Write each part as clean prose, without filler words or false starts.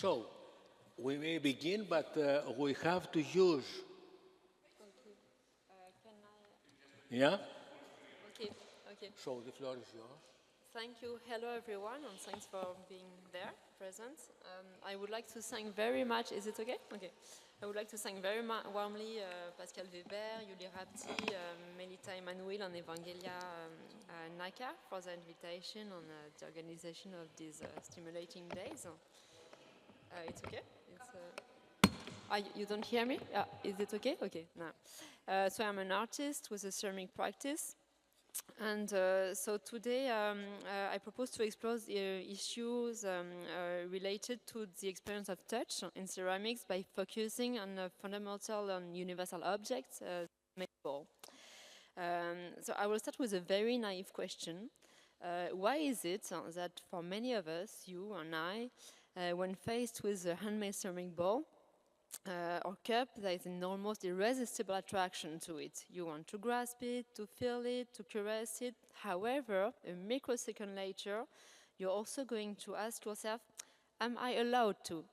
So, we may begin, but we have to use. Yeah? Okay, okay. So, the floor is yours. Thank you. Hello, everyone, and thanks for being there, present. I would like to thank very much, is it okay? Okay. I would like to thank very warmly Pascale Weber, Julie Rapti, Melita Emmanuel, and Evangelia Naka for the invitation and the organization of these stimulating days. It's okay? You don't hear me? Is it okay? Okay, no. So I'm an artist with a ceramic practice. And so today I propose to explore the issues related to the experience of touch in ceramics by focusing on a fundamental and universal object, the bowl. So I will start with a very naive question. Why is it that for many of us, you and I, when faced with a handmade ceramic bowl, or cup, there is an almost irresistible attraction to it. You want to grasp it, to feel it, to caress it. However, a microsecond later, you're also going to ask yourself, am I allowed to?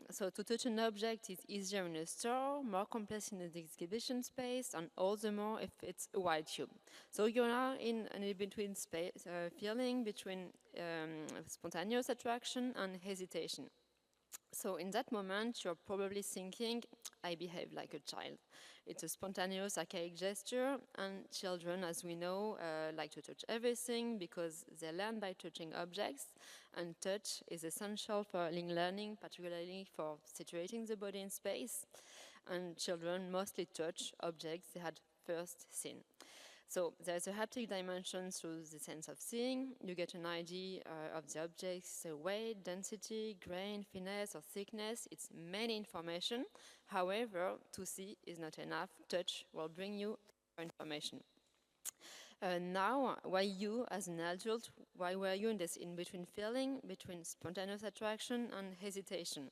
So to touch an object is easier in a store, more complex in the exhibition space, and all the more if it's a wide tube. So you're now in an in-between space, feeling between spontaneous attraction and hesitation. So in that moment, you're probably thinking, I behave like a child. It's a spontaneous, archaic gesture, and children, as we know, like to touch everything because they learn by touching objects, and touch is essential for learning, particularly for situating the body in space. And children mostly touch objects they had first seen. So there's a haptic dimension through the sense of seeing. You get an idea of the object's weight, density, grain, finesse, or thickness. It's many information. However, to see is not enough. Touch will bring you information. Now, why you, as an adult, why were you in this in-between feeling, between spontaneous attraction and hesitation?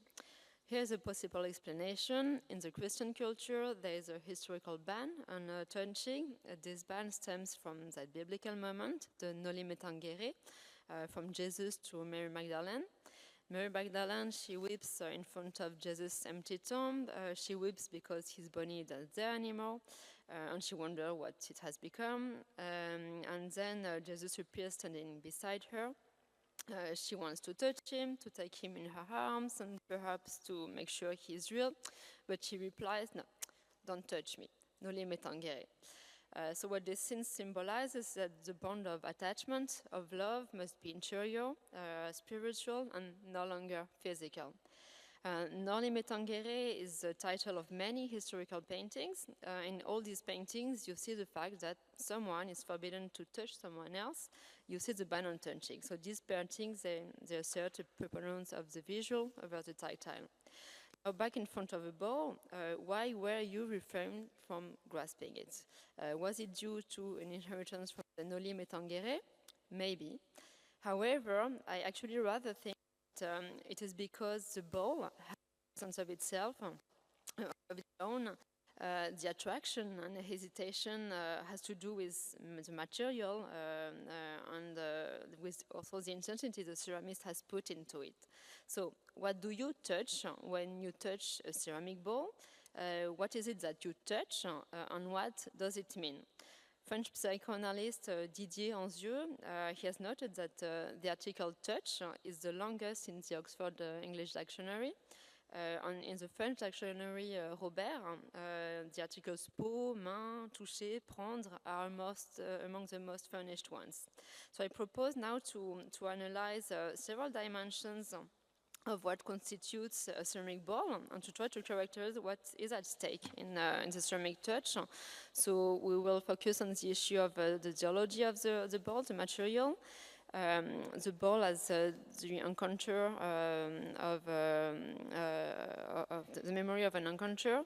Here's a possible explanation. In the Christian culture, there is a historical ban on touching. This ban stems from that biblical moment, the Noli Me Tangere, from Jesus to Mary Magdalene. Mary Magdalene, she weeps in front of Jesus' empty tomb. She weeps because his body is not there anymore, and she wonders what it has become. And then Jesus appears standing beside her. She wants to touch him, to take him in her arms, and perhaps to make sure he's real. But she replies, no, don't touch me. Noli me tangere. So what this scene symbolizes is that the bond of attachment, of love, must be interior, spiritual, and no longer physical. Noli me tangere is the title of many historical paintings. In all these paintings, you see the fact that someone is forbidden to touch someone else. You see the ban on touching. So these paintings, they assert a preponderance of the visual over the tactile. Now back in front of a bowl, why were you refrained from grasping it? Was it due to an inheritance from the Noli me tangere? Maybe. However, I actually rather think that it is because the bowl has a sense of itself, of its own. The attraction and the hesitation has to do with the material and with also the intensity the ceramist has put into it. So what do you touch when you touch a ceramic bowl? What is it that you touch and what does it mean? French psychoanalyst Didier Anzieux, he has noted that the article touch is the longest in the Oxford English Dictionary. And in the French dictionary Robert, the articles peau, main, toucher, prendre are among the most furnished ones. So I propose now to analyze several dimensions of what constitutes a ceramic bowl and to try to characterize what is at stake in the ceramic touch. So we will focus on the issue of the geology of the bowl, the material. The bowl as the encounter of the memory of an encounter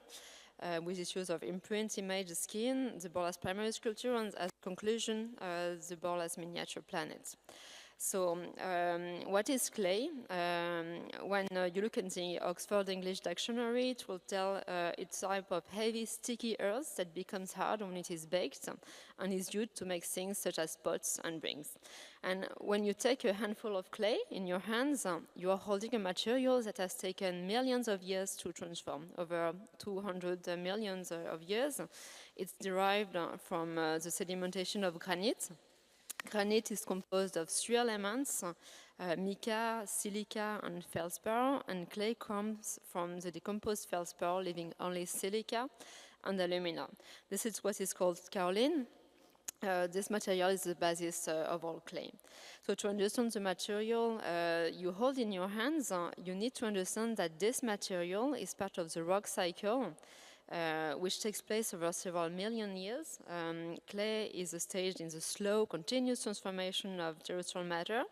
with issues of imprint, image, skin, the bowl as primary sculpture, and as conclusion, the bowl as miniature planet. So, what is clay? When you look in the Oxford English Dictionary, it will tell it's a type of heavy, sticky earth that becomes hard when it is baked and is used to make things such as pots and rings. And when you take a handful of clay in your hands, you are holding a material that has taken millions of years to transform, over 200 millions of years. It's derived from the sedimentation of granite. Granite is composed of 3 elements, mica, silica, and feldspar, and clay comes from the decomposed feldspar, leaving only silica and alumina. This is what is called kaolin. This material is the basis of all clay. So to understand the material you hold in your hands, you need to understand that this material is part of the rock cycle, which takes place over several million years. Clay is a stage in the slow, continuous transformation of terrestrial matter.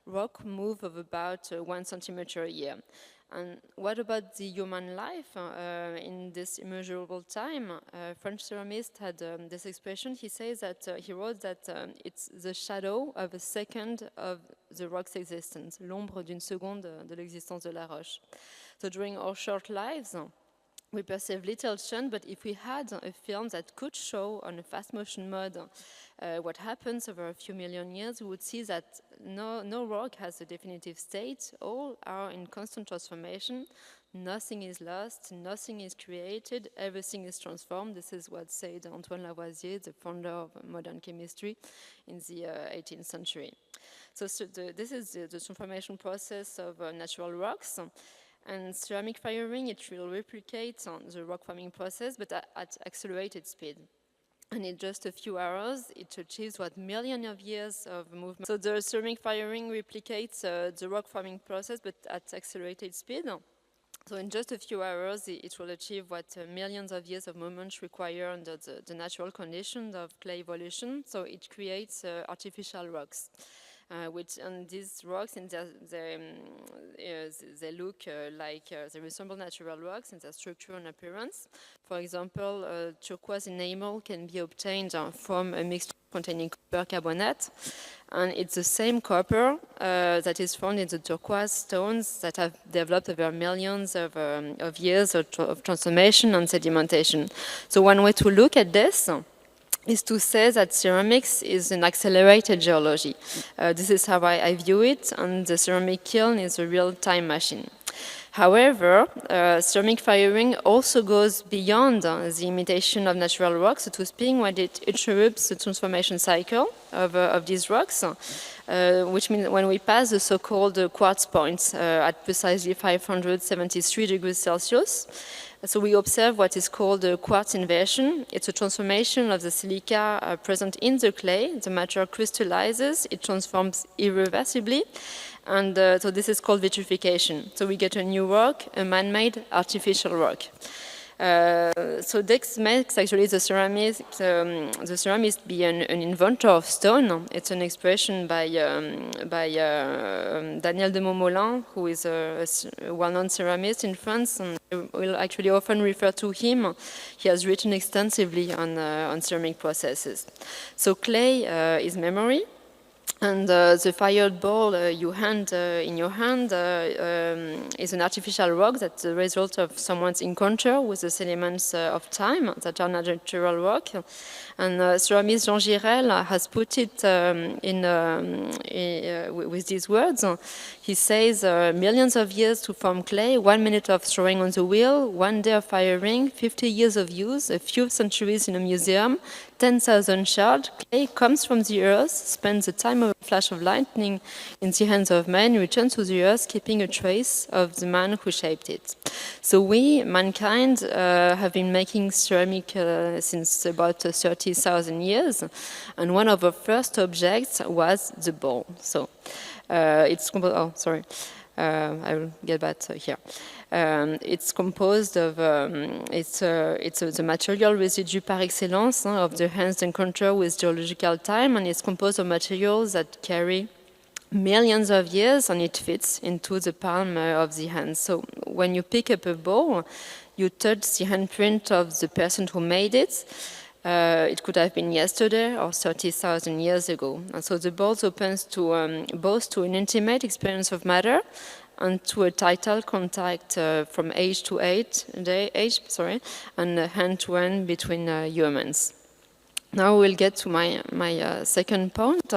Rock move of about 1 centimeter a year. And what about the human life in this immeasurable time? French ceramist had this expression. He says that he wrote that it's the shadow of a second of the rock's existence, l'ombre d'une seconde de l'existence de la roche. So during our short lives, we perceive little change, but if we had a film that could show on a fast motion mode what happens over a few million years, we would see that no rock has a definitive state. All are in constant transformation. Nothing is lost, nothing is created, everything is transformed. This is what said Antoine Lavoisier, the founder of modern chemistry in the 18th century. So this is the transformation process of natural rocks. And ceramic firing, it will replicate the rock forming process, but at accelerated speed. And in just a few hours, it achieves what millions of years of movement. So the ceramic firing replicates the rock forming process, but at accelerated speed. So in just a few hours, it will achieve what millions of years of movement require under the natural conditions of clay evolution. So it creates artificial rocks. And these rocks, they look like they resemble natural rocks in their structure and appearance. For example, turquoise enamel can be obtained from a mixture containing copper carbonate, and it's the same copper that is found in the turquoise stones that have developed over millions of years of transformation and sedimentation. So one way to look at this is to say that ceramics is an accelerated geology. This is how I view it, and the ceramic kiln is a real time machine. However, ceramic firing also goes beyond the imitation of natural rocks, so to speak, when it interrupts the transformation cycle of these rocks, which means when we pass the so-called quartz points at precisely 573 degrees Celsius. So we observe what is called a quartz inversion. It's a transformation of the silica present in the clay. The matter crystallizes, it transforms irreversibly, and so this is called vitrification. So we get a new rock, a man-made artificial rock. So this makes actually the ceramist be an inventor of stone. It's an expression by Daniel de Montmolin, who is a well-known ceramist in France, and I will actually often refer to him. He has written extensively on ceramic processes. So clay is memory. And the fired ball you hand in your hand is an artificial rock that's the result of someone's encounter with the sediments of time that are natural rock. And ceramist Jean Girel has put it with these words. He says, millions of years to form clay, 1 minute of throwing on the wheel, 1 day of firing, 50 years of use, a few centuries in a museum, 10,000 shards. Clay comes from the earth, spends the time of a flash of lightning in the hands of man, returns to the earth, keeping a trace of the man who shaped it. So we, mankind, have been making ceramic since about 30,000 years, and one of our first objects was the bowl. So it's I will get back here. It's composed of, it's the material residue par excellence of the hand's encounter with geological time, and it's composed of materials that carry millions of years, and it fits into the palm of the hand. So when you pick up a bowl, you touch the handprint of the person who made it. It could have been yesterday or 30,000 years ago. And so the balls opens to both to an intimate experience of matter and to a title contact from age to age, and hand to hand between humans. Now we'll get to my second point.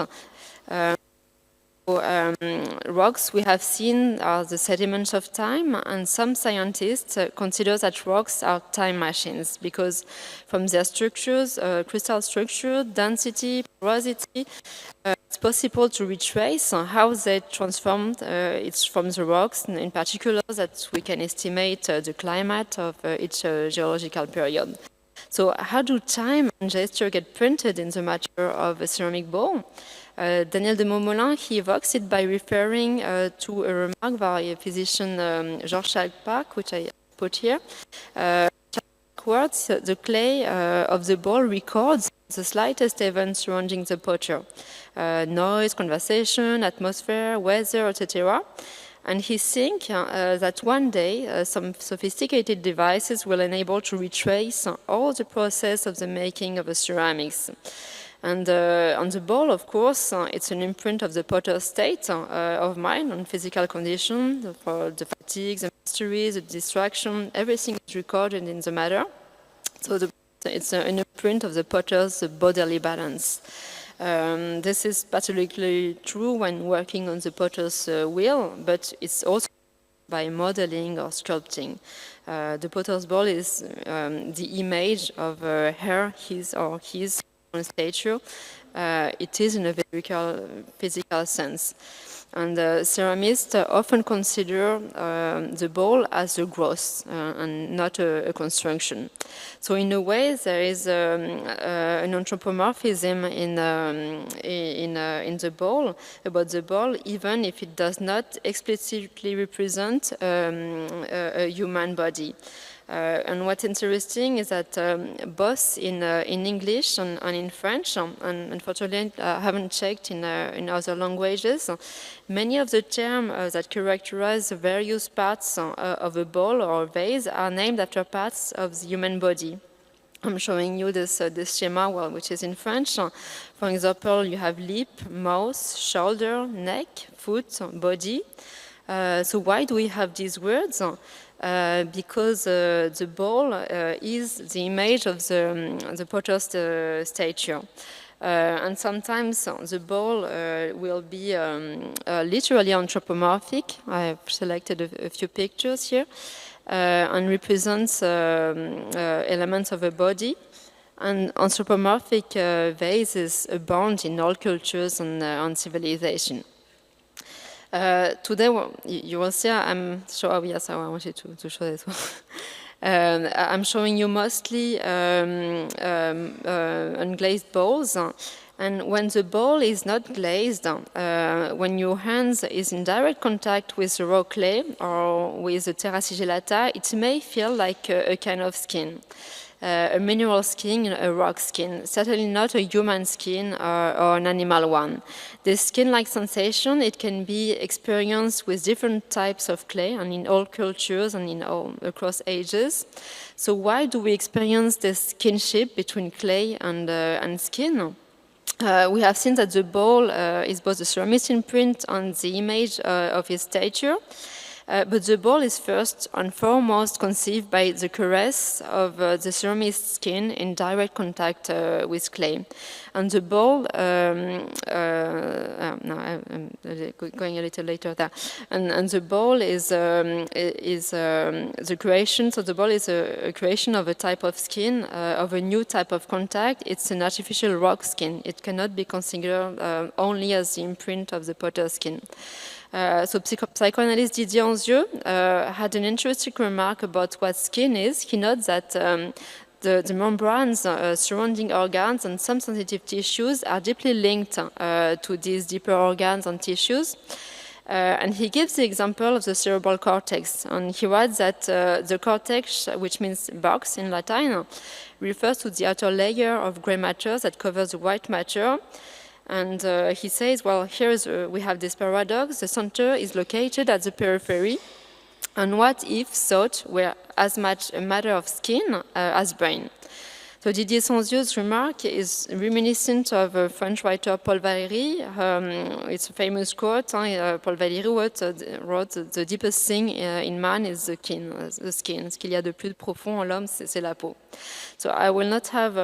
Rocks we have seen are the sediments of time, and some scientists consider that rocks are time machines because from their structures, crystal structure, density, porosity, it's possible to retrace how they transformed it's from the rocks, and in particular that we can estimate the climate of each geological period. So how do time and gesture get printed in the matter of a ceramic bowl? Daniel de Montmolin, he evokes it by referring to a remark by physician Georges Chalpak, which I put here. Words, the clay of the bowl records the slightest events surrounding the potter. Noise, conversation, atmosphere, weather, etc. And he thinks that one day some sophisticated devices will enable to retrace all the process of the making of a ceramics. And on the bowl, of course, it's an imprint of the potter's state of mind and physical condition, for the fatigue, the mystery, the distraction, everything is recorded in the matter. So it's an imprint of the potter's bodily balance. This is particularly true when working on the potter's wheel, but it's also by modeling or sculpting. The potter's bowl is the image of her, his or his stature. It is in a very physical sense. And ceramists often consider the bowl as a growth and not a construction. So in a way, there is an anthropomorphism in the bowl, about the bowl, even if it does not explicitly represent a human body. And what's interesting is that both in English and in French, and unfortunately I haven't checked in other languages, many of the terms that characterize the various parts of a bowl or a vase are named after parts of the human body. I'm showing you this schema, which is in French. For example, you have lip, mouth, shoulder, neck, foot, body. So why do we have these words? Because the bowl is the image of the potter's statue. And sometimes the bowl will be literally anthropomorphic. I have selected a few pictures here, and represents elements of a body. And anthropomorphic vases abound in all cultures and civilization. Today, you will see, I'm sure, yes, I want you to show this one. I'm showing you mostly unglazed bowls. And when the bowl is not glazed, when your hands is in direct contact with the raw clay or with the terra sigillata, it may feel like a kind of skin. A mineral skin, a rock skin, certainly not a human skin or an animal one. This skin-like sensation, it can be experienced with different types of clay and in all cultures and across ages. So why do we experience this kinship between clay and skin? We have seen that the bowl is both the ceramist's imprint and the image of his statue. But the bowl is first and foremost conceived by the caress of the ceramist's skin in direct contact with clay. And the bowl, no, I'm going a little later there. And the bowl is the creation, so the bowl is a creation of a type of skin, of a new type of contact. It's an artificial rock skin. It cannot be considered only as the imprint of the potter's skin. So psychoanalyst Didier Anzieux had an interesting remark about what skin is. He notes that the membranes surrounding organs and some sensitive tissues are deeply linked to these deeper organs and tissues. And he gives the example of the cerebral cortex. And he writes that the cortex, which means box in Latin, refers to the outer layer of gray matter that covers the white matter. And he says, well, here we have this paradox. The center is located at the periphery. And what if thought were as much a matter of skin as brain? So Didier Sanzieu's remark is reminiscent of a French writer Paul Valéry. It's a famous quote. Paul Valéry wrote, the deepest thing in man is the skin. Ce qu'il y a de plus profond en l'homme, c'est la peau. So I will not have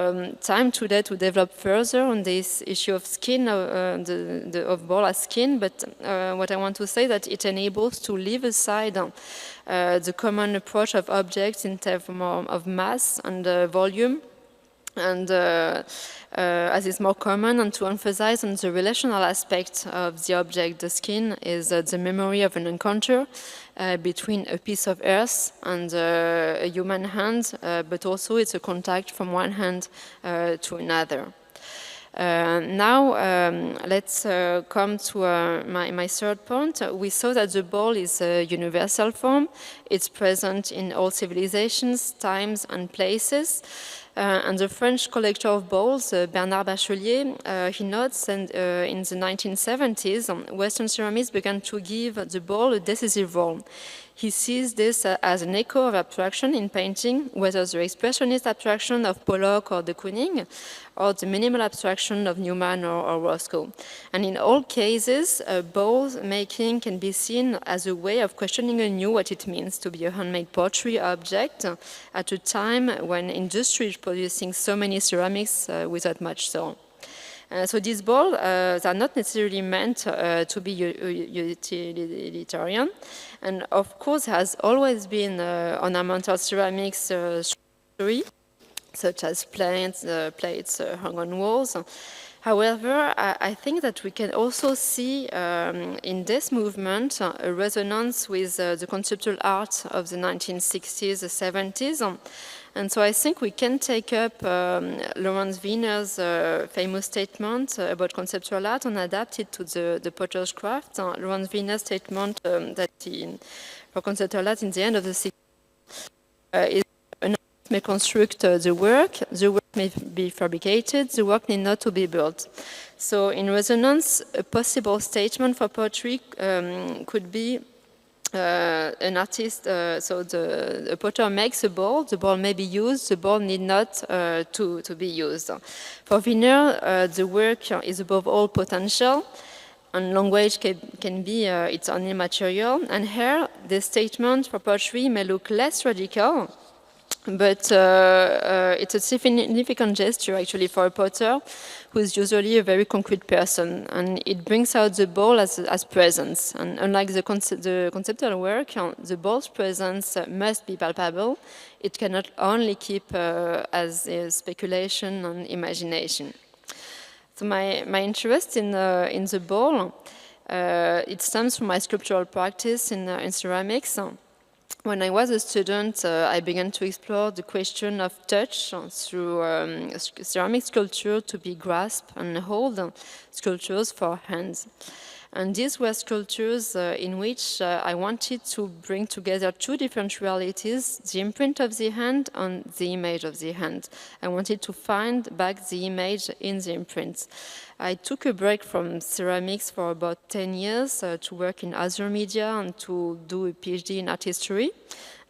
time today to develop further on this issue of skin, of ball as skin, but what I want to say that it enables to leave aside the common approach of objects in terms of mass and volume, and as is more common, and to emphasize on the relational aspect of the object. The skin is the memory of an encounter between a piece of earth and a human hand, but also it's a contact from one hand to another. Now let's come to my third point. We saw that the ball is a universal form. It's present in all civilizations, times and places. And the French collector of balls, Bernard Bachelier, he notes that in the 1970s, Western ceramists began to give the ball a decisive role. He sees this as an echo of abstraction in painting, whether the expressionist abstraction of Pollock or de Kooning, or the minimal abstraction of Newman or Roscoe. And in all cases, ball making can be seen as a way of questioning anew what it means to be a handmade pottery object at a time when industry is producing so many ceramics without much soul. So these balls are not necessarily meant to be utilitarian, and of course has always been ornamental ceramics story, such as plates hung on walls. However, I think that we can also see in this movement a resonance with the conceptual art of the 1960s, the 70s. And so I think we can take up Lawrence Wiener's famous statement about conceptual art and adapt it to the potter's craft. Lawrence Wiener's statement that for conceptual art in the end of the 60s is an artist may construct the work may be fabricated, the work need not to be built. So in resonance, a possible statement for pottery could be an artist, a potter makes a ball, the ball may be used, the ball need not to be used. For Wiener, the work is above all potential, and language can be its only material. And here, the statement for pottery may look less radical, but it's a significant gesture actually for a potter who is usually a very concrete person, and it brings out the ball as presence. And unlike the conceptual work, the ball's presence must be palpable. It cannot only keep as speculation and imagination. So my interest in the ball, it stems from my sculptural practice in ceramics. When I was a student, I began to explore the question of touch through ceramic sculpture to be grasped and hold sculptures for hands. And these were sculptures in which I wanted to bring together two different realities, the imprint of the hand and the image of the hand. I wanted to find back the image in the imprint. I took a break from ceramics for about 10 years to work in other media and to do a PhD in art history.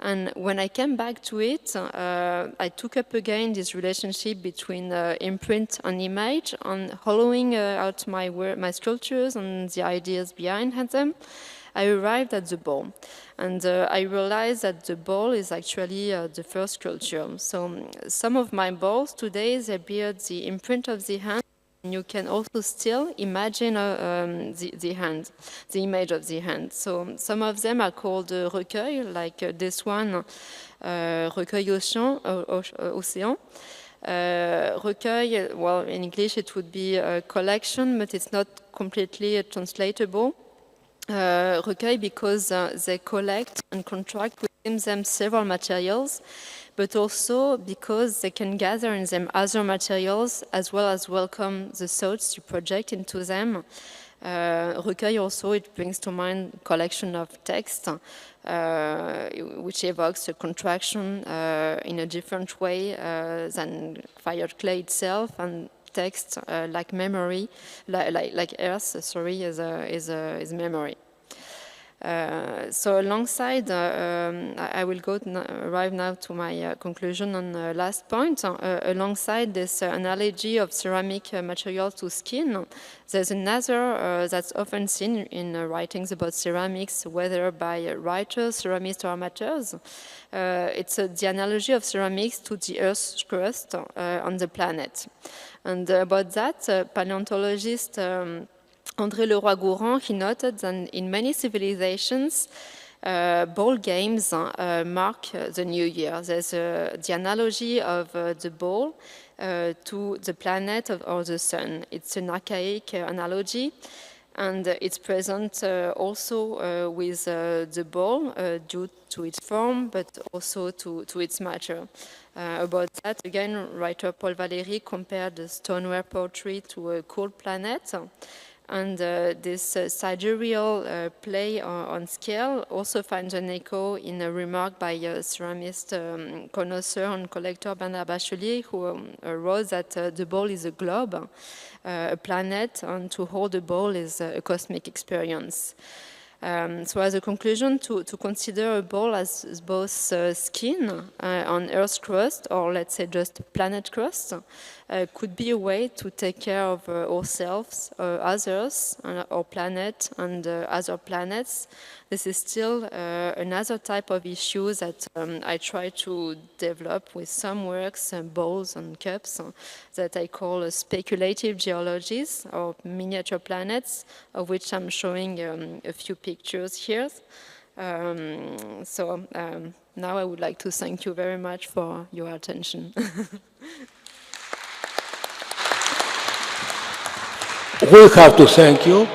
And when I came back to it, I took up again this relationship between imprint and image, and hollowing out my sculptures and the ideas behind them, I arrived at the ball. And I realized that the ball is actually the first sculpture. So some of my balls today, they bear the imprint of the hand. You can also still imagine the hand, the image of the hand. So some of them are called recueils, like this one, recueil océan. Recueil, well, in English it would be a collection, but it's not completely translatable. Recueil because they collect and contract within them several materials, but also because they can gather in them other materials as well as welcome the thoughts you project into them. Recueil also, it brings to mind collection of text, which evokes a contraction in a different way than fired clay itself, and text like memory, like earth, sorry, is memory. So alongside, I will arrive now to my conclusion on the last point. Alongside this analogy of ceramic material to skin, there's another that's often seen in writings about ceramics, whether by writers, ceramists, or amateurs. It's the analogy of ceramics to the Earth's crust on the planet. And about that, paleontologist André Leroy-Gourand, he noted that in many civilizations, ball games mark the new year. There's the analogy of the ball to the planet or the sun. It's an archaic analogy, and it's present also with the ball due to its form, but also to its matter. About that, again, writer Paul Valéry compared the stoneware pottery to a cold planet. And this sidereal play on scale also finds an echo in a remark by ceramist, connoisseur and collector Bernard Bachelier, who wrote that the ball is a globe, a planet, and to hold a ball is a cosmic experience. So as a conclusion, to consider a ball as both skin on Earth's crust, or let's say just planet crust, could be a way to take care of ourselves, others, our planet, and other planets. This is still another type of issue that I try to develop with some works, bowls and cups, that I call speculative geologies, or miniature planets, of which I'm showing a few pictures here. Now I would like to thank you very much for your attention. We have to thank you.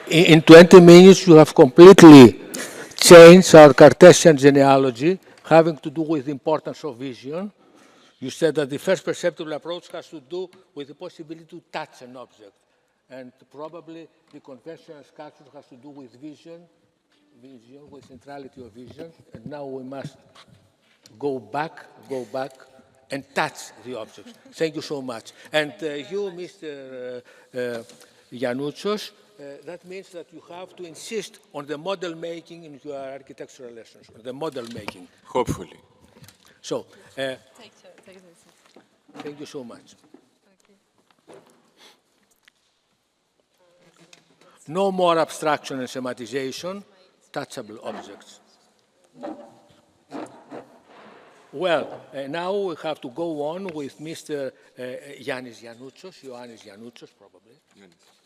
In 20 minutes, you have completely changed our Cartesian genealogy, having to do with the importance of vision. You said that the first perceptual approach has to do with the possibility to touch an object. And probably the conventional sculpture has to do with vision, with centrality of vision. And now we must go back, and touch the objects. Thank you so much. And you, Mr. Giannoutsos, that means that you have to insist on the model making in your architectural lessons, on the model making. Hopefully. So, Take this. Thank you so much. Okay. No more abstraction and schematization, touchable objects. Well, now we have to go on with Mr. Ioannis Giannoutsos, probably.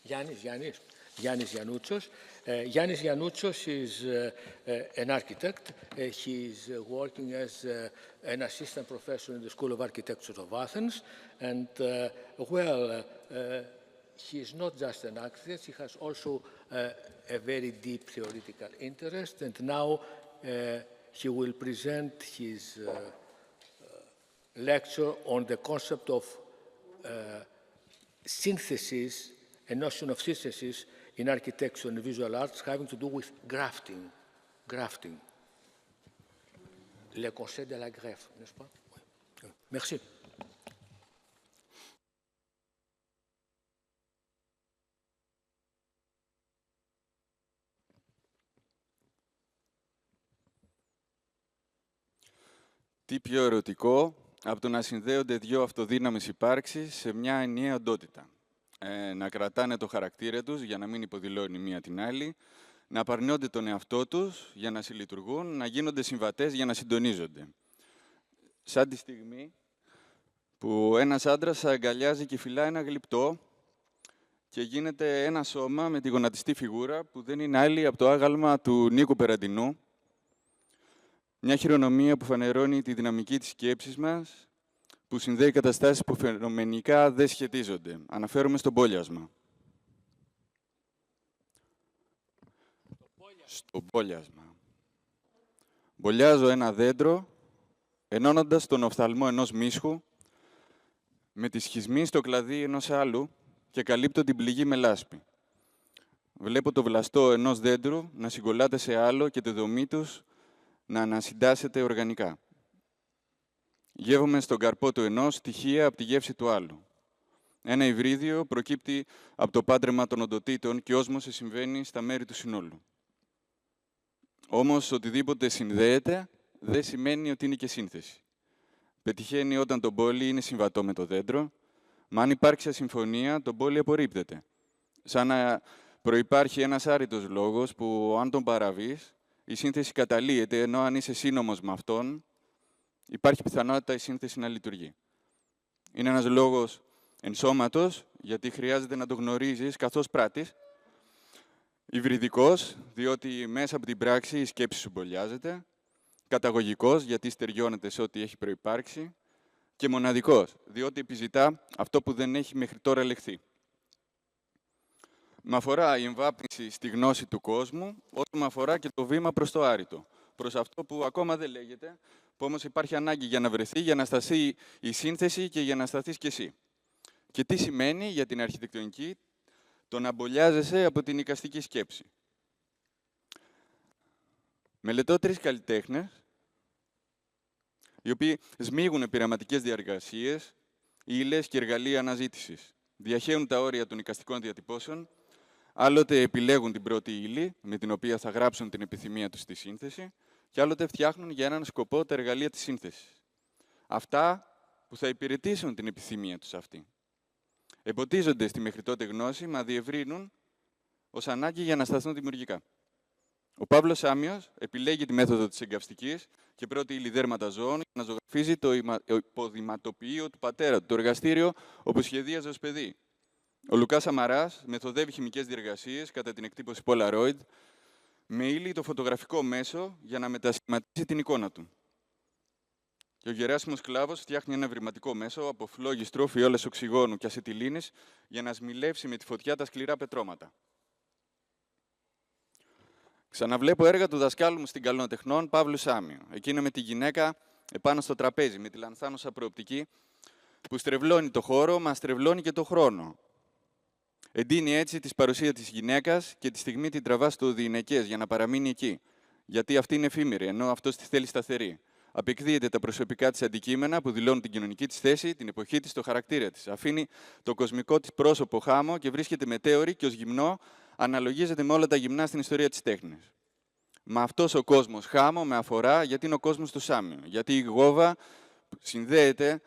Ioannis Giannoutsos. Ioannis Giannoutsos is an architect. He's working as an assistant professor in the School of Architecture of Athens. And, he is not just an architect, he has also a very deep theoretical interest. And now he will present his lecture on the concept of synthesis, a notion of synthesis in architecture and visual arts having to do with grafting. Le concept de la greffe, n'est-ce pas? Merci. Τι πιο ερωτικό από το να συνδέονται δύο αυτοδύναμες υπάρξεις σε μια ενιαία οντότητα. Να κρατάνε το χαρακτήρα τους για να μην υποδηλώνει μία την άλλη, να απαρνιόνται τον εαυτό τους για να συλλειτουργούν, να γίνονται συμβατές για να συντονίζονται. Σαν τη στιγμή που ένας άντρας αγκαλιάζει και φυλάει ένα γλυπτό και γίνεται ένα σώμα με τη γονατιστή φιγούρα που δεν είναι άλλη από το άγαλμα του Νίκου Περαντινού. Μια χειρονομία που φανερώνει τη δυναμική της σκέψης μας, που συνδέει καταστάσεις που φαινομενικά δεν σχετίζονται. Αναφέρομαι στο μπόλιασμα. Στο μπόλιασμα. Μπολιάζω ένα δέντρο, ενώνοντας τον οφθαλμό ενός μίσχου, με τη σχισμή στο κλαδί ενός άλλου και καλύπτω την πληγή με λάσπη. Βλέπω το βλαστό ενός δέντρου να συγκολλάται σε άλλο και τη δομή τους να ανασυντάσσεται οργανικά. Γεύομαι στον καρπό του ενός στοιχεία από τη γεύση του άλλου. Ένα υβρίδιο προκύπτει από το πάντρεμα των οντοτήτων και όσμωση συμβαίνει στα μέρη του συνόλου. Όμως, οτιδήποτε συνδέεται δεν σημαίνει ότι είναι και σύνθεση. Πετυχαίνει όταν το πόλι είναι συμβατό με το δέντρο, μα αν υπάρξει ασυμφωνία, το πόλι απορρίπτεται. Σαν να προϋπάρχει ένας άρρητος λόγος που, αν τον παραβείς, η σύνθεση καταλύεται, ενώ αν είσαι σύνομος με αυτόν, υπάρχει πιθανότητα η σύνθεση να λειτουργεί. Είναι ένας λόγος ενσώματος, γιατί χρειάζεται να το γνωρίζεις καθώς πράττεις. Υβριδικός, διότι μέσα από την πράξη η σκέψη σου μπολιάζεται. Καταγωγικός, γιατί στεριώνεται σε ό,τι έχει προϋπάρξει. Και μοναδικός, διότι επιζητά αυτό που δεν έχει μέχρι τώρα ελεγχθεί. Με αφορά η εμβάπτιση στη γνώση του κόσμου, όσο με αφορά και το βήμα προς το άρρητο. Προς αυτό που ακόμα δεν λέγεται, που όμως υπάρχει ανάγκη για να βρεθεί, για να σταθεί η σύνθεση και για να σταθείς κι εσύ. Και τι σημαίνει για την αρχιτεκτονική το να μπολιάζεσαι από την εικαστική σκέψη. Μελετώ 3 καλλιτέχνες, οι οποίοι σμίγουν πειραματικές διαργασίες, ύλες και εργαλεία αναζήτησης. Διαχέουν τα όρια των εικαστικών διατυπώσεων, άλλοτε επιλέγουν την πρώτη ύλη, με την οποία θα γράψουν την επιθυμία τους στη σύνθεση, και άλλοτε φτιάχνουν για έναν σκοπό τα εργαλεία της σύνθεσης. Αυτά που θα υπηρετήσουν την επιθυμία τους αυτή. Εμποτίζονται στη μέχρι τότε γνώση, μα διευρύνουν ως ανάγκη για να σταθούν δημιουργικά. Ο Παύλος Σάμιος επιλέγει τη μέθοδο της εγκαυστικής και πρώτη ύλη δέρματα ζώων για να ζωγραφίζει το υποδηματοποιείο του πατέρα του, το εργαστήριο όπου σχεδίαζε ως παιδί. Ο Λουκάς Σαμαράς μεθοδεύει χημικές διεργασίες κατά την εκτύπωση Polaroid με ύλη το φωτογραφικό μέσο για να μετασχηματίσει την εικόνα του. Και ο Γεράσιμος Κλάβος φτιάχνει ένα ευρηματικό μέσο από φλόγιστρο, φιόλες οξυγόνου και ασετιλίνης για να σμιλεύσει με τη φωτιά τα σκληρά πετρώματα. Ξαναβλέπω έργα του δασκάλου μου στην Καλών Τεχνών, Παύλου Σάμιου. Εκείνο με τη γυναίκα επάνω στο τραπέζι, με τη λανθάνουσα προοπτική, που στρεβλώνει το χώρο, μα στρεβλώνει και το χρόνο. Εντείνει έτσι τη παρουσία της γυναίκας και τη στιγμή την τραβά στο διηνεκές για να παραμείνει εκεί. Γιατί αυτή είναι εφήμερη, ενώ αυτός τη θέλει σταθερή. Απεκδίεται τα προσωπικά της αντικείμενα που δηλώνουν την κοινωνική της θέση, την εποχή της, το χαρακτήρα της. Αφήνει το κοσμικό της πρόσωπο χάμο και βρίσκεται μετέωρη και ως γυμνό αναλογίζεται με όλα τα γυμνά στην ιστορία της τέχνης. Μα αυτός ο κόσμος χάμο με αφορά γιατί είναι ο κόσμος του Σάμιου. Γιατί η γόβα συνδέεται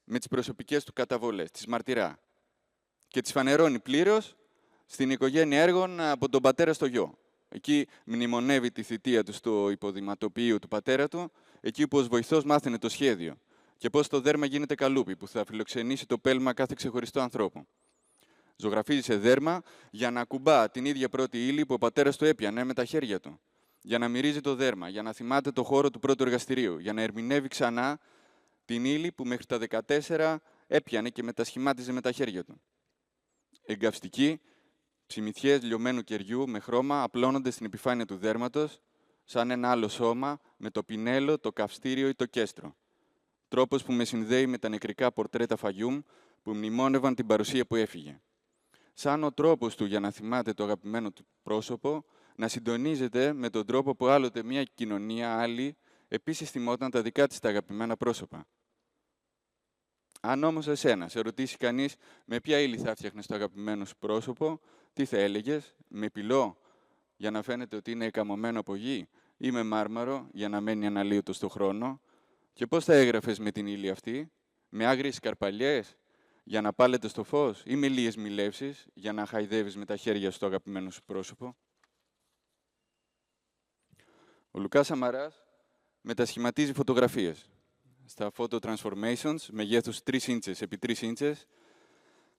με τις προσωπικές του καταβολές, τις μαρτυρά. Και τις φανερώνει πλήρως στην οικογένεια έργων από τον πατέρα στο γιο. Εκεί μνημονεύει τη θητεία του στο υποδηματοποιείο του πατέρα του, εκεί που ως βοηθός μάθαινε το σχέδιο και πώς το δέρμα γίνεται καλούπι που θα φιλοξενήσει το πέλμα κάθε ξεχωριστό ανθρώπου. Ζωγραφίζει σε δέρμα για να ακουμπά την ίδια πρώτη ύλη που ο πατέρας του έπιανε με τα χέρια του. Για να μυρίζει το δέρμα, για να θυμάται το χώρο του πρώτου εργαστηρίου, για να ερμηνεύει ξανά την ύλη που μέχρι τα 14 έπιανε και μετασχημάτιζε με τα χέρια του. Εγκαυστική, ψημιθιές λιωμένου κεριού με χρώμα απλώνονται στην επιφάνεια του δέρματος, σαν ένα άλλο σώμα με το πινέλο, το καυστήριο ή το κέστρο. Τρόπος που με συνδέει με τα νεκρικά πορτρέτα Φαγιούμ που μνημόνευαν την παρουσία που έφυγε. Σαν ο τρόπος του για να θυμάται το αγαπημένο του πρόσωπο, να συντονίζεται με τον τρόπο που άλλοτε μια κοινωνία άλλη επίσης θυμόταν τα δικά της τα αγαπημένα πρόσωπα. Αν όμως εσένα σε ρωτήσει κανείς με ποια ύλη θα φτιάχνες το αγαπημένο σου πρόσωπο, τι θα έλεγες, με πυλό για να φαίνεται ότι είναι εκαμωμένο από γη ή με μάρμαρο για να μένει αναλύωτο στο χρόνο, και πώς θα έγραφες με την ύλη αυτή, με άγριες σκαρπαλιές για να πάλετε στο φως ή με λίες μιλεύσεις για να χαϊδεύεις με τα χέρια σου το αγαπημένο σου πρόσωπο. Ο Λουκάς Σαμαράς μετασχηματίζει φωτογραφίες. Στα photo transformations, μεγέθους 3 ίντσες επί 3 ίντσες,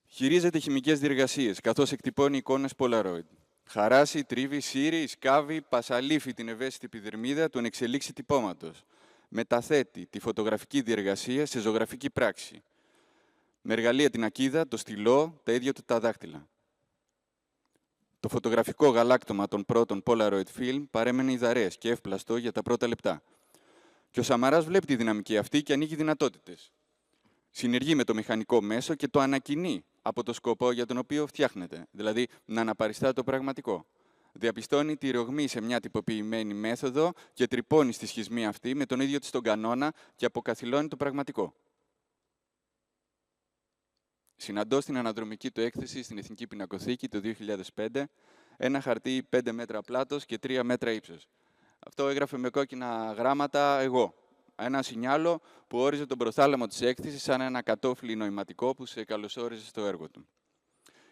χειρίζεται χημικές διεργασίες, καθώς εκτυπώνει εικόνες Polaroid. Χαράσει, τρίβει, σύρει, σκάβει, πασαλίφει την ευαίσθητη επιδερμίδα του ενεξελίξη τυπώματος. Μεταθέτει τη φωτογραφική διεργασία σε ζωγραφική πράξη. Με εργαλεία την ακίδα, το στυλό, τα ίδια του τα δάχτυλα. Το φωτογραφικό γαλάκτωμα των πρώτων Polaroid film παρέμενε ιδαρές και εύπλαστο για τα πρώτα λεπτά. Και ο Σαμαράς βλέπει τη δυναμική αυτή και ανοίγει δυνατότητες. Συνεργεί με το μηχανικό μέσο και το ανακοινεί από το σκοπό για τον οποίο φτιάχνεται, δηλαδή να αναπαριστά το πραγματικό. Διαπιστώνει τη ρογμή σε μια τυποποιημένη μέθοδο και τρυπώνει στη σχισμή αυτή με τον ίδιο της τον κανόνα και αποκαθιλώνει το πραγματικό. Συναντώ στην αναδρομική του έκθεση στην Εθνική Πινακοθήκη το 2005 ένα χαρτί 5 μέτρα πλάτος και 3 μέτρα ύψος. Αυτό έγραφε με κόκκινα γράμματα εγώ. Ένα σινιάλο που όριζε τον προθάλαμο της έκθεσης σαν ένα κατόφλι νοηματικό που σε καλωσόριζε στο έργο του.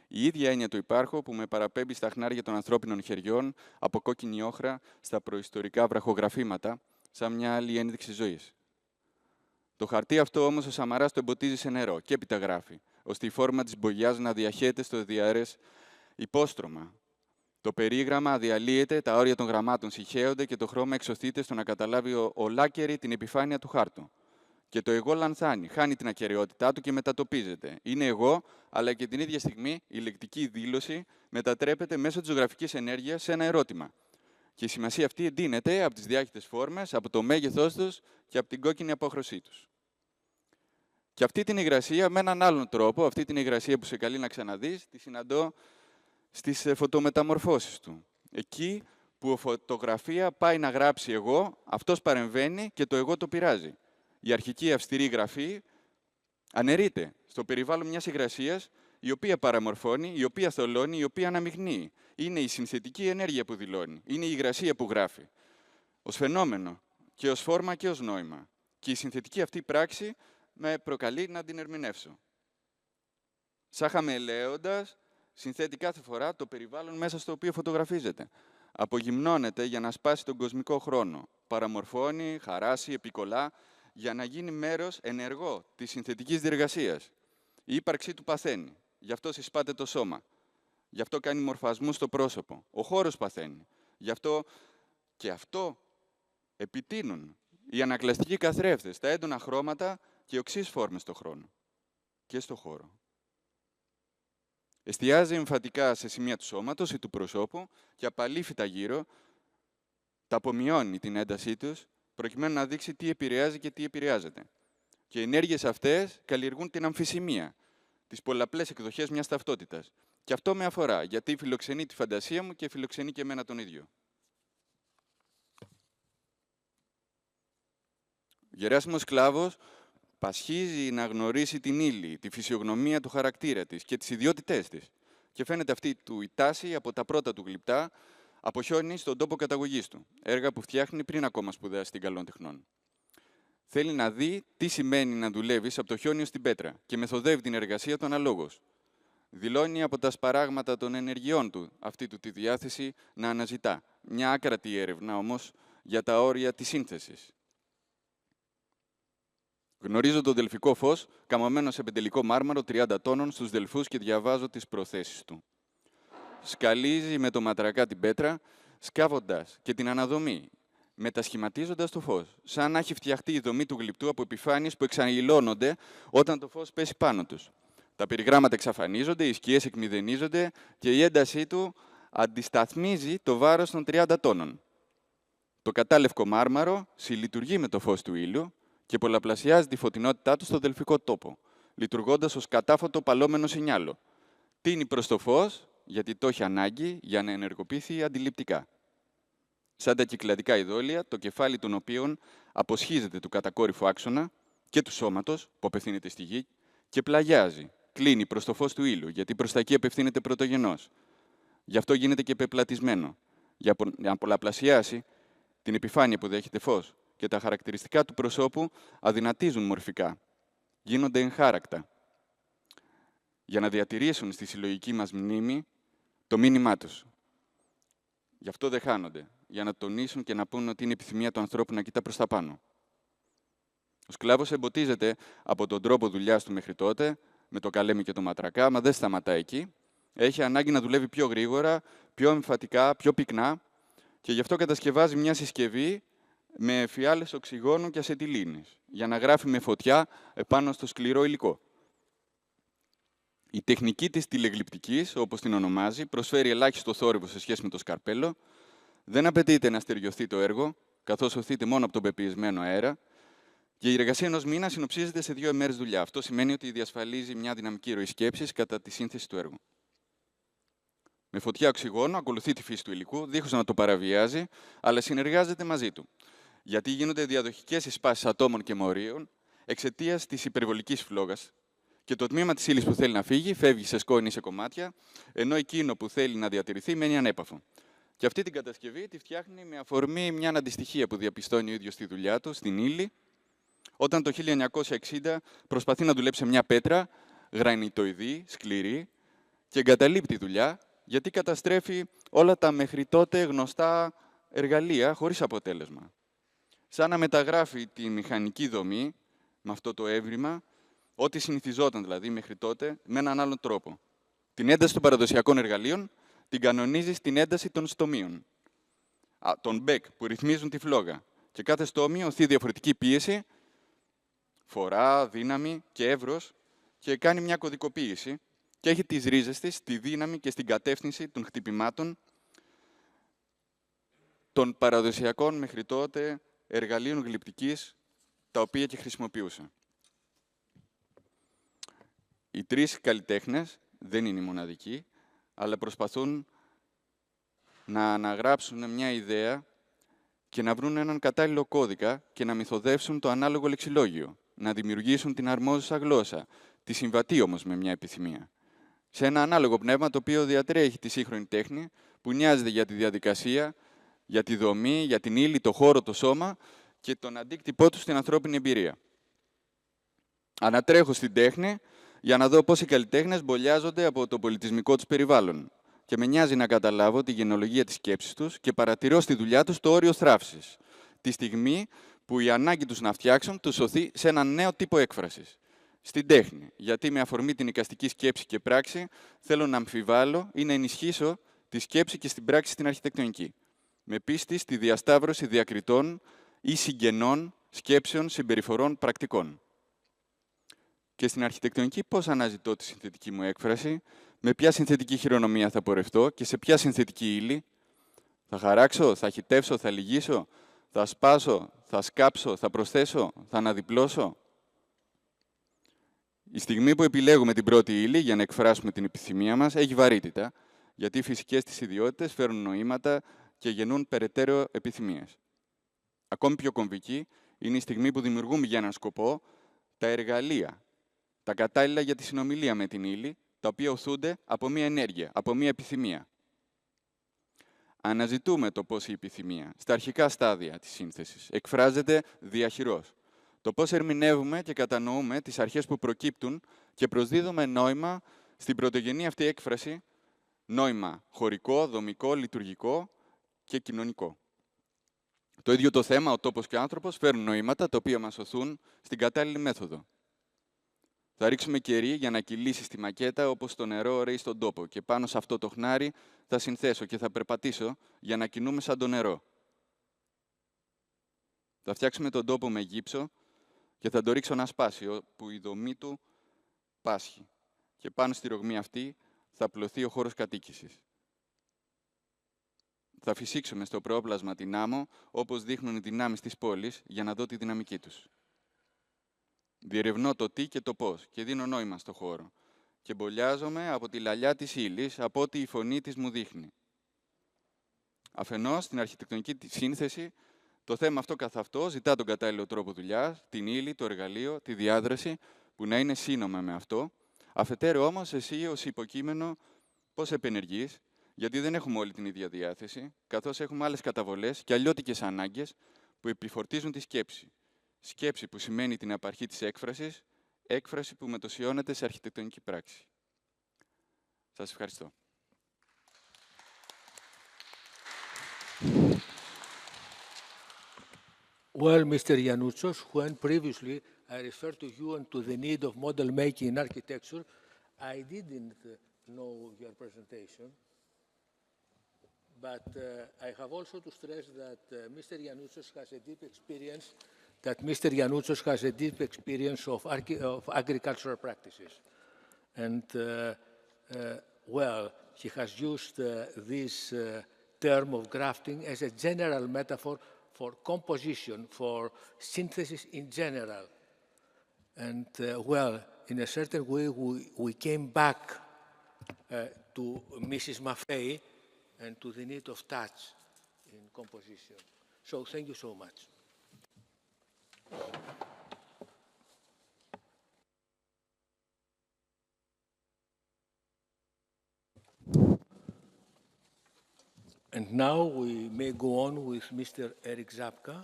Η ίδια έννοια του υπάρχω που με παραπέμπει στα χνάρια των ανθρώπινων χεριών από κόκκινη όχρα στα προϊστορικά βραχογραφήματα, σαν μια άλλη ένδειξη ζωής. Το χαρτί αυτό όμως ο Σαμαράς το εμποτίζει σε νερό και έπειτα γράφει, ώστε η φόρμα της μπογιάς να διαχέεται στο διαρρές υπόστρωμα. Το περίγραμμα διαλύεται, τα όρια των γραμμάτων συχαίονται και το χρώμα εξωθείται στο να καταλάβει ολάκερη την επιφάνεια του χάρτου. Και το εγώ λανθάνει, χάνει την ακεραιότητά του και μετατοπίζεται. Είναι εγώ, αλλά και την ίδια στιγμή η λεκτική δήλωση μετατρέπεται μέσω της ζωγραφικής ενέργειας σε ένα ερώτημα. Και η σημασία αυτή εντείνεται από τις διάχυτες φόρμες, από το μέγεθός τους και από την κόκκινη απόχρωσή τους. Και αυτή την υγρασία, με έναν άλλον τρόπο, αυτή την υγρασία που σε καλεί να ξαναδείς, τη συναντώ στις φωτομεταμορφώσεις του. Εκεί που η φωτογραφία πάει να γράψει εγώ, αυτός παρεμβαίνει και το εγώ το πειράζει. Η αρχική αυστηρή γραφή αναιρείται στο περιβάλλον μιας υγρασίας, η οποία παραμορφώνει, η οποία θολώνει, η οποία αναμειγνύει. Είναι η συνθετική ενέργεια που δηλώνει. Είναι η υγρασία που γράφει. Ως φαινόμενο και ως φόρμα και ως νόημα. Και η συνθετική αυτή πράξη με προκαλεί να την ερμηνεύσω. Σαν χαμελέοντας, συνθέτει κάθε φορά το περιβάλλον μέσα στο οποίο φωτογραφίζεται. Απογυμνώνεται για να σπάσει τον κοσμικό χρόνο. Παραμορφώνει, χαράσει, επικολλά, για να γίνει μέρος ενεργό της συνθετικής διεργασίας. Η ύπαρξή του παθαίνει. Γι' αυτό συσπάται το σώμα. Γι' αυτό κάνει μορφασμούς στο πρόσωπο. Ο χώρος παθαίνει. Γι' αυτό και αυτό επιτείνουν οι ανακλαστικοί καθρέφτες, τα έντονα χρώματα και οι οξύς φόρμες στο χρόνο και στο χώρο. Εστιάζει εμφατικά σε σημεία του σώματος ή του προσώπου και απαλήφητα γύρω, τα απομειώνει την έντασή τους, προκειμένου να δείξει τι επηρεάζει και τι επηρεάζεται. Και οι ενέργειες αυτές καλλιεργούν την αμφισημία, τις πολλαπλές εκδοχές μιας ταυτότητας. Και αυτό με αφορά, γιατί φιλοξενεί τη φαντασία μου και φιλοξενεί και εμένα τον ίδιο. Ο Γεράσιμος Σκλάβος πασχίζει να γνωρίσει την ύλη, τη φυσιογνωμία του χαρακτήρα της και τις ιδιότητές της. Και φαίνεται αυτή του η τάση από τα πρώτα του γλυπτά, αποχιώνει στον τόπο καταγωγής του, έργα που φτιάχνει πριν ακόμα σπουδάσει στην καλών τεχνών. Θέλει να δει τι σημαίνει να δουλεύεις από το χιόνιο στην πέτρα και μεθοδεύει την εργασία του αναλόγως. Δηλώνει από τα σπαράγματα των ενεργειών του αυτή του τη διάθεση να αναζητά. Μια άκρατη έρευνα όμως για τα όρια της σύνθεσης. Γνωρίζω το δελφικό φως, καμωμένο σε πεντελικό μάρμαρο 30 τόνων στους δελφούς και διαβάζω τις προθέσεις του. Σκαλίζει με το ματρακά την πέτρα, σκάβοντας και την αναδομή, μετασχηματίζοντας το φως, σαν να έχει φτιαχτεί η δομή του γλυπτού από επιφάνειες που εξανηλώνονται όταν το φως πέσει πάνω τους. Τα περιγράμματα εξαφανίζονται, οι σκιές εκμηδενίζονται και η έντασή του αντισταθμίζει το βάρος των 30 τόνων. Το κατάλευκο μάρμαρο συλλειτουργεί με το φως του ήλιου και πολλαπλασιάζει τη φωτεινότητά του στο δελφικό τόπο, λειτουργώντας ως κατάφωτο παλόμενο σινιάλο. Τίνει προς το φως, γιατί το έχει ανάγκη για να ενεργοποιηθεί αντιληπτικά. Σαν τα κυκλαδικά ειδόλια, το κεφάλι των οποίων αποσχίζεται του κατακόρυφου άξονα και του σώματος που απευθύνεται στη γη και πλαγιάζει, κλείνει προς το φως του ήλιου, γιατί προς τα εκεί απευθύνεται πρωτογενώς. Γι' αυτό γίνεται και πεπλατισμένο, για να πολλαπλασιάσει την επιφάνεια που δέχεται φως και τα χαρακτηριστικά του προσώπου αδυνατίζουν μορφικά, γίνονται εγχάρακτα, για να διατηρήσουν στη συλλογική μας μνήμη το μήνυμά τους. Γι' αυτό δεν χάνονται, για να τονίσουν και να πούν ότι είναι επιθυμία του ανθρώπου να κοιτά προς τα πάνω. Ο σκλάβος εμποτίζεται από τον τρόπο δουλειάς του μέχρι τότε, με το καλέμι και το ματρακά, μα δεν σταματά εκεί. Έχει ανάγκη να δουλεύει πιο γρήγορα, πιο εμφατικά, πιο πυκνά και γι' αυτό κατασκευάζει μια συσκευή με φιάλες οξυγόνου και ασετιλίνης, για να γράφει με φωτιά επάνω στο σκληρό υλικό. Η τεχνική της τηλεγλυπτικής, όπως την ονομάζει, προσφέρει ελάχιστο θόρυβο σε σχέση με το σκαρπέλο, δεν απαιτείται να στεριωθεί το έργο, καθώς οθείται μόνο από τον πεποιεσμένο αέρα, και η εργασία ενός μήνα συνοψίζεται σε 2 ημέρες δουλειά. Αυτό σημαίνει ότι διασφαλίζει μια δυναμική ροή σκέψης κατά τη σύνθεση του έργου. Με φωτιά οξυγόνου ακολουθεί τη φύση του υλικού, δίχως να το παραβιάζει, αλλά συνεργάζεται μαζί του. Γιατί γίνονται διαδοχικές εισπάσεις ατόμων και μορίων εξαιτίας της υπερβολικής φλόγας. Και το τμήμα της ύλης που θέλει να φύγει, φεύγει σε σκόνη ή σε κομμάτια, ενώ εκείνο που θέλει να διατηρηθεί μένει ανέπαφο. Και αυτή την κατασκευή τη φτιάχνει με αφορμή μια αντιστοιχία που διαπιστώνει ο ίδιος στη δουλειά του, στην ύλη, όταν το 1960 προσπαθεί να δουλέψει μια πέτρα, γρανιτοειδή, σκληρή, και εγκαταλείπει τη δουλειά, γιατί καταστρέφει όλα τα μέχρι τότε γνωστά εργαλεία χωρίς αποτέλεσμα. Σαν να μεταγράφει τη μηχανική δομή, με αυτό το έβριμα, ό,τι συνηθιζόταν δηλαδή μέχρι τότε, με έναν άλλον τρόπο. Την ένταση των παραδοσιακών εργαλείων την κανονίζει στην ένταση των στομίων. Των μπεκ που ρυθμίζουν τη φλόγα. Και κάθε στόμιο οθεί διαφορετική πίεση, φορά, δύναμη και εύρος, και κάνει μια κωδικοποίηση και έχει τις ρίζες της στη δύναμη και στην κατεύθυνση των χτυπημάτων των παραδοσιακών μέχρι τότε εργαλείων γλυπτικής, τα οποία και χρησιμοποιούσε. Οι τρεις καλλιτέχνες δεν είναι οι μοναδικοί, αλλά προσπαθούν να αναγράψουν μια ιδέα και να βρουν έναν κατάλληλο κώδικα και να μυθοδεύσουν το ανάλογο λεξιλόγιο, να δημιουργήσουν την αρμόζουσα γλώσσα, τη συμβατή όμως με μια επιθυμία. Σε ένα ανάλογο πνεύμα το οποίο διατρέχει τη σύγχρονη τέχνη, που νοιάζεται για τη διαδικασία, για τη δομή, για την ύλη, το χώρο, το σώμα και τον αντίκτυπό του στην ανθρώπινη εμπειρία. Ανατρέχω στην τέχνη για να δω πώς οι καλλιτέχνες μπολιάζονται από το πολιτισμικό τους περιβάλλον και με νοιάζει να καταλάβω τη γενεολογία της σκέψης τους και παρατηρώ στη δουλειά τους το όριο θράψης, τη στιγμή που η ανάγκη τους να φτιάξουν τους σωθεί σε ένα νέο τύπο έκφρασης. Στην τέχνη, γιατί με αφορμή την εικαστική σκέψη και πράξη θέλω να αμφιβάλλω ή να ενισχύσω τη σκέψη και στην πράξη στην αρχιτεκτονική. Με πίστη στη διασταύρωση διακριτών ή συγγενών σκέψεων, συμπεριφορών, πρακτικών. Και στην αρχιτεκτονική πώς αναζητώ τη συνθετική μου έκφραση, με ποια συνθετική χειρονομία θα πορευτώ και σε ποια συνθετική ύλη. Θα χαράξω, θα χυτεύσω, θα λυγίσω, θα σπάσω, θα σκάψω, θα προσθέσω, θα αναδιπλώσω. Η στιγμή που επιλέγουμε την πρώτη ύλη για να εκφράσουμε την επιθυμία μας έχει βαρύτητα, γιατί οι φυσικές της ιδιότητες φέρνουν νοήματα και γεννούν περαιτέρω επιθυμίες. Ακόμη πιο κομβική είναι η στιγμή που δημιουργούμε για έναν σκοπό τα εργαλεία, τα κατάλληλα για τη συνομιλία με την ύλη, τα οποία οθούνται από μία ενέργεια, από μία επιθυμία. Αναζητούμε το πώς η επιθυμία, στα αρχικά στάδια της σύνθεσης, εκφράζεται διαχειρός. Το πώς ερμηνεύουμε και κατανοούμε τις αρχές που προκύπτουν και προσδίδουμε νόημα στην πρωτογενή αυτή έκφραση, νόημα χωρικό, δομικό, λειτουργικό και κοινωνικό. Το ίδιο το θέμα, ο τόπος και ο άνθρωπος φέρνουν νοήματα τα οποία μας οθούν στην κατάλληλη μέθοδο. Θα ρίξουμε κερί για να κυλήσει στη μακέτα όπως το νερό ρέει στον τόπο και πάνω σε αυτό το χνάρι θα συνθέσω και θα περπατήσω για να κινούμε σαν το νερό. Θα φτιάξουμε τον τόπο με γύψο και θα το ρίξω να σπάσει, όπου η δομή του πάσχει. Και πάνω στη ρογμή αυτή θα πλωθεί ο χώρος κατοίκησης. Θα φυσήξουμε στο πρόπλασμα την άμμο, όπως δείχνουν οι δυνάμεις της πόλης, για να δω τη δυναμική τους. Διερευνώ το τι και το πώς και δίνω νόημα στο χώρο. Και μπολιάζομαι από τη λαλιά της ύλης, από ό,τι η φωνή της μου δείχνει. Αφενός, στην αρχιτεκτονική σύνθεση, το θέμα αυτό καθ' αυτό ζητά τον κατάλληλο τρόπο δουλειάς, την ύλη, το εργαλείο, τη διάδραση, που να είναι σύνομα με αυτό. Αφετέρου όμως, εσύ ως υποκείμενο, πώς επενεργείς, γιατί δεν έχουμε όλη την ίδια διάθεση, καθώς έχουμε άλλες καταβολές και αλλιώτικες ανάγκες που επιφορτίζουν τη σκέψη. Σκέψη που σημαίνει την απαρχή της έκφρασης, έκφραση που μετοσιώνεται σε αρχιτεκτονική πράξη. Σας ευχαριστώ. Well, Mr. Yannouchos, when previously I referred to you and to the need of model making in architecture, I didn't know your presentation. But I have also to stress that Mr. Yannouchos has a deep experience. Of agricultural practices, and well, he has used this term of grafting as a general metaphor for composition, for synthesis in general. And well, in a certain way, we came back to Mrs. Maffei and to the need of touch in composition. So thank you so much. And now we may go on with Mr. Eric Zapka.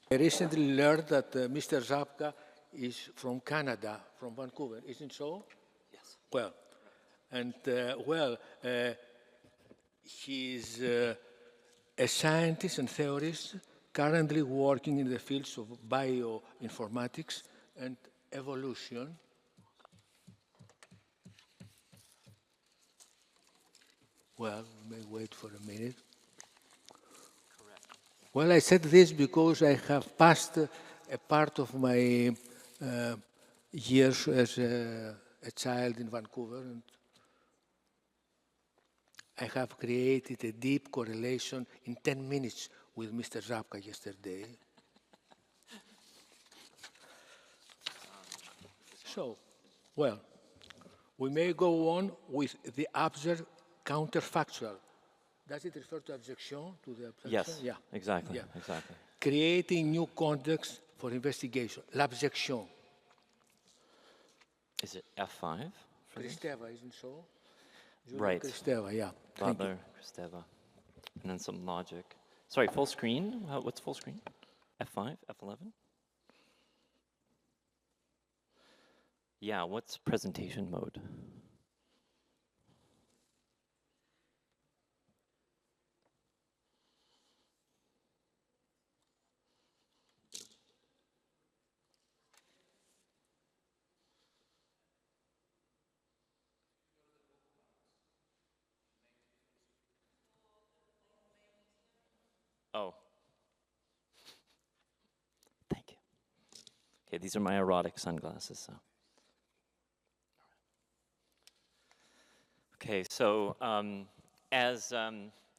I recently learned that Mr. Zapka is from Canada, from Vancouver, isn't so? Yes. Well, and he is a scientist and theorist currently working in the fields of bioinformatics and evolution. Well, we may wait for a minute. Correct. Well, I said this because I have passed a part of my years as a child in Vancouver, and I have created a deep correlation in 10 minutes with Mr. Zapka yesterday. So, well, we may go on with the absurd counterfactual. Does it refer to objection, to the objection? Yes, yeah. exactly, Yeah. exactly. Creating new context for investigation, l'objection. Is it F5? Kristeva, isn't so? Julia Right. Kristeva, yeah. Thank you. Butler, Kristeva. And then some logic. Sorry, full screen? What's full screen? F5, F11? Yeah, what's presentation mode? Oh. Thank you. Okay, these are my erotic sunglasses, so. Okay, so as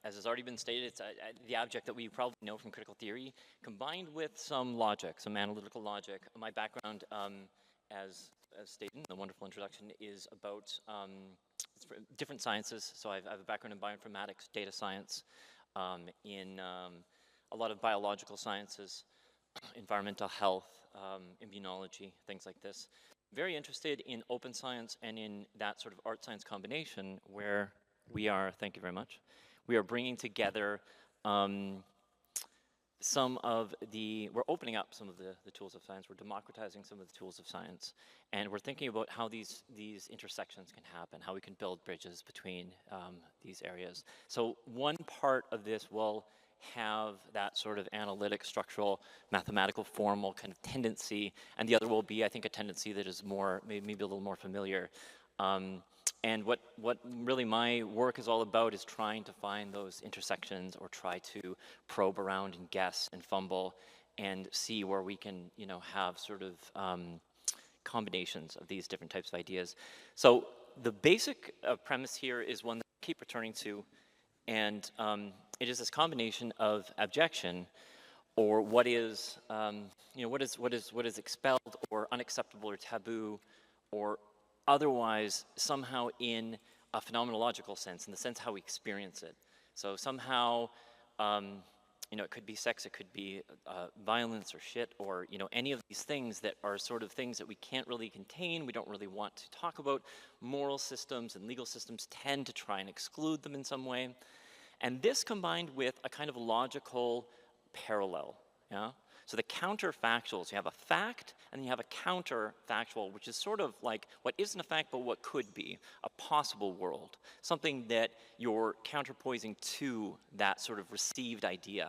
has already been stated, it's the object that we probably know from critical theory, combined with some logic, some analytical logic. My background, as stated in the wonderful introduction, is about different sciences. So I have a background in bioinformatics, data science, in a lot of biological sciences, environmental health, immunology, things like this. Very interested in open science and in that sort of art-science combination where we are, thank you very much, we are bringing together some of the, we're opening up some of the tools of science, we're democratizing some of the tools of science, and we're thinking about how these intersections can happen, how we can build bridges between these areas. So one part of this will have that sort of analytic, structural, mathematical, formal kind of tendency, and the other will be, I think, a tendency that is more, maybe a little more familiar. And what really my work is all about is trying to find those intersections or try to probe around and guess and fumble and see where we can, you know, have sort of combinations of these different types of ideas. So the basic premise here is one that I keep returning to, and it is this combination of abjection, or what is, you know, what is expelled or unacceptable or taboo, or otherwise somehow in a phenomenological sense, in the sense how we experience it. So somehow, you know, it could be sex, it could be violence or shit, or, you know, any of these things that are sort of things that we can't really contain, we don't really want to talk about. Moral systems and legal systems tend to try and exclude them in some way. And this combined with a kind of logical parallel, yeah? So the counterfactuals, you have a fact and you have a counterfactual, which is sort of like what isn't a fact but what could be, a possible world, something that you're counterposing to that sort of received idea.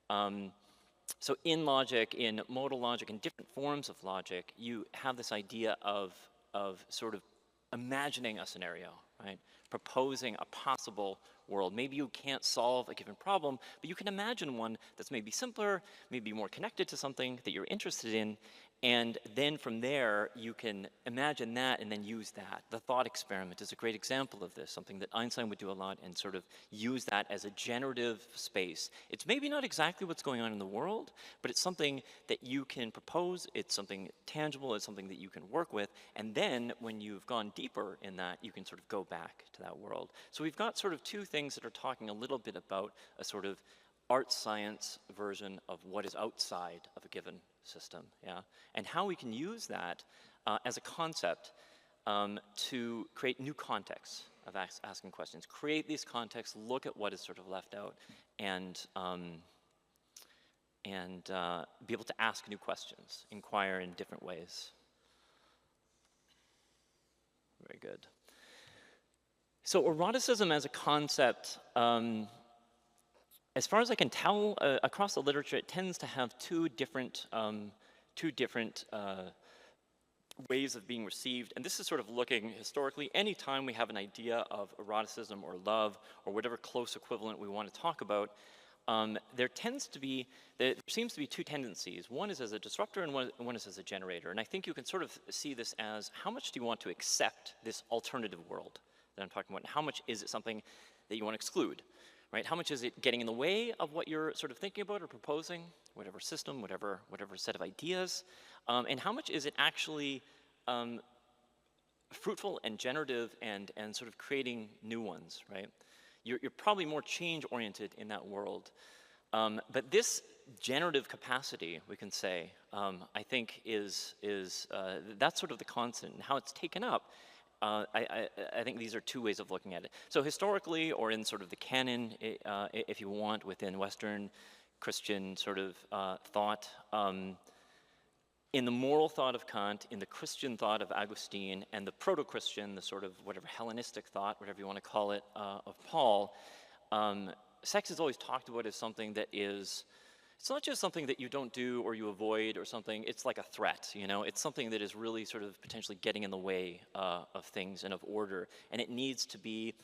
So in logic, in modal logic, in different forms of logic, you have this idea of sort of imagining a scenario, right? Proposing a possible world. Maybe you can't solve a given problem, but you can imagine one that's maybe simpler, maybe more connected to something that you're interested in, and then from there you can imagine that and then use that. The thought experiment is a great example of this, something that Einstein would do a lot and sort of use that as a generative space. It's maybe not exactly what's going on in the world, but it's something that you can propose, it's something tangible, it's something that you can work with, and then when you've gone deeper in that, you can sort of go back to that world. So we've got sort of two things that are talking a little bit about a sort of art science version of what is outside of a given system, yeah? And how we can use that as a concept to create new contexts, of asking questions. Create these contexts, look at what is sort of left out, and be able to ask new questions, inquire in different ways. Very good. So eroticism as a concept, as far as I can tell, across the literature, it tends to have two different ways of being received. And this is sort of looking historically. Anytime we have an idea of eroticism or love or whatever close equivalent we want to talk about, there seems to be two tendencies. One is as a disruptor and one is as a generator. And I think you can sort of see this as how much do you want to accept this alternative world that I'm talking about, and how much is it something that you want to exclude, right? How much is it getting in the way of what you're sort of thinking about or proposing, whatever system, whatever set of ideas, and how much is it actually fruitful and generative and sort of creating new ones, right? You're probably more change-oriented in that world. But this generative capacity, we can say, I think is that's sort of the constant. And how it's taken up, I think these are two ways of looking at it. So historically, or in sort of the canon, if you want, within Western Christian sort of thought, in the moral thought of Kant, in the Christian thought of Augustine, and the proto-Christian, the sort of whatever Hellenistic thought, whatever you want to call it, of Paul, sex is always talked about as something that is, it's not just something that you don't do or you avoid or something, it's like a threat, you know? It's something that is really sort of potentially getting in the way of things and of order, and it needs to be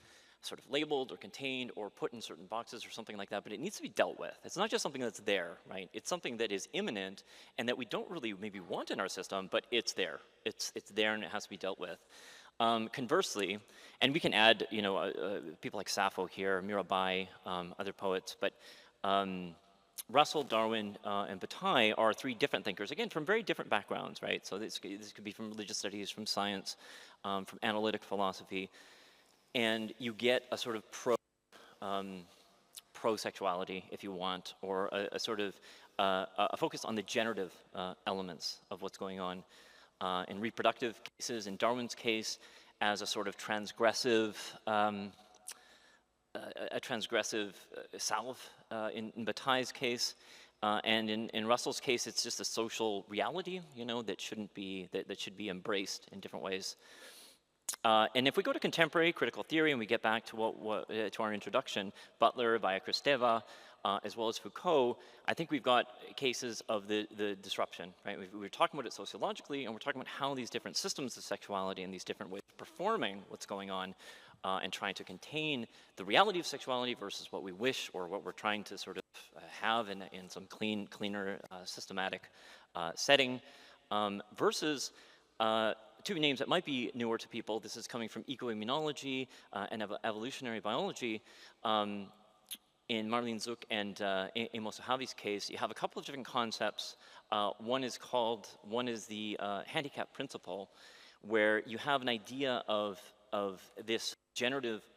sort of labeled or contained or put in certain boxes or something like that, but it needs to be dealt with. It's not just something that's there, right? It's something that is imminent and that we don't really maybe want in our system, but it's there. It's there and it has to be dealt with. Conversely, and we can add, you know, people like Sappho here, Mirabai, other poets, but Russell, Darwin, and Bataille are three different thinkers, again, from very different backgrounds, right? So this could be from religious studies, from science, from analytic philosophy, and you get a sort of pro-sexuality, if you want, or a sort of a focus on the generative elements of what's going on in reproductive cases. In Darwin's case, as a sort of transgressive, salve. In Bataille's case, and in Russell's case, it's just a social reality, you know, that shouldn't be that should be embraced in different ways. And if we go to contemporary critical theory and we get back to to our introduction, Butler via Kristeva, as well as Foucault, I think we've got cases of the disruption, right? We're talking about it sociologically, and we're talking about how these different systems of sexuality and these different ways of performing what's going on and trying to contain the reality of sexuality versus what we wish or what we're trying to sort of have in some cleaner, systematic setting, versus two names that might be newer to people. This is coming from ecoimmunology and evolutionary biology. In Marlene Zuk and Amos Havi's case, you have a couple of different concepts. One is the handicap principle, where you have an idea of this generative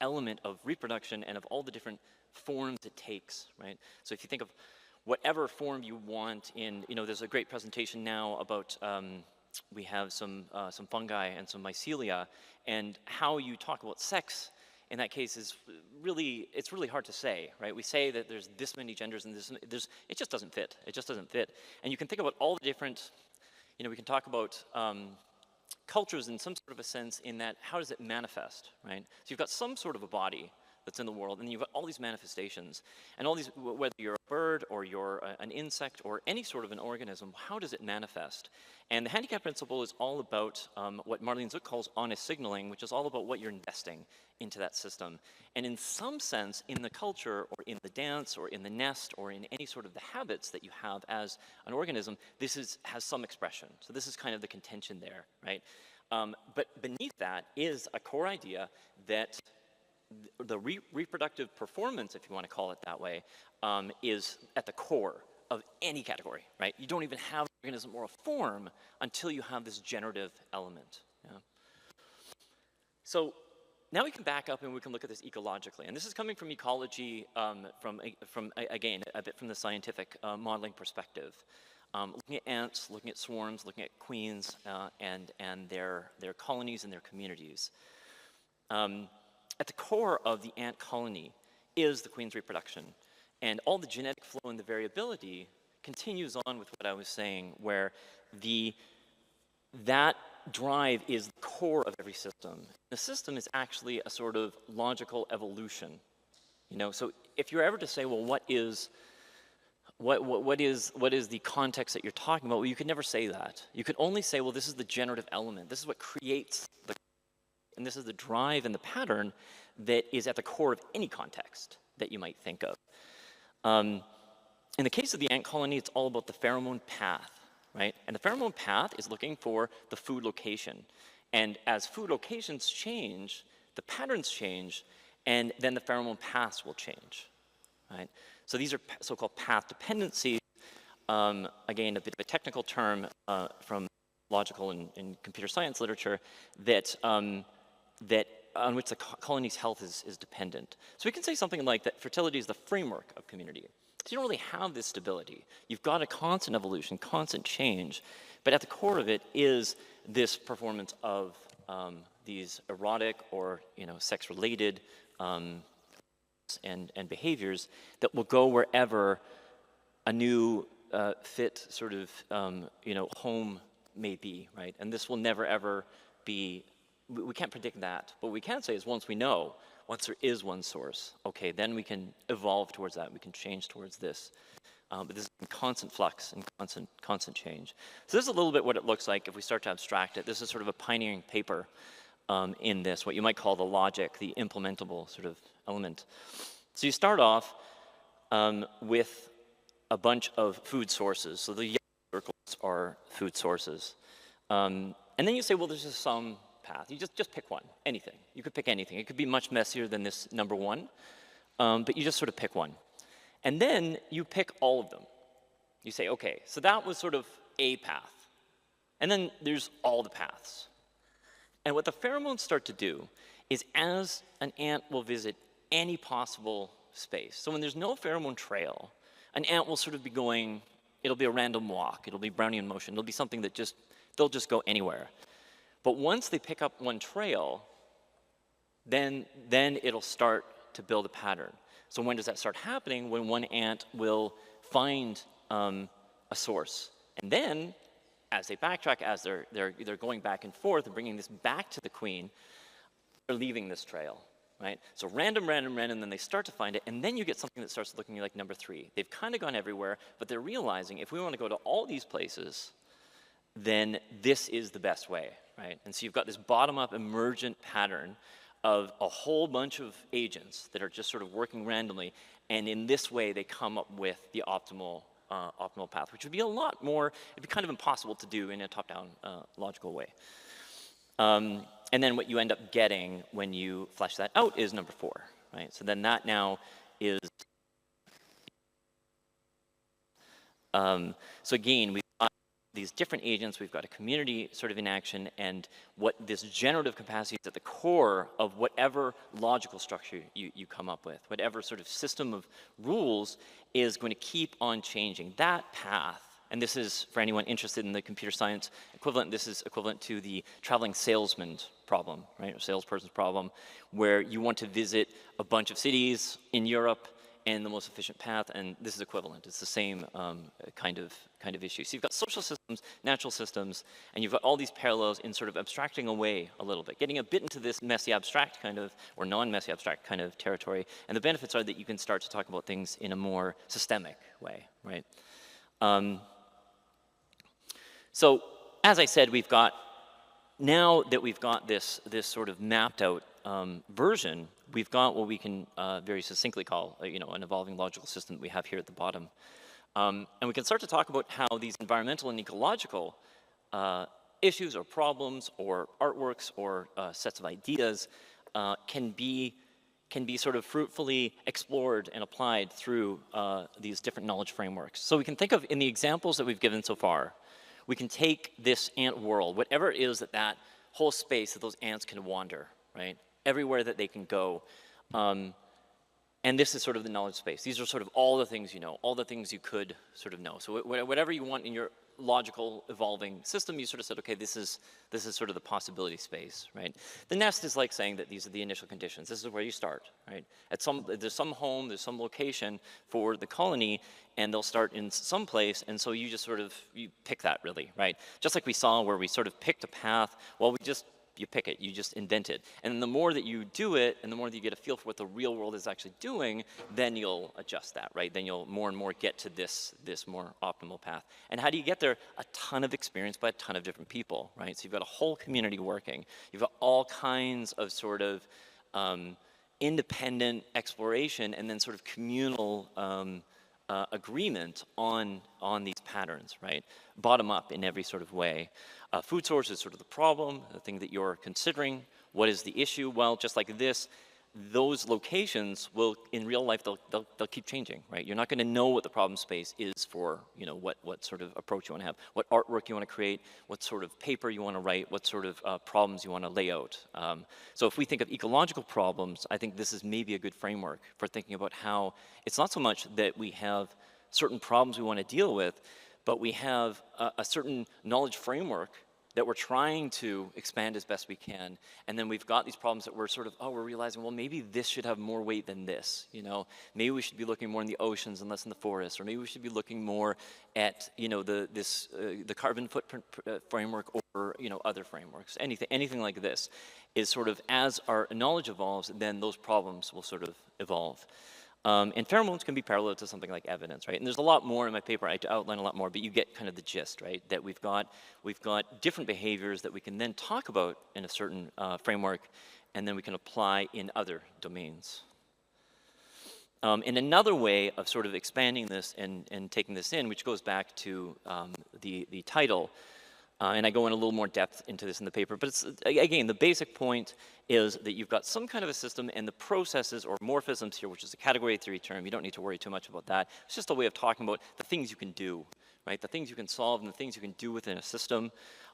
element of reproduction and of all the different forms it takes, right? So if you think of whatever form you want in, you know, there's a great presentation now about, we have some fungi and some mycelia, and how you talk about sex in that case is really, it's really hard to say, right? We say that there's this many genders and it just doesn't fit. It just doesn't fit. And you can think about all the different, you know, we can talk about cultures in some sort of a sense in that, how does it manifest, right? So you've got some sort of a body that's in the world, and you've got all these manifestations, and all these, whether you're a bird or you're an insect or any sort of an organism, how does it manifest? And the handicap principle is all about what Marlene Zuk calls honest signaling, which is all about what you're investing into that system. And in some sense, in the culture or in the dance or in the nest or in any sort of the habits that you have as an organism, this has some expression. So this is kind of the contention there, right? But beneath that is a core idea that the reproductive performance, if you want to call it that way, is at the core of any category, right? You don't even have an organism or a form until you have this generative element. Yeah? So now we can back up and we can look at this ecologically. And this is coming from ecology, from again, a bit from the scientific modeling perspective. Looking at ants, looking at swarms, looking at queens, and their colonies and their communities. At the core of the ant colony is the queen's reproduction. And all the genetic flow and the variability continues on with what I was saying, where that drive is the core of every system. The system is actually a sort of logical evolution. You know, so if you're ever to say, well, what is the context that you're talking about? Well, you could never say that. You could only say, well, this is the generative element. This is what creates and this is the drive and the pattern that is at the core of any context that you might think of. In the case of the ant colony, it's all about the pheromone path, right? And the pheromone path is looking for the food location. And as food locations change, the patterns change, and then the pheromone paths will change, right? So these are so-called path dependencies. Again, a bit of a technical term from logical and computer science literature that on which the colony's health is dependent. So we can say something like that fertility is the framework of community. So you don't really have this stability. You've got a constant evolution, constant change, but at the core of it is this performance of these erotic or sex-related and behaviors that will go wherever a new fit sort of home may be, right? And this will never ever be. We can't predict that. But what we can say is once there is one source, okay, then we can evolve towards that. We can change towards this. But this is in constant flux and constant change. So this is a little bit what it looks like if we start to abstract it. This is sort of a pioneering paper in this, what you might call the logic, the implementable sort of element. So you start off with a bunch of food sources. So the yellow circles are food sources. And then you say, well, there's just some path. You just pick one, anything. You could pick anything. It could be much messier than this number one, but you just sort of pick one. And then you pick all of them. You say, okay, so that was sort of a path. And then there's all the paths. And what the pheromones start to do is as an ant will visit any possible space, so when there's no pheromone trail, an ant will sort of be going, it'll be a random walk, it'll be Brownian motion, it'll be something that they'll just go anywhere. But once they pick up one trail, then it'll start to build a pattern. So when does that start happening? When one ant will find a source. And then, as they backtrack, as they're going back and forth and bringing this back to the queen, they're leaving this trail, right? So random, then they start to find it, and then you get something that starts looking like number 3. They've kind of gone everywhere, but they're realizing if we want to go to all these places, then this is the best way, right? And so you've got this bottom-up emergent pattern of a whole bunch of agents that are just sort of working randomly, and in this way they come up with the optimal path, which would be a lot more, it'd be kind of impossible to do in a top-down logical way. And then what you end up getting when you flesh that out is number 4, right? So then that now is, so again, we've got these different agents, we've got a community sort of in action, and what this generative capacity is at the core of whatever logical structure you come up with, whatever sort of system of rules is going to keep on changing. That path, and this is, for anyone interested in the computer science equivalent, this is equivalent to the traveling salesman problem, right, or salesperson's problem, where you want to visit a bunch of cities in Europe and the most efficient path, and this is equivalent. It's the same kind of issue. So you've got social systems, natural systems, and you've got all these parallels in sort of abstracting away a little bit, getting a bit into this messy abstract kind of, or non-messy abstract kind of territory, and the benefits are that you can start to talk about things in a more systemic way, right? So, as I said, now that we've got this sort of mapped out version, we've got what we can very succinctly call, an evolving logical system that we have here at the bottom. And we can start to talk about how these environmental and ecological issues or problems or artworks or sets of ideas can be sort of fruitfully explored and applied through these different knowledge frameworks. So we can think of, in the examples that we've given so far, we can take this ant world, whatever it is that whole space that those ants can wander, right? Everywhere that they can go. And this is sort of the knowledge space. These are sort of all the things you know, all the things you could sort of know. So whatever you want in your logical evolving system, you sort of said, okay, this is sort of the possibility space, right? The nest is like saying that these are the initial conditions. This is where you start, right? There's some home, there's some location for the colony, and they'll start in some place, and so you just sort of, you pick that really, right? Just like we saw where we sort of picked a path, well, you pick it, you just invent it. And the more that you do it, and the more that you get a feel for what the real world is actually doing, then you'll adjust that, right? Then you'll more and more get to this more optimal path. And how do you get there? A ton of experience by a ton of different people, right? So you've got a whole community working. You've got all kinds of sort of independent exploration and then sort of communal agreement on these patterns, right? Bottom up in every sort of way. Food source is sort of the problem, the thing that you're considering. What is the issue? Well, just like this, those locations will, in real life, they'll keep changing, right? You're not going to know what the problem space is for, you know, what sort of approach you want to have, what artwork you want to create, what sort of paper you want to write, what sort of problems you want to lay out. So if we think of ecological problems, I think this is maybe a good framework for thinking about how it's not so much that we have certain problems we want to deal with, but we have a certain knowledge framework that we're trying to expand as best we can. And then we've got these problems that we're sort of, we're realizing, well, maybe this should have more weight than this, you know? Maybe we should be looking more in the oceans and less in the forests, or maybe we should be looking more at, you know, the carbon footprint framework or, you know, other frameworks. Anything like this is sort of, as our knowledge evolves, then those problems will sort of evolve. And pheromones can be parallel to something like evidence, right? And there's a lot more in my paper. I outline a lot more, but you get kind of the gist, right? That we've got different behaviors that we can then talk about in a certain framework, and then we can apply in other domains. And another way of sort of expanding this and taking this in, which goes back to the title, and I go in a little more depth into this in the paper, but it's, again, the basic point is that you've got some kind of a system, and the processes or morphisms here, which is a category theory term, you don't need to worry too much about that. It's just a way of talking about the things you can do, right? The things you can solve and the things you can do within a system.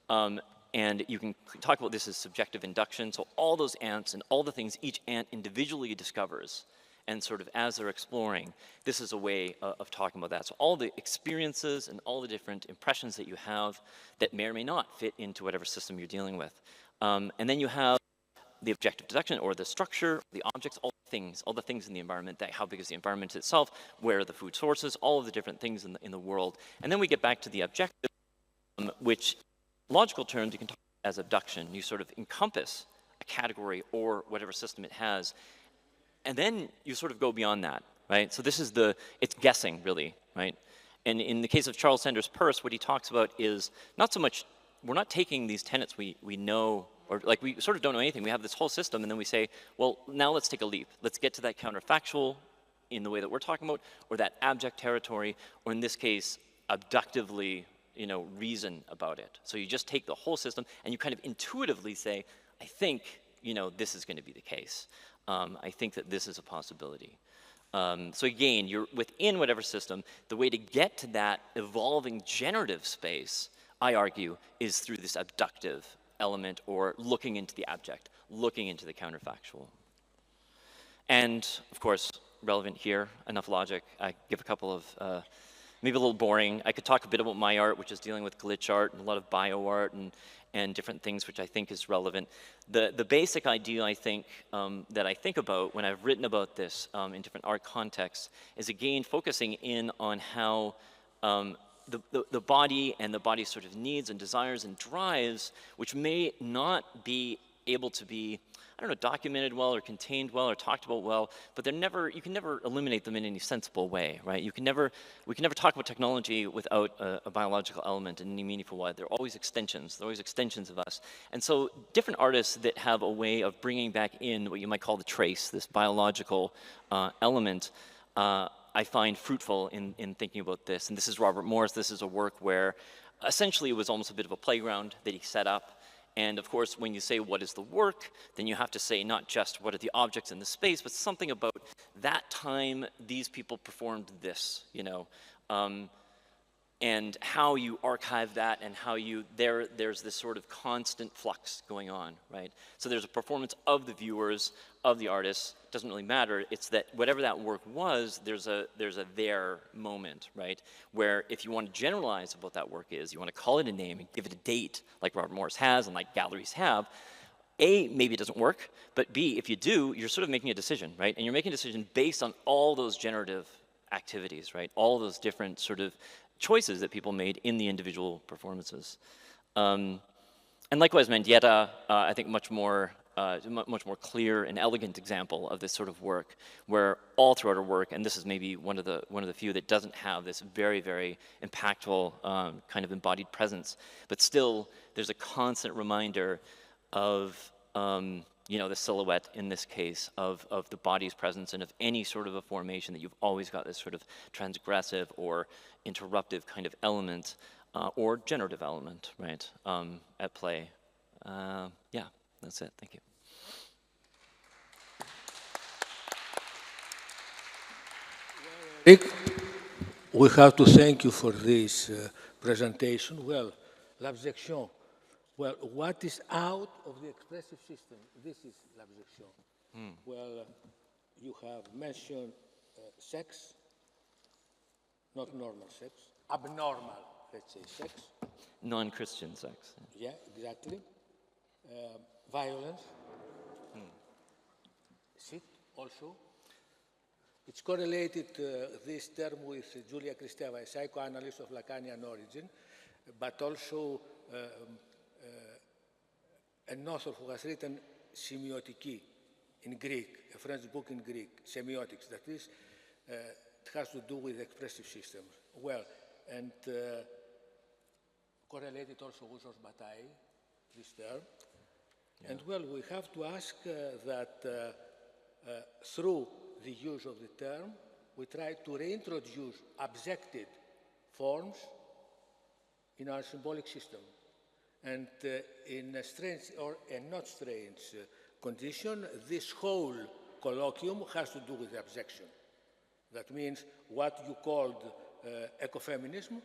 And you can talk about this as subjective induction. So all those ants and all the things each ant individually discovers, and sort of as they're exploring, this is a way of talking about that. So all the experiences and all the different impressions that you have that may or may not fit into whatever system you're dealing with. And then you have the objective deduction, or the structure, the objects, all the things in the environment, how big is the environment itself, where are the food sources, all of the different things in the world. And then we get back to the objective, which logical terms you can talk about as abduction. You sort of encompass a category or whatever system it has, and then you sort of go beyond that, right? So this is it's guessing, really, right? And in the case of Charles Sanders Peirce, what he talks about is not so much, we're not taking these tenets we know, or like we sort of don't know anything. We have this whole system, and then we say, well, now let's take a leap. Let's get to that counterfactual in the way that we're talking about, or that abject territory, or in this case, abductively, you know, reason about it. So you just take the whole system, and you kind of intuitively say, I think, you know, this is going to be the case. I think that this is a possibility. So again, you're within whatever system. The way to get to that evolving generative space, I argue, is through this abductive element, or looking into the abject, looking into the counterfactual. And of course, relevant here, enough logic. I give a couple of, maybe a little boring. I could talk a bit about my art, which is dealing with glitch art and a lot of bio art and different things, which I think is relevant. The basic idea, I think, that I think about when I've written about this in different art contexts is, again, focusing in on how the body and the body's sort of needs and desires and drives, which may not be able to be, I don't know, documented well or contained well or talked about well, but you can never eliminate them in any sensible way, right? We can never talk about technology without a biological element in any meaningful way. They're always extensions. They're always extensions of us. And so different artists that have a way of bringing back in what you might call the trace, this biological element, I find fruitful in thinking about this. And this is Robert Morris. This is a work where essentially it was almost a bit of a playground that he set up. And of course, when you say what is the work, then you have to say not just what are the objects in the space, but something about that time these people performed this, you know. and how you archive that, and how you, there's this sort of constant flux going on, right? So there's a performance of the viewers, of the artists, doesn't really matter, it's that whatever that work was, there's a there moment, right? Where if you want to generalize what that work is, you want to call it a name and give it a date, like Robert Morris has and like galleries have, A, maybe it doesn't work, but B, if you do, you're sort of making a decision, right? And you're making a decision based on all those generative activities, right? All those different sort of choices that people made in the individual performances. And likewise, Mendieta, I think much more clear and elegant example of this sort of work, where all throughout her work, and this is maybe one of the few that doesn't have this very, very impactful kind of embodied presence, but still there's a constant reminder of you know, the silhouette in this case of the body's presence and of any sort of a formation that you've always got this sort of transgressive or interruptive kind of element or generative element, right, at play. Yeah, that's it. Thank you. Rick, we have to thank you for this presentation. Well, l'abjection. Well, what is out of the expressive system? This is l'abjection. Well, you have mentioned sex, not normal sex, abnormal, let's say, sex. Non-Christian sex. Yeah, exactly. Violence. Sit, also. It's correlated, this term, with Julia Kristeva, a psychoanalyst of Lacanian origin, but also an author who has written Semiotique in Greek, a French book in Greek, semiotics, that is, it has to do with expressive systems. Well, and correlated also with Georges Bataille, this term. Yeah. And well, we have to ask that through the use of the term, we try to reintroduce abjected forms in our symbolic system. And in a strange or a not strange condition, this whole colloquium has to do with the abjection. That means what you called ecofeminism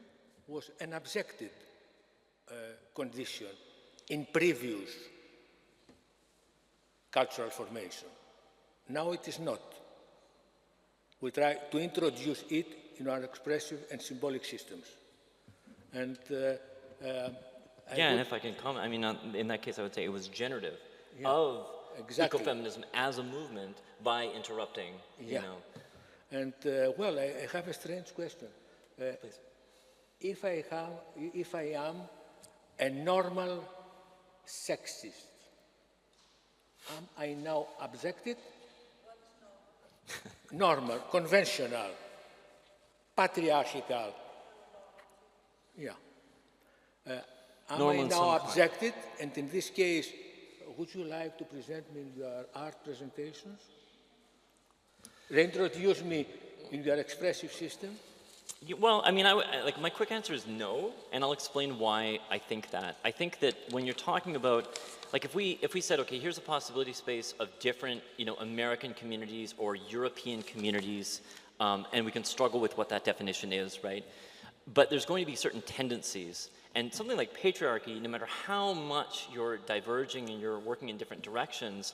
was an abjected condition in previous cultural formation. Now it is not. We try to introduce it in our expressive and symbolic systems. And yeah, and if I can comment, I mean, in that case, I would say it was generative of ecofeminism as a movement by interrupting, you know. And well, I have a strange question. Please. If I am a normal sexist, am I now abjected? Normal, conventional, patriarchal. Yeah. Am I now abjected? And in this case, would you like to present me in your art presentations? Reintroduce me in your expressive system? Well, I mean, like my quick answer is no, and I'll explain why I think that. I think that when you're talking about, like if we said, okay, here's a possibility space of different, you know, American communities or European communities, and we can struggle with what that definition is, right? But there's going to be certain tendencies. And something like patriarchy, no matter how much you're diverging and you're working in different directions,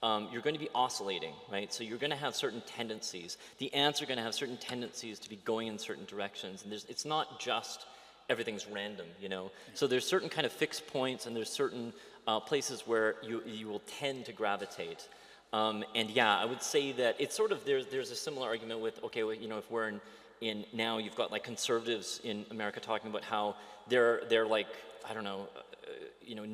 you're going to be oscillating, right? So you're going to have certain tendencies. The ants are going to have certain tendencies to be going in certain directions. And it's not just everything's random, you know? So there's certain kind of fixed points, and there's certain places where you will tend to gravitate. And yeah, I would say that it's sort of, there's a similar argument with, okay, well, you know, if we're in now you've got like conservatives in America talking about how they're like, I don't know, you know,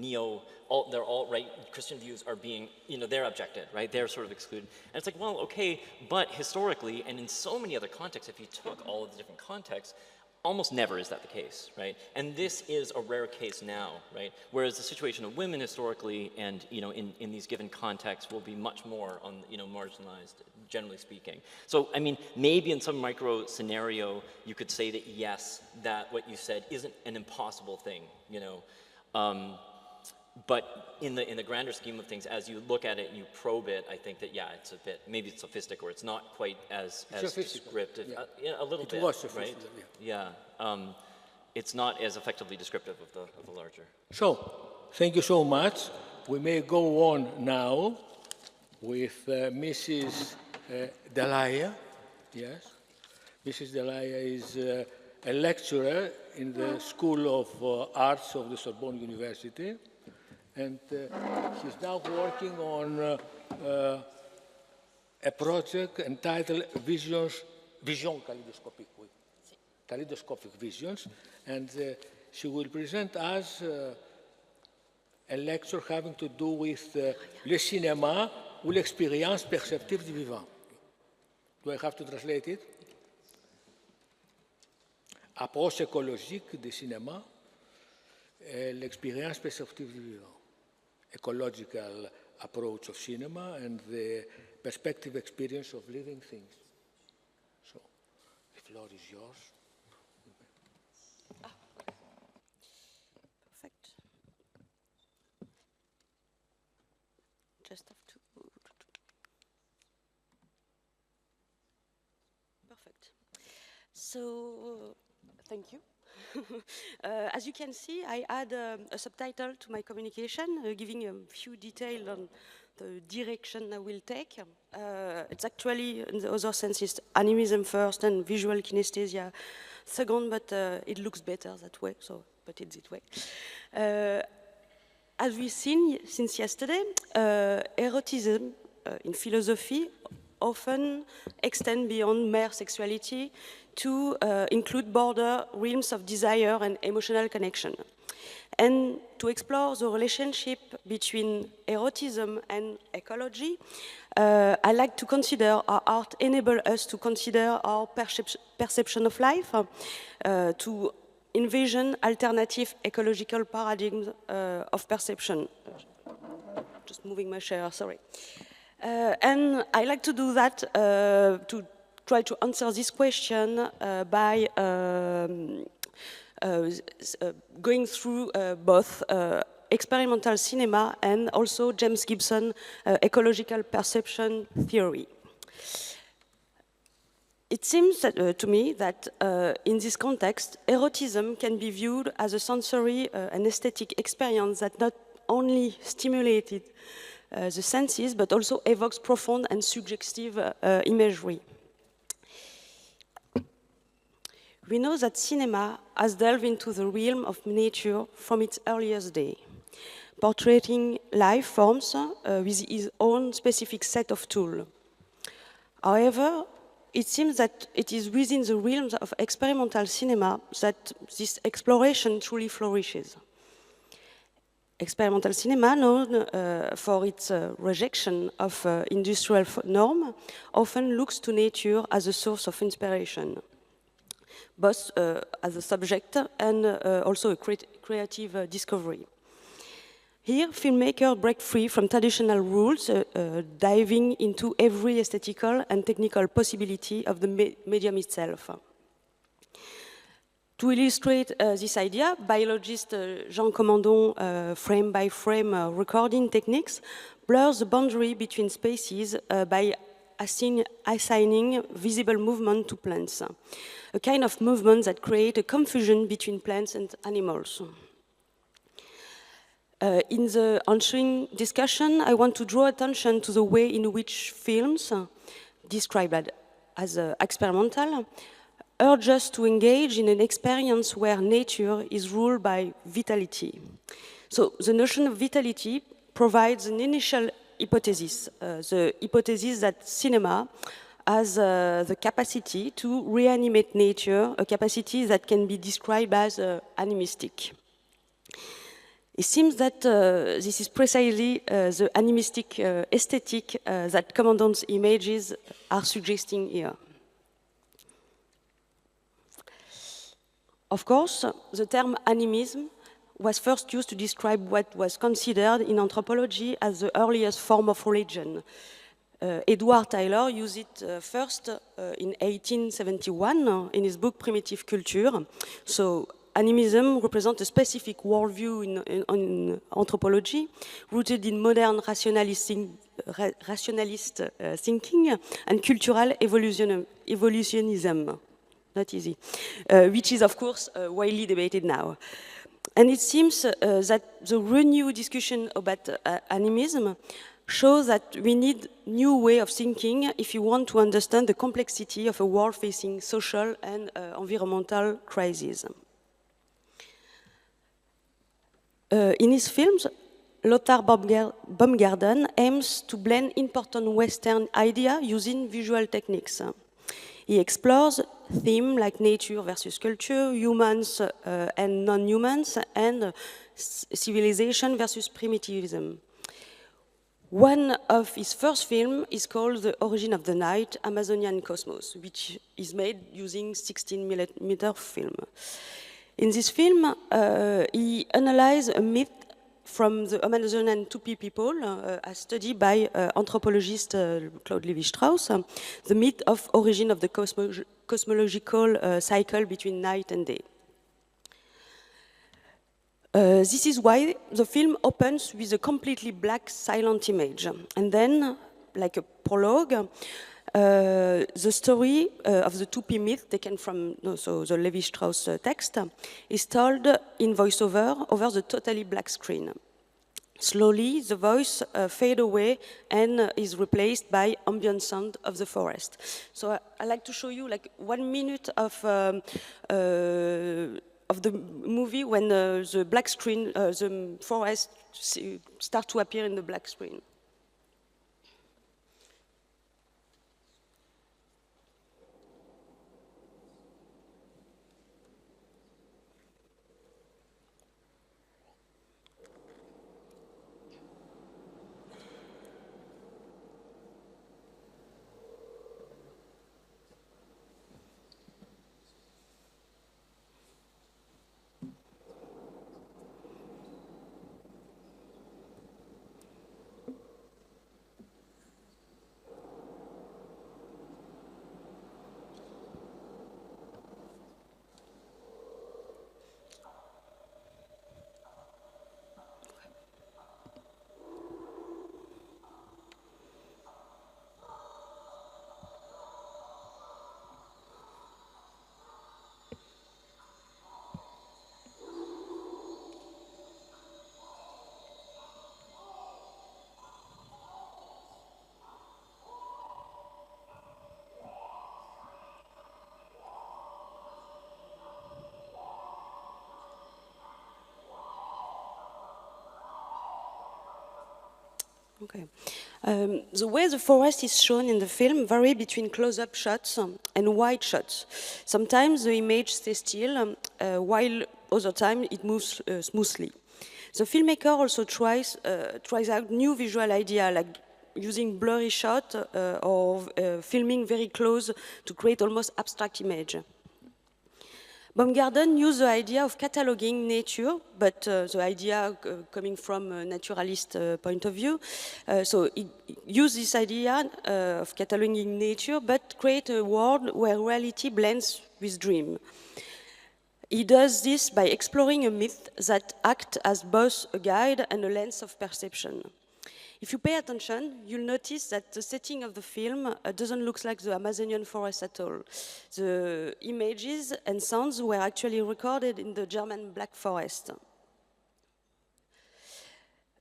their alt-right Christian views are being, you know, they're objected, right? They're sort of excluded. And it's like, well, okay, but historically and in so many other contexts, if you took all of the different contexts, almost never is that the case, right? And this is a rare case now, right? Whereas the situation of women historically and, you know, in these given contexts will be much more on, you know, marginalized, generally speaking. So, I mean, maybe in some micro scenario, you could say that yes, that what you said isn't an impossible thing, you know. But in the grander scheme of things, as you look at it and you probe it, I think that, yeah, it's a bit, maybe it's sophistic or it's not quite as descriptive. Yeah. Yeah, a little bit, was right? Yeah. it's not as effectively descriptive of the larger. So, thank you so much. We may go on now with Mrs. Dalaya. Yes, Mrs. Dalaya is a lecturer in the School of Arts of the Sorbonne University, and she's now working on a project entitled Vision Kaleidoscopic, Kaleidoscopic Visions, and she will present us a lecture having to do with le cinéma ou l'expérience perceptive du vivant. Do I have to translate it? Approche écologique du cinéma et l'expérience perceptive du vivant. Ecological approach of cinema and the perspective experience of living things. So, the floor is yours. Perfect. Just have to. Perfect. So, thank you. As you can see, I add a subtitle to my communication, giving a few details on the direction I will take. It's actually, in the other sense, it's animism first and visual kinesthesia second, but it looks better that way, so put it this way. As we've seen since yesterday, erotism in philosophy often extend beyond mere sexuality to include broader realms of desire and emotional connection. And to explore the relationship between erotism and ecology, I like to consider our art enable us to consider our perception of life, to envision alternative ecological paradigms of perception. Just moving my chair, sorry. And I like to do that to try to answer this question by going through both experimental cinema and also James Gibson ecological perception theory. It seems that, to me that in this context, erotism can be viewed as a sensory and aesthetic experience that not only stimulated the senses, but also evokes profound and suggestive imagery. We know that cinema has delved into the realm of nature from its earliest day, portraying life forms with its own specific set of tools. However, it seems that it is within the realms of experimental cinema that this exploration truly flourishes. Experimental cinema, known for its rejection of industrial norm, often looks to nature as a source of inspiration, both as a subject and also a creative discovery. Here, filmmakers break free from traditional rules, diving into every aesthetical and technical possibility of the medium itself. To illustrate this idea, biologist Jean Commandon frame-by-frame recording techniques blurs the boundary between species by assigning visible movement to plants, a kind of movement that creates a confusion between plants and animals. In the ensuing discussion, I want to draw attention to the way in which films, described as experimental, urge us to engage in an experience where nature is ruled by vitality. So the notion of vitality provides an initial hypothesis, the hypothesis that cinema has the capacity to reanimate nature, a capacity that can be described as animistic. It seems that this is precisely the animistic aesthetic that Commandant's images are suggesting here. Of course, the term animism was first used to describe what was considered in anthropology as the earliest form of religion. Edward Tylor used it first in 1871 in his book Primitive Culture. So animism represents a specific worldview in anthropology, rooted in modern rationalist thinking and cultural evolutionism. not easy, which is of course widely debated now. And it seems that the renewed discussion about animism shows that we need new way of thinking if you want to understand the complexity of a world facing social and environmental crises. In his films, Lothar Baumgarten aims to blend important Western ideas using visual techniques. He explores themes like nature versus culture, humans and non-humans, and civilization versus primitivism. One of his first films is called The Origin of the Night, Amazonian Cosmos, which is made using 16mm film. In this film, he analyzes a myth from the Amazonian Tupi people, as studied by anthropologist Claude Lévi-Strauss, the myth of origin of the cosmological cycle between night and day. This is why the film opens with a completely black, silent image. And then, like a prologue, the story of the Tupi myth, taken from the Lévi-Strauss text, is told in voiceover over the totally black screen. Slowly, the voice fades away and is replaced by ambient sound of the forest. So I like to show you like 1 minute of the movie when the black screen, the forest start to appear in the black screen. Okay. The way the forest is shown in the film varies between close-up shots and wide shots. Sometimes the image stays still, while other times it moves smoothly. The filmmaker also tries out new visual ideas, like using blurry shot or filming very close to create almost abstract image. Baumgarten used the idea of cataloging nature, but the idea coming from a naturalist point of view. So he used this idea of cataloging nature, but create a world where reality blends with dream. He does this by exploring a myth that acts as both a guide and a lens of perception. If you pay attention, you'll notice that the setting of the film doesn't look like the Amazonian forest at all. The images and sounds were actually recorded in the German Black Forest.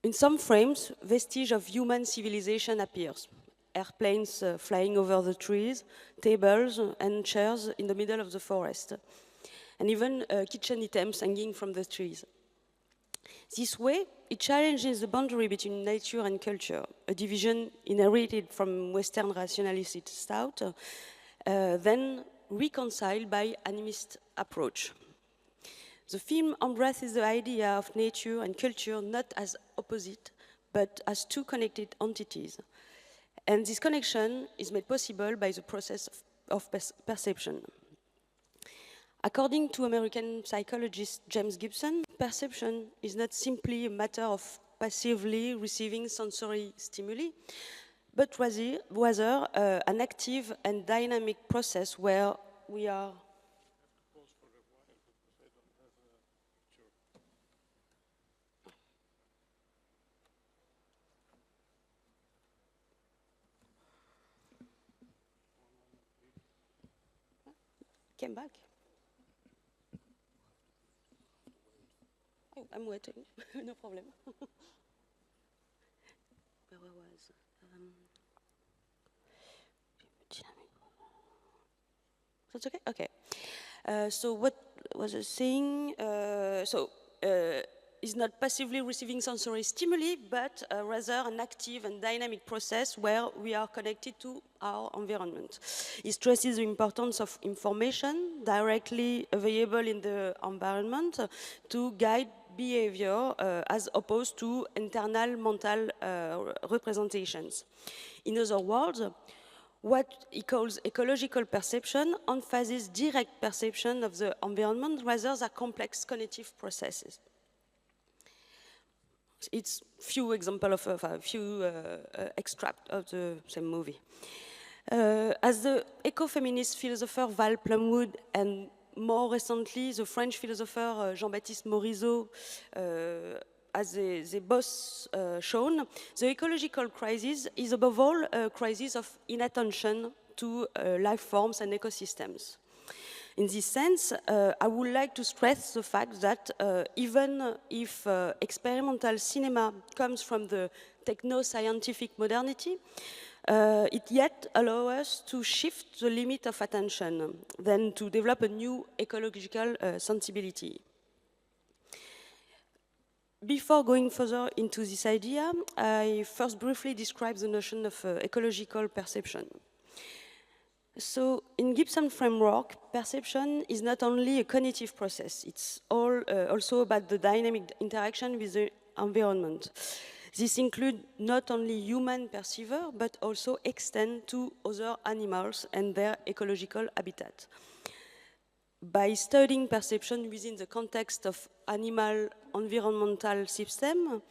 In some frames, vestige of human civilization appears. Airplanes flying over the trees, tables and chairs in the middle of the forest, and even kitchen items hanging from the trees. This way, it challenges the boundary between nature and culture, a division inherited from Western rationalist thought, then reconciled by animist approach. The film embraces the idea of nature and culture not as opposite, but as two connected entities. And this connection is made possible by the process of perception. According to American psychologist James Gibson, perception is not simply a matter of passively receiving sensory stimuli, but rather an active and dynamic process where we are. came back. Oh, I'm waiting. No problem. Where was? That's okay? Okay. So what was I saying? Is not passively receiving sensory stimuli, but rather an active and dynamic process where we are connected to our environment. It stresses the importance of information directly available in the environment to guide behavior as opposed to internal mental representations. In other words, what he calls ecological perception emphasizes direct perception of the environment rather than complex cognitive processes. It's few examples of a few extracts of the same movie. As the ecofeminist philosopher Val Plumwood and more recently the French philosopher Jean-Baptiste Morisot, as they both shown, the ecological crisis is above all a crisis of inattention to life forms and ecosystems. In this sense, I would like to stress the fact that even if experimental cinema comes from the techno-scientific modernity, it yet allows us to shift the limit of attention, then to develop a new ecological sensibility. Before going further into this idea, I first briefly describe the notion of ecological perception. So, in Gibson framework, perception is not only a cognitive process, it's also about the dynamic interaction with the environment. This includes not only human perceiver, but also extend to other animals and their ecological habitat. By studying perception within the context of animal-environmental system,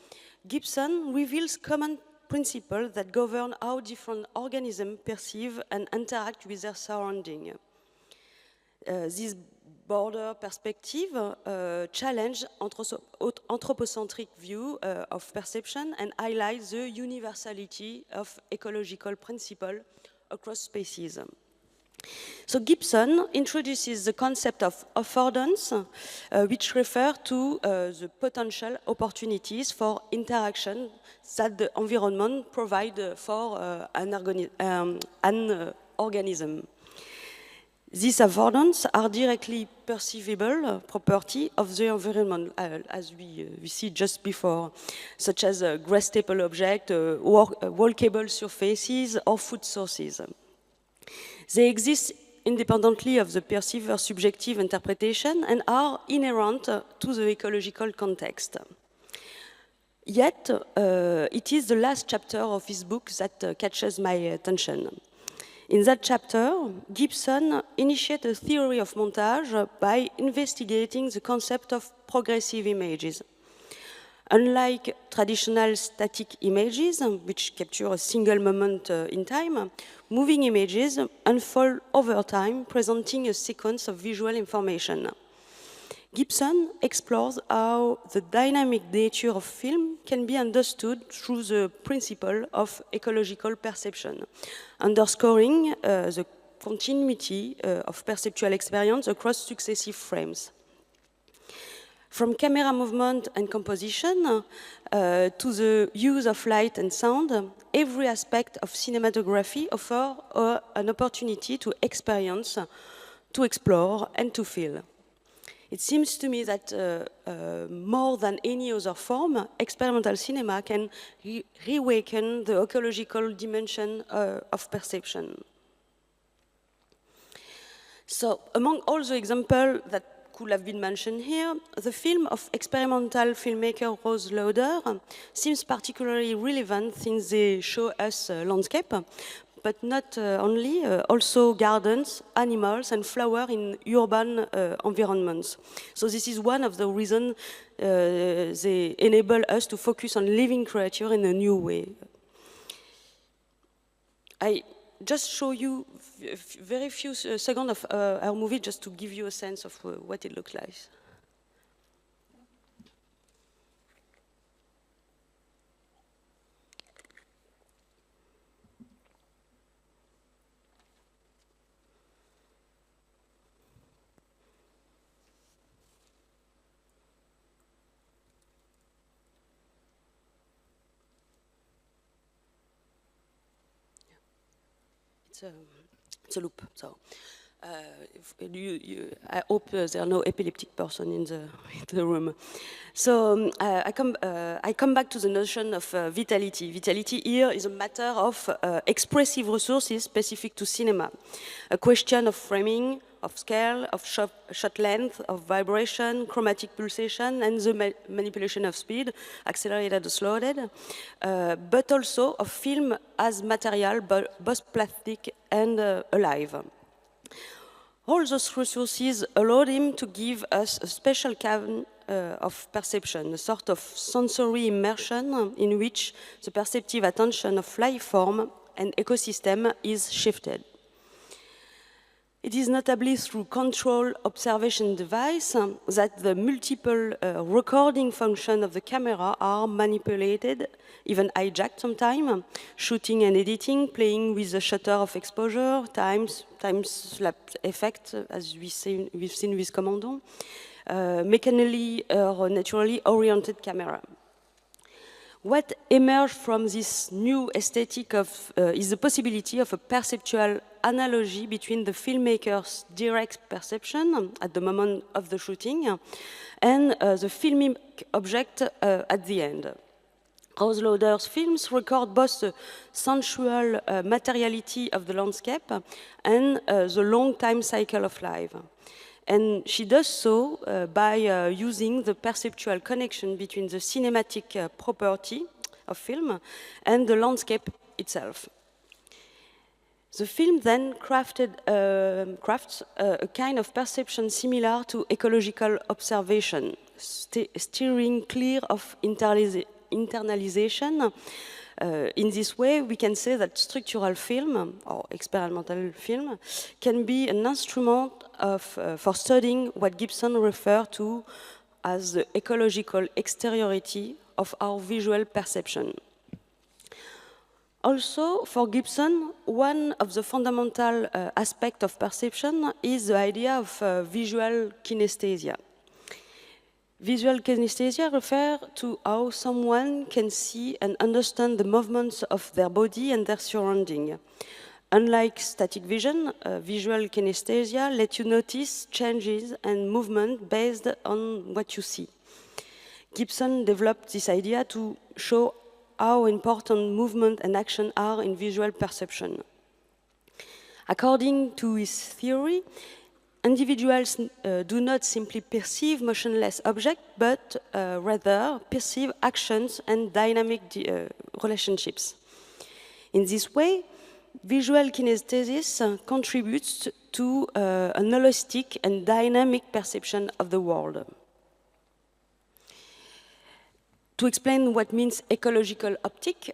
Gibson reveals common principles that govern how different organisms perceive and interact with their surrounding. This broader perspective challenge anthropocentric view of perception and highlights the universality of ecological principles across species. So Gibson introduces the concept of affordance, which refer to the potential opportunities for interaction that the environment provides for an organism. These affordances are directly perceivable property of the environment, as we see just before, such as grass staple objects, walkable surfaces, or food sources. They exist independently of the perceiver's subjective interpretation and are inherent to the ecological context. Yet, it is the last chapter of his book that catches my attention. In that chapter, Gibson initiates a theory of montage by investigating the concept of progressive images. Unlike traditional static images, which capture a single moment in time, moving images unfold over time, presenting a sequence of visual information. Gibson explores how the dynamic nature of film can be understood through the principle of ecological perception, underscoring the continuity of perceptual experience across successive frames. From camera movement and composition to the use of light and sound, every aspect of cinematography offers an opportunity to experience, to explore, and to feel. It seems to me that more than any other form, experimental cinema can reawaken the ecological dimension of perception. So, among all the examples that could have been mentioned here, the film of experimental filmmaker Rose Lauder seems particularly relevant since they show us landscape, but not only, also gardens, animals, and flowers in urban environments. So this is one of the reasons they enable us to focus on living creature in a new way. I just show you very few seconds of our movie just to give you a sense of what it looks like. it's a loop. So I hope there are no epileptic person in the room. So I come back to the notion of vitality. Vitality here is a matter of expressive resources specific to cinema, a question of framing, of scale, of shot length, of vibration, chromatic pulsation, and the manipulation of speed, accelerated or slowed, but also of film as material, both plastic and alive. All those resources allowed him to give us a special kind of perception, a sort of sensory immersion in which the perceptive attention of life form and ecosystem is shifted. It is notably through control observation device that the multiple recording functions of the camera are manipulated, even hijacked sometimes, shooting and editing, playing with the shutter of exposure, time-lapse effect, as we've seen with Commandon, mechanically or naturally oriented camera. What emerged from this new aesthetic is the possibility of a perceptual analogy between the filmmaker's direct perception at the moment of the shooting and the filmic object at the end. Rose Lauder's films record both the sensual materiality of the landscape and the long time cycle of life. And she does so by using the perceptual connection between the cinematic property of film and the landscape itself. The film then crafts a kind of perception similar to ecological observation, steering clear of internalization. In this way, we can say that structural film, or experimental film, can be an instrument for studying what Gibson referred to as the ecological exteriority of our visual perception. Also, for Gibson, one of the fundamental aspects of perception is the idea of visual kinesthesia. Visual kinesthesia refers to how someone can see and understand the movements of their body and their surrounding. Unlike static vision, visual kinesthesia lets you notice changes and movement based on what you see. Gibson developed this idea to show how important movement and action are in visual perception. According to his theory, individuals do not simply perceive motionless objects, but rather perceive actions and dynamic relationships. In this way, visual kinesthesis contributes to an holistic and dynamic perception of the world. To explain what means ecological optic,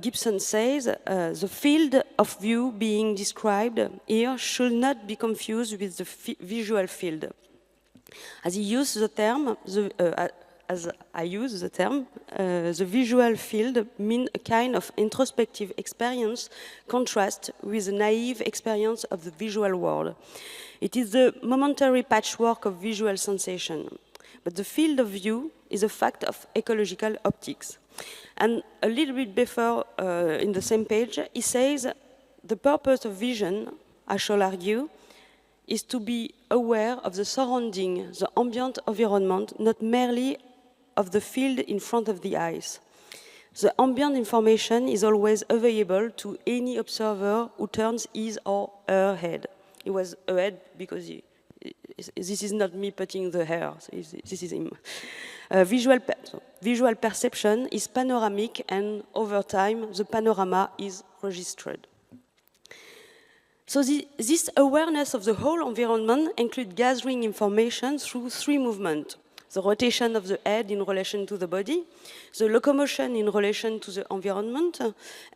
Gibson says the field of view being described here should not be confused with the visual field. As he used the term, as I use the term, the visual field means a kind of introspective experience contrast with the naive experience of the visual world. It is the momentary patchwork of visual sensation. But the field of view is a fact of ecological optics. And a little bit before, in the same page, he says, the purpose of vision, I shall argue, is to be aware of the surrounding, the ambient environment, not merely of the field in front of the eyes. The ambient information is always available to any observer who turns his or her head. He was ahead because this is not me putting the hair, this is him. Visual perception is panoramic, and over time, the panorama is registered. So this awareness of the whole environment includes gathering information through three movements: the rotation of the head in relation to the body, the locomotion in relation to the environment,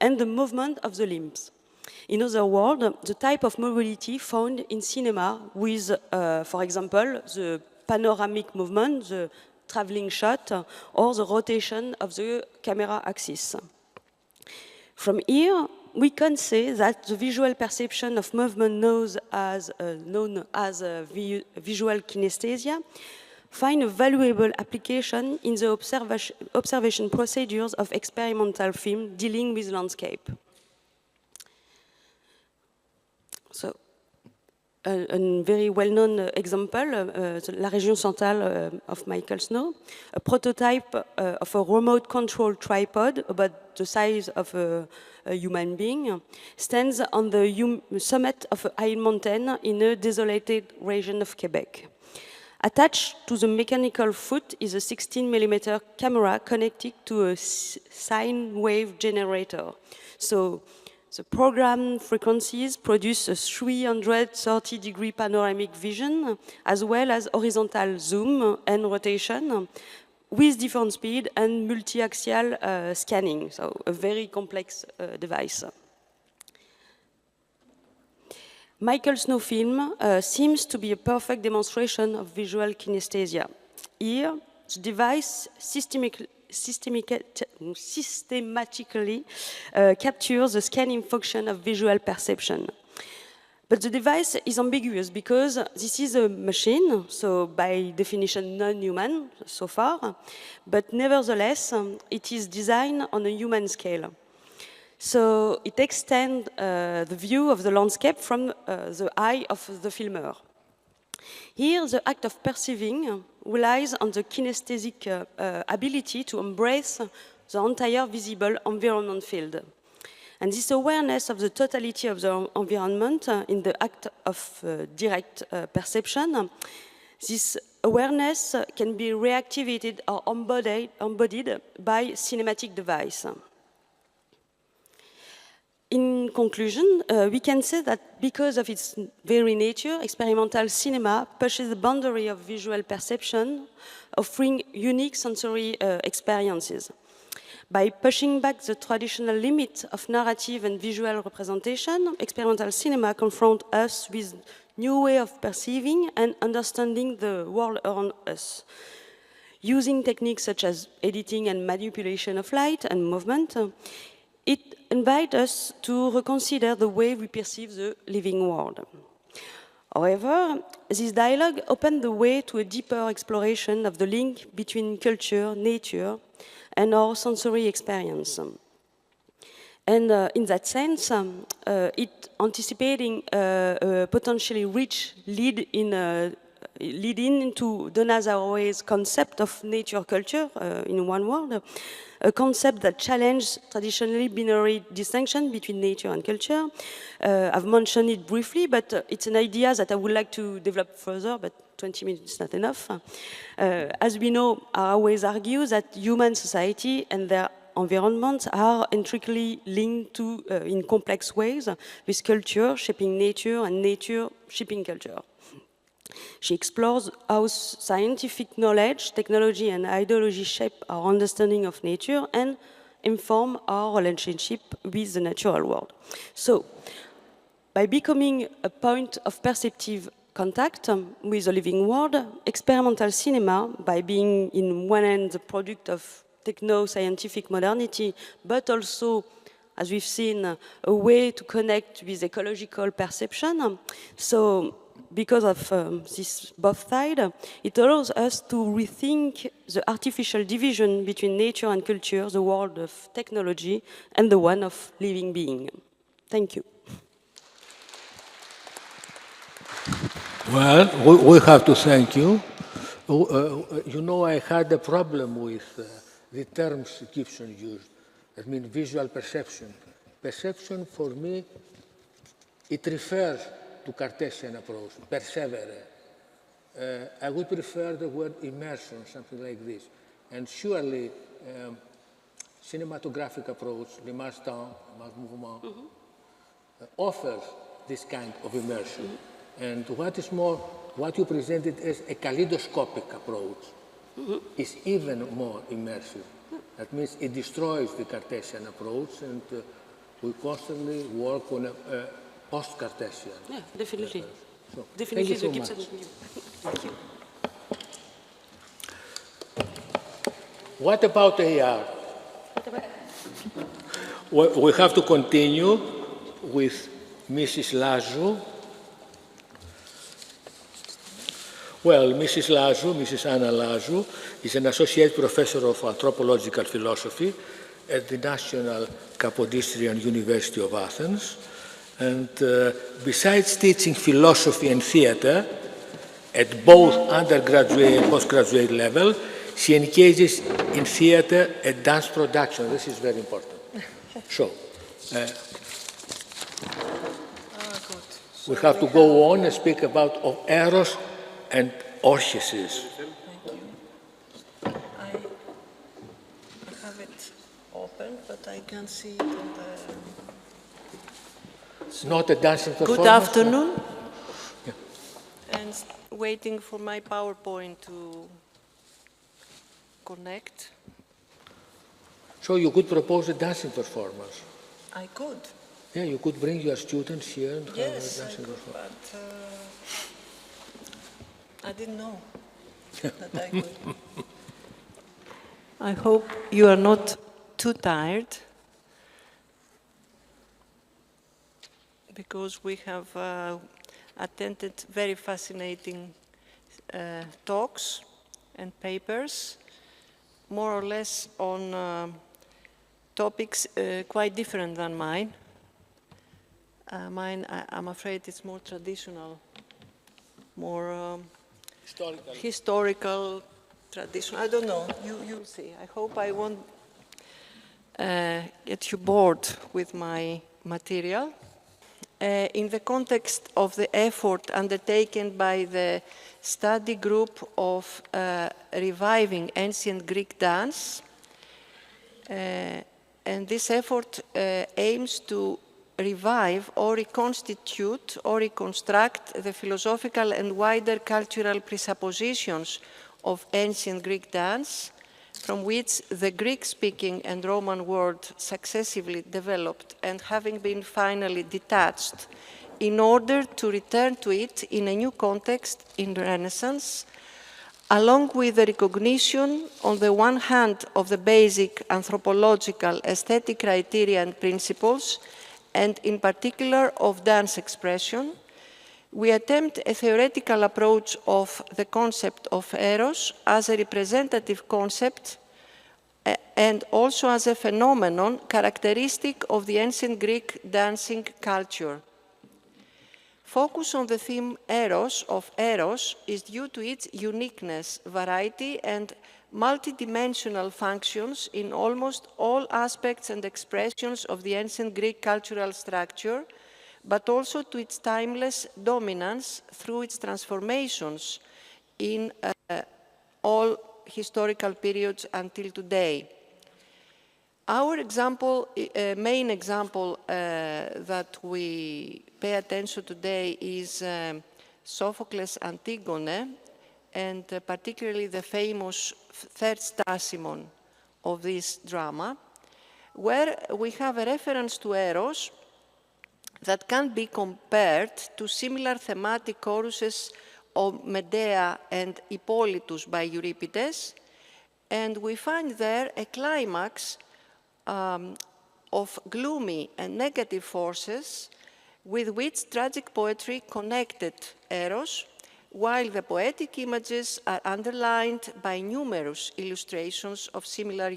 and the movement of the limbs. In other words, the type of mobility found in cinema with, for example, the panoramic movement, the traveling shot, or the rotation of the camera axis. From here, we can say that the visual perception of movement known as visual kinesthesia find a valuable application in the observation procedures of experimental film dealing with landscape. So, a very well-known example, La Région Centrale of Michael Snow, a prototype of a remote-controlled tripod about the size of a human being, stands on the summit of a high mountain in a desolated region of Quebec. Attached to the mechanical foot is a 16mm camera connected to a sine wave generator. So the programmed frequencies produce a 330-degree panoramic vision, as well as horizontal zoom and rotation, with different speed and multi-axial scanning, so a very complex device. Michael Snow film seems to be a perfect demonstration of visual kinesthesia. Here, the device systematically captures the scanning function of visual perception. But the device is ambiguous because this is a machine, so by definition non-human so far, but nevertheless it is designed on a human scale. So it extends the view of the landscape from the eye of the filmer. Here, the act of perceiving relies on the kinesthetic ability to embrace the entire visible environment field. And this awareness of the totality of the environment in the act of direct perception, this awareness can be reactivated or embodied by cinematic device. In conclusion, we can say that because of its very nature, experimental cinema pushes the boundary of visual perception, offering unique sensory experiences. By pushing back the traditional limit of narrative and visual representation, experimental cinema confronts us with new way of perceiving and understanding the world around us. Using techniques such as editing and manipulation of light and movement, it invites us to reconsider the way we perceive the living world. However, this dialogue opened the way to a deeper exploration of the link between culture, nature, and our sensory experience. And in that sense, it anticipating a potentially rich lead into Donna Haraway's concept of nature culture in one word, a concept that challenges traditionally binary distinction between nature and culture. I've mentioned it briefly, but it's an idea that I would like to develop further, but 20 minutes is not enough. As we know, I always argue that human society and their environments are intricately linked to, in complex ways, with culture shaping nature and nature shaping culture. She explores how scientific knowledge, technology, and ideology shape our understanding of nature and inform our relationship with the natural world. So, by becoming a point of perceptive contact with the living world, experimental cinema, by being in one end the product of techno-scientific modernity, but also, as we've seen, a way to connect with ecological perception. So, because of this both sides, it allows us to rethink the artificial division between nature and culture, the world of technology, and the one of living being. Thank you. Well, we have to thank you. You know, I had a problem with the terms Gibson used. That means visual perception. Perception, for me, it refers to Cartesian approach, persevere. I would prefer the word immersion, something like this. And surely, cinematographic approach, l'image temps, mouvement, offers this kind of immersion. And what is more, what you presented as a kaleidoscopic approach is even more immersive. That means it destroys the Cartesian approach, and we constantly work on a post-Cartesian. Yeah, definitely. So, Definitely thank you so the much. Gibson. Thank you. What about AR? We have to continue with Mrs. Lazou. Well, Mrs. Lazou, Mrs. Anna Lazou, is an associate professor of anthropological philosophy at the National Kapodistrian University of Athens. And besides teaching philosophy and theater at both undergraduate and postgraduate level, she engages in theater and dance production. This is very important. So, we have to go on and speak about Eros and Orchesis. Thank you. I have it open, but I can't see it on the... It's not a dancing performance. Good afternoon. Yeah. And waiting for my PowerPoint to connect. So you could propose a dancing performance. I could. Yeah, you could bring your students here and have a Yes, I dancing could, performance. but I didn't know that I could. I hope you are not too tired, because we have attended very fascinating talks and papers, more or less on topics quite different than mine. Mine, I'm afraid, it's more traditional, more historical, traditional. I don't know. You'll see. I hope I won't get you bored with my material. In the context of the effort undertaken by the study group of reviving ancient Greek dance, and this effort aims to revive or reconstitute or reconstruct the philosophical and wider cultural presuppositions of ancient Greek dance, from which the Greek-speaking and Roman world successively developed, and having been finally detached, in order to return to it in a new context in the Renaissance, along with the recognition, on the one hand, of the basic anthropological aesthetic criteria and principles, and in particular of dance expression, we attempt a theoretical approach of the concept of Eros as a representative concept and also as a phenomenon characteristic of the ancient Greek dancing culture. Focus on the theme Eros of Eros is due to its uniqueness, variety, and multidimensional functions in almost all aspects and expressions of the ancient Greek cultural structure, but also to its timeless dominance through its transformations in all historical periods until today. Our example, main example that we pay attention today is Sophocles' Antigone, and particularly the famous third stasimon of this drama, where we have a reference to Eros that can be compared to similar thematic choruses of Medea and Hippolytus by Euripides, and we find there a climax of gloomy and negative forces with which tragic poetry connected Eros, while the poetic images are underlined by numerous illustrations of similar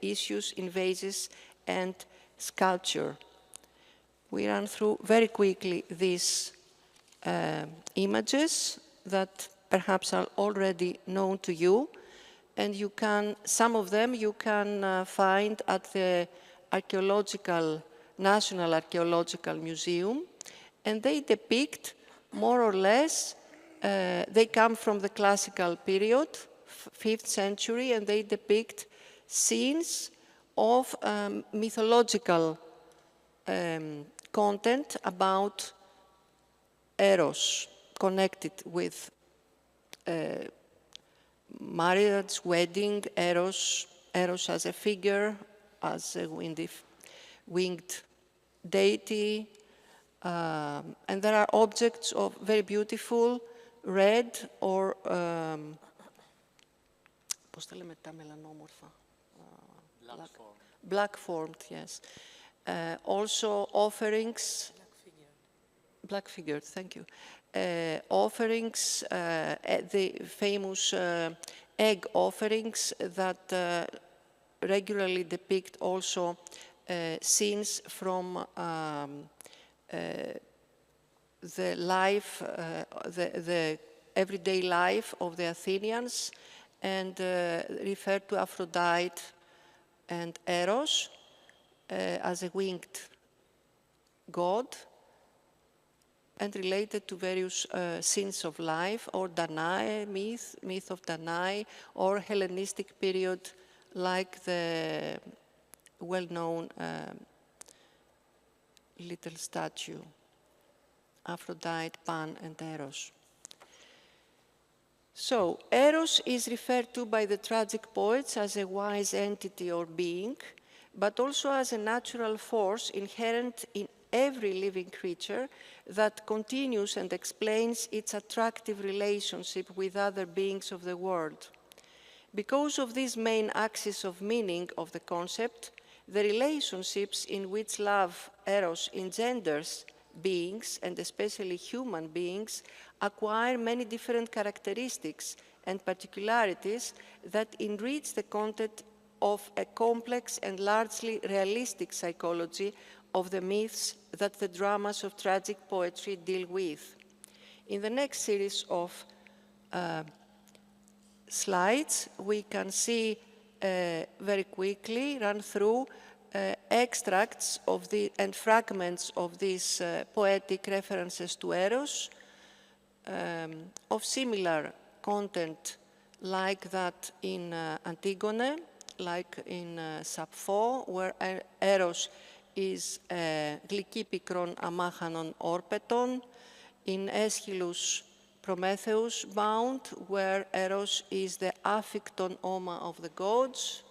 issues in vases and sculpture. We run through very quickly these images that perhaps are already known to you, and you can, some of them you can find at the National Archaeological Museum, and they depict more or less, they come from the classical period, 5th century, and they depict scenes of mythological content about Eros, connected with marriage, wedding, Eros as a figure, as a winged deity, and there are objects of very beautiful red or black formed, yes. Also offerings, black figured, thank you. Offerings, the famous egg offerings that regularly depict also scenes from the life, the everyday life of the Athenians, and referred to Aphrodite and Eros as a winged god, and related to various scenes of life, or Danae myth of Danae, or Hellenistic period, like the well-known little statue, Aphrodite, Pan, and Eros. So, Eros is referred to by the tragic poets as a wise entity or being, but also as a natural force inherent in every living creature that continues and explains its attractive relationship with other beings of the world. Because of this main axis of meaning of the concept, the relationships in which love, Eros, engenders beings, and especially human beings, acquire many different characteristics and particularities that enrich the content of a complex and largely realistic psychology of the myths that the dramas of tragic poetry deal with. In the next series of slides, we can see very quickly, run through extracts of and fragments of these poetic references to Eros, of similar content like that in Antigone, like in Sappho, where Eros is glykippikron amάχανον όρπετον, in Aeschylus' Prometheus bound, where Eros is the afflicton oma of the gods,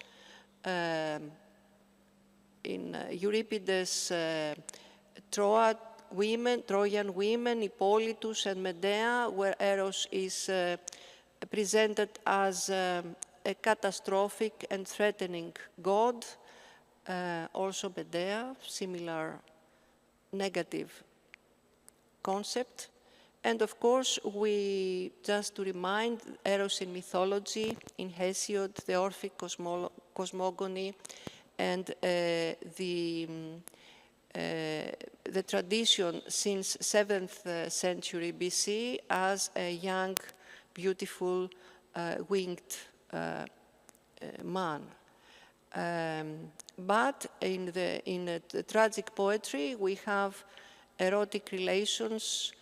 in Euripides' Trojan women, Hippolytus and Medea, where Eros is presented as a catastrophic and threatening god. Also Medea, similar negative concept. And of course, just to remind, Eros in mythology, in Hesiod, the Orphic cosmogony, and the tradition since 7th century BC as a young, beautiful, winged man. But in the tragic poetry, we have erotic relations,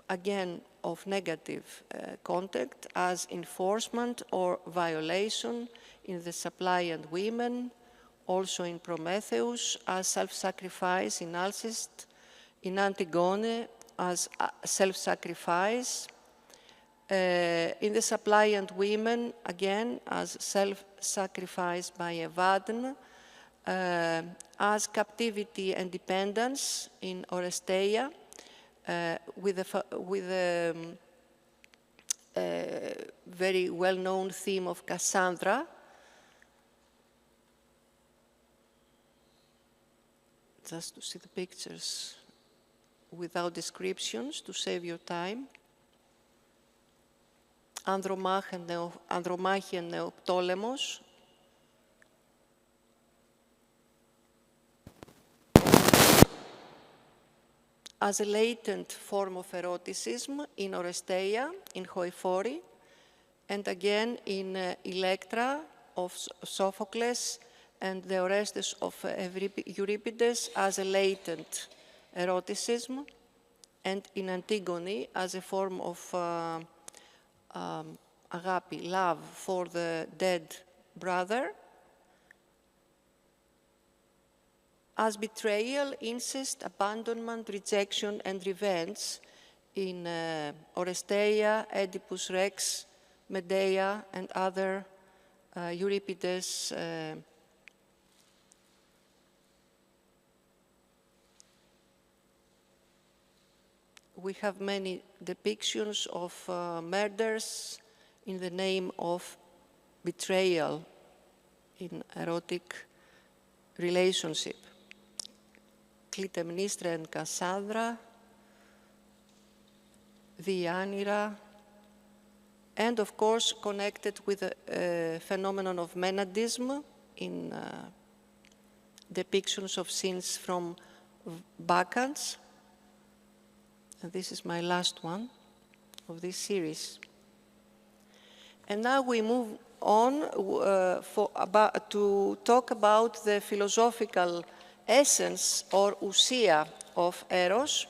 again, of negative content as enforcement or violation in the suppliant women, also in Prometheus as self-sacrifice, in Alceste, in Antigone as self-sacrifice, in the suppliant women, again, as self-sacrifice by Evadne, as captivity and dependence in Oresteia, with a very well-known theme of Cassandra. Just to see the pictures without descriptions, to save your time. Ανδρομάχη and Neoptolemus. As a latent form of eroticism in Oresteia, in Hoifori, and again in Electra of Sophocles, and the Orestes of Euripides as a latent eroticism, and in Antigone as a form of agapi, love for the dead brother, as betrayal, incest, abandonment, rejection, and revenge in Oresteia, Oedipus Rex, Medea, and other Euripides we have many depictions of murders in the name of betrayal in erotic relationship. Clytemnestra and Cassandra, Deianira, and of course connected with the phenomenon of menadism in depictions of scenes from Bacchants. And this is my last one of this series. And now we move on to talk about the philosophical essence or ousia of Eros.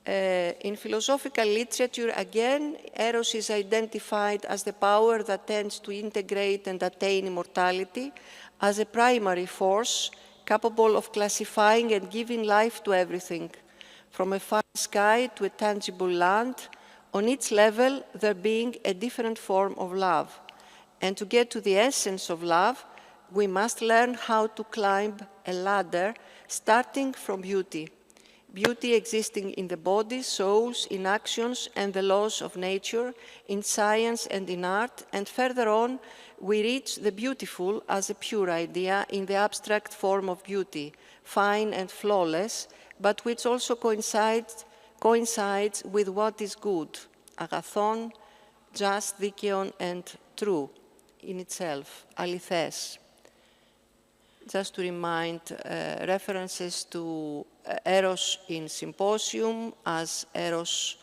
In philosophical literature, again, Eros is identified as the power that tends to integrate and attain immortality, as a primary force capable of classifying and giving life to everything, from a far sky to a tangible land, on each level there being a different form of love. And to get to the essence of love, we must learn how to climb a ladder starting from beauty. Beauty existing in the body, souls, in actions and the laws of nature, in science and in art, and further on, we reach the beautiful as a pure idea in the abstract form of beauty, fine and flawless, but which also coincides with what is good, agathon, just, dikaion, and true in itself, alithές. Just to remind references to Eros in Symposium as Eros,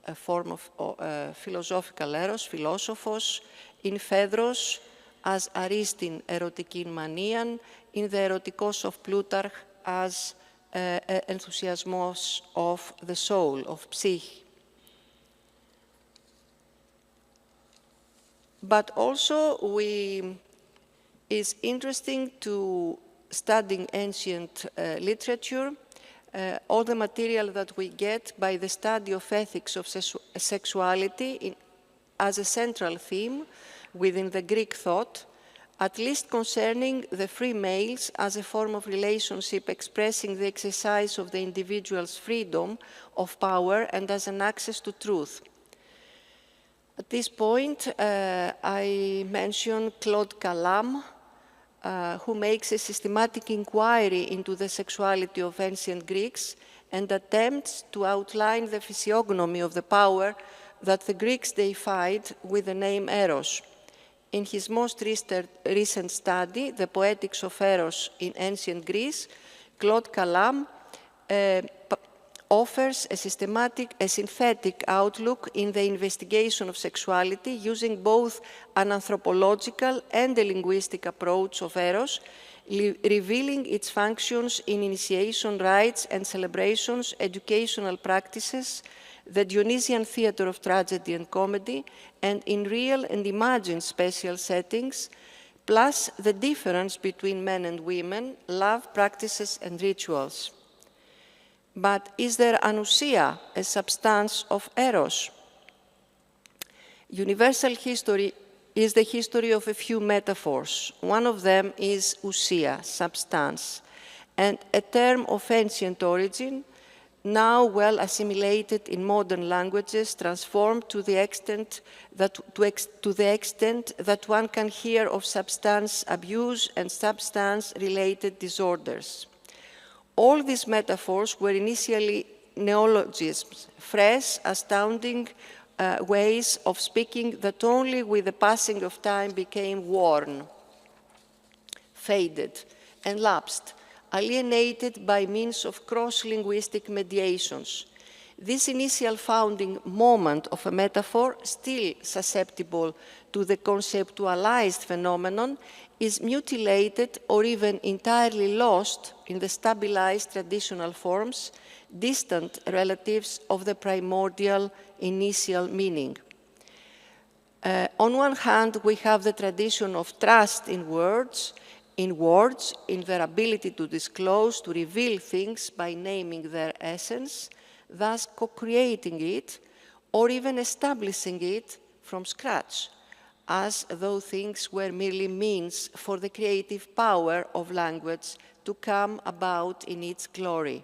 a form of philosophical Eros, philosophos, in Phaedros as aristin erotikin manian, in the Erotikos of Plutarch as enthusiasmos of the soul, of psyche. But also it's interesting to studying ancient literature, all the material that we get by the study of ethics of sexuality as a central theme within the Greek thought, at least concerning the free males as a form of relationship expressing the exercise of the individual's freedom of power and as an access to truth. At this point, I mention Claude Calam, who makes a systematic inquiry into the sexuality of ancient Greeks and attempts to outline the physiognomy of the power that the Greeks deified with the name Eros. In his most recent study, The Poetics of Eros in Ancient Greece, Claude Calam offers a synthetic outlook in the investigation of sexuality using both an anthropological and a linguistic approach of Eros, revealing its functions in initiation rites and celebrations, educational practices, the Dionysian theater of tragedy and comedy, and in real and imagined spatial settings, plus the difference between men and women, love practices and rituals. But is there an ousia, a substance of Eros? Universal history is the history of a few metaphors. One of them is ousia, substance, and a term of ancient origin, now well assimilated in modern languages, transformed to the extent that one can hear of substance abuse and substance-related disorders. All these metaphors were initially neologisms, fresh, astounding ways of speaking that only with the passing of time became worn, faded, and lapsed, alienated by means of cross-linguistic mediations. This initial founding moment of a metaphor, still susceptible to the conceptualized phenomenon, is mutilated or even entirely lost in the stabilized traditional forms, distant relatives of the primordial initial meaning. On one hand, we have the tradition of trust in words, in their ability to disclose, to reveal things by naming their essence, thus co-creating it, or even establishing it from scratch, as though things were merely means for the creative power of language to come about in its glory.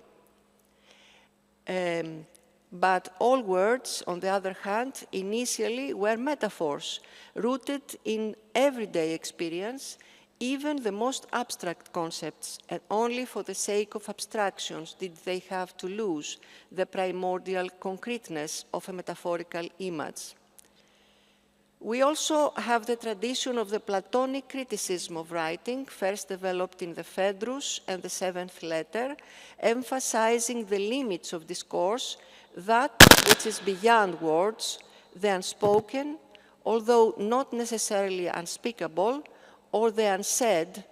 But all words, on the other hand, initially were metaphors, rooted in everyday experience, even the most abstract concepts, and only for the sake of abstractions did they have to lose the primordial concreteness of a metaphorical image. We also have the tradition of the Platonic criticism of writing, first developed in the Phaedrus and the Seventh Letter, emphasizing the limits of discourse, that which is beyond words, the unspoken, although not necessarily unspeakable, or the unsaid,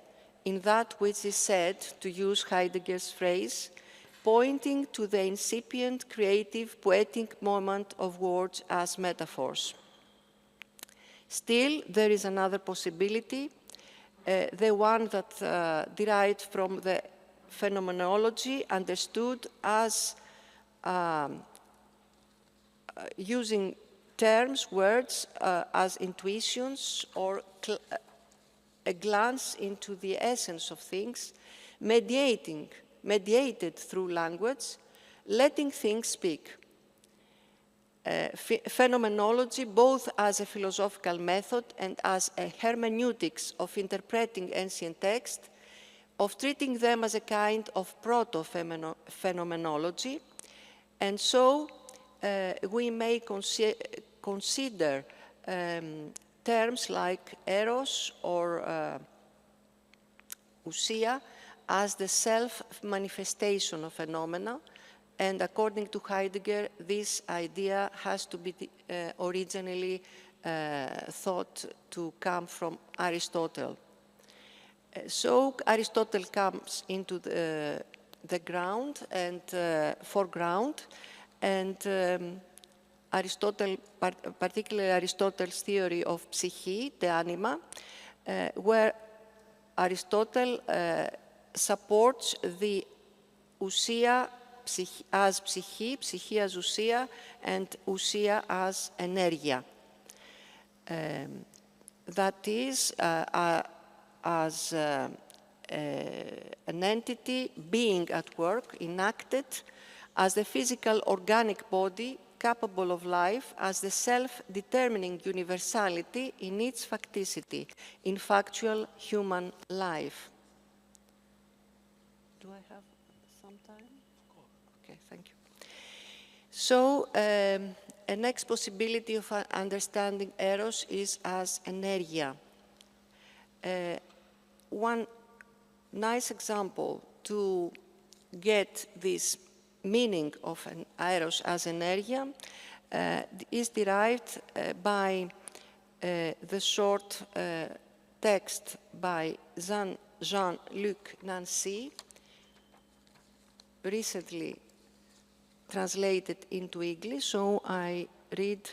in that which is said, to use Heidegger's phrase, pointing to the incipient, creative, poetic moment of words as metaphors. Still, there is another possibility, the one that derived from the phenomenology, understood as using terms, words, as intuitions or a glance into the essence of things, mediated through language, letting things speak. Phenomenology, both as a philosophical method and as a hermeneutics of interpreting ancient texts, of treating them as a kind of proto-phenomenology. And so we may consider terms like eros or ousia as the self-manifestation of phenomena. And according to Heidegger, this idea has to be originally thought to come from Aristotle. So Aristotle comes into the ground and foreground, and Aristotle, particularly Aristotle's theory of psyche, the anima, where Aristotle supports the ousia as psyche, psyche as ousia, and ousia as energia. That is, as an entity being at work, enacted, as the physical organic body capable of life, as the self-determining universality in its facticity, in factual human life. Do I have some time? Okay, thank you. So, a next possibility of understanding eros is as energia. One nice example to get this meaning of an eros as energia is derived by the short text by Jean-Luc Nancy, recently translated into English. So I read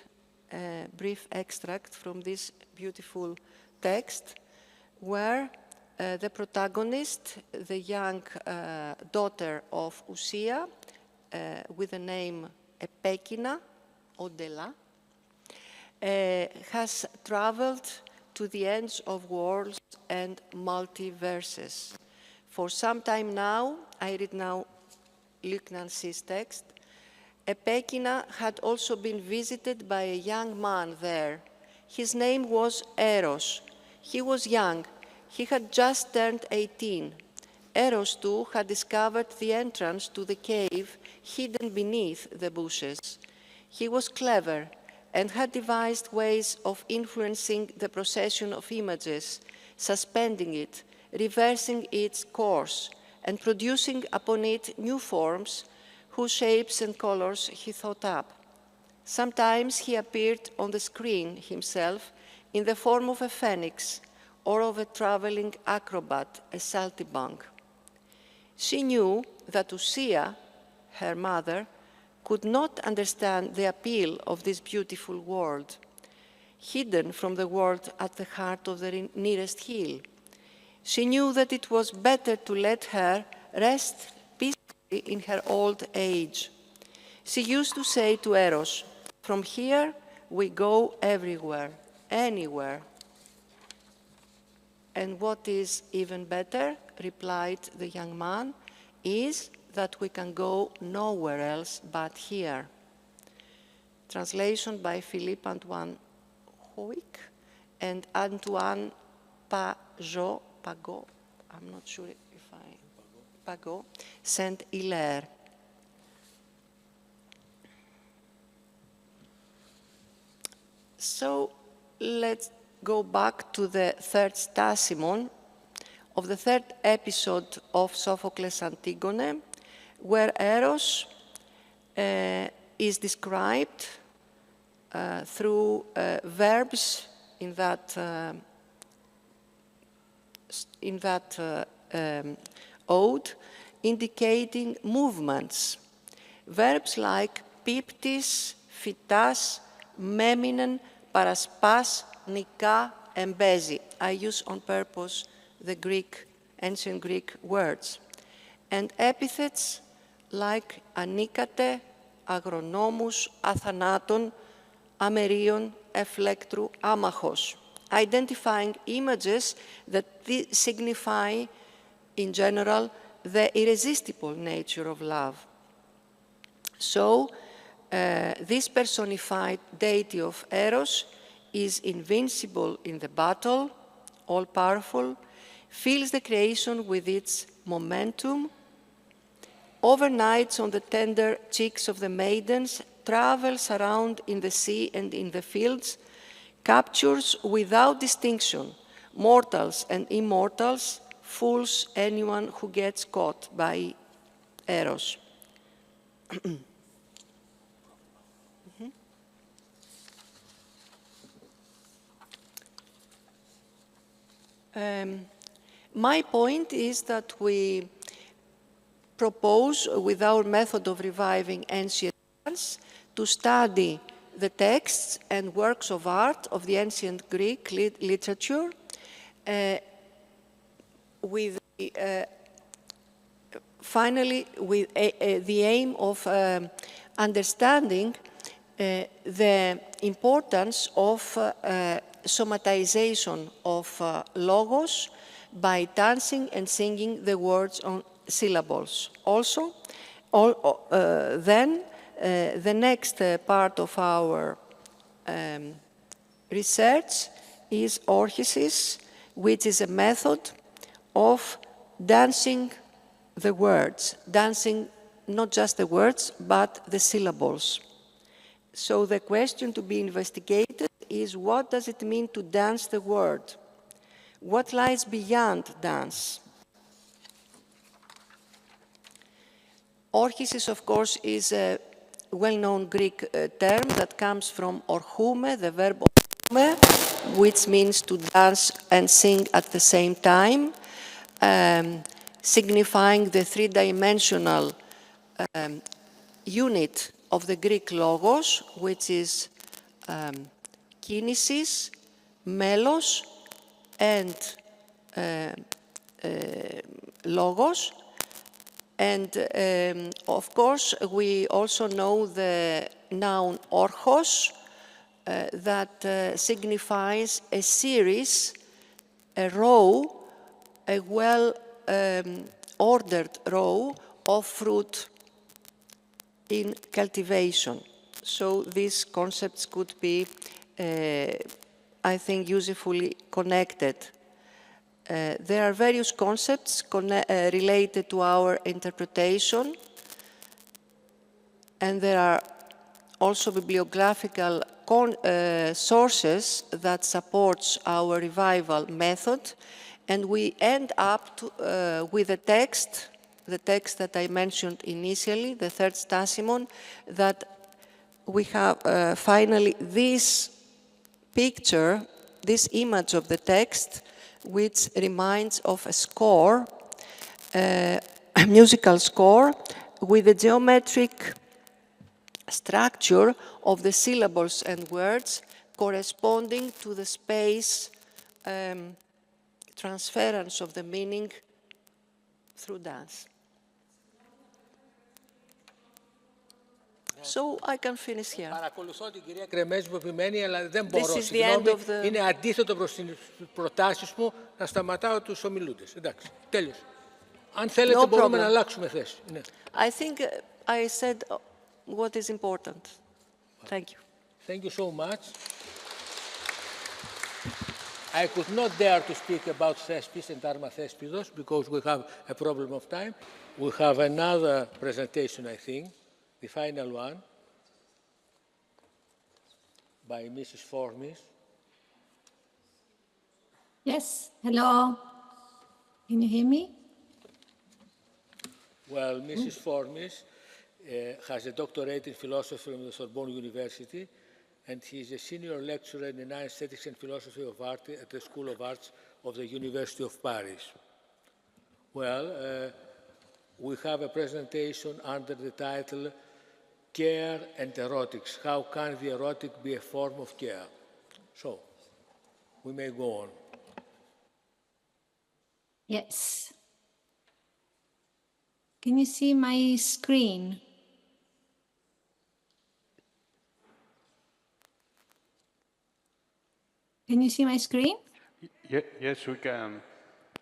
a brief extract from this beautiful text, where the protagonist, the young daughter of Ousia, with the name Epekina, Odela, has traveled to the ends of worlds and multiverses. For some time now, I read now Luc Nancy's text, Epekina had also been visited by a young man there. His name was Eros. He was young. He had just turned 18. Eros, too, had discovered the entrance to the cave hidden beneath the bushes. He was clever and had devised ways of influencing the procession of images, suspending it, reversing its course, and producing upon it new forms whose shapes and colors he thought up. Sometimes he appeared on the screen himself in the form of a phoenix or of a traveling acrobat, a saltimbanque. She knew that Ousia, her mother, could not understand the appeal of this beautiful world, hidden from the world at the heart of the nearest hill. She knew that it was better to let her rest peacefully in her old age. She used to say to Eros, "From here we go everywhere, anywhere." "And what is even better," replied the young man, "is that we can go nowhere else but here." Translation by Philippe Antoine Hoic and Antoine Pagot, I'm not sure if Pagot, Saint-Hilaire. So let's go back to the third Stasimon of the third episode of Sophocles' Antigone, where Eros is described through verbs in that ode, indicating movements. Verbs like piptis, phytas, meminen, paraspas, nika, and bezi. I use on purpose the ancient Greek words. And epithets like anikate, agronomus, athanaton, amerion, eflectru, amachos, identifying images that signify, in general, the irresistible nature of love. So, this personified deity of Eros is invincible in the battle, all-powerful, fills the creation with its momentum, overnights on the tender cheeks of the maidens, travels around in the sea and in the fields, captures without distinction mortals and immortals, fools anyone who gets caught by Eros. My point is that we propose, with our method of reviving ancient dance, to study the texts and works of art of the ancient Greek literature with finally with the aim of understanding the importance of somatization of logos by dancing and singing the words on syllables. Also, then the next part of our research is orchesis, which is a method of dancing the words, dancing not just the words, but the syllables. So the question to be investigated is, what does it mean to dance the word? What lies beyond dance? Orchesis, of course, is a well-known Greek term that comes from orchume, the verb orchume, which means to dance and sing at the same time, signifying the three-dimensional unit of the Greek logos, which is kinesis, melos, and logos. And of course, we also know the noun orchos, that signifies a series, a row, a well-ordered row of fruit in cultivation. So these concepts could be, I think, usefully connected. There are various concepts related to our interpretation, and there are also bibliographical sources that supports our revival method, and we end up with a text, the text that I mentioned initially, the third Stasimon, that we have finally this picture, this image of the text, which reminds of a score, a musical score, with a geometric structure of the syllables and words corresponding to the space transference of the meaning through dance. So I can finish here. Παρακολουθώ την κυρία Κρεμέζη που επιμένει, αλλά δεν μπορώ. Συγγνώμη, είναι αντίθετο προς τις προτάσεις μου να σταματάω τους ομιλούντες. Εντάξει, τέλειος. Αν θέλετε μπορούμε να αλλάξουμε θέση. Ναι. I think I said what is important. Thank you. Thank you so much. I could not dare to speak about thespis and Dharma thespidos because we have a problem of time. We have another presentation, I think, the final one, by Mrs. Formis. Yes, hello. Can you hear me? Well, Mrs. Formis has a doctorate in philosophy from the Sorbonne University, and he is a senior lecturer in aesthetics and philosophy of art at the School of Arts of the University of Paris. Well, we have a presentation under the title Care and Erotics. How can the erotic be a form of care? So, we may go on. Yes. Can you see my screen? Can you see my screen? Yes, we can.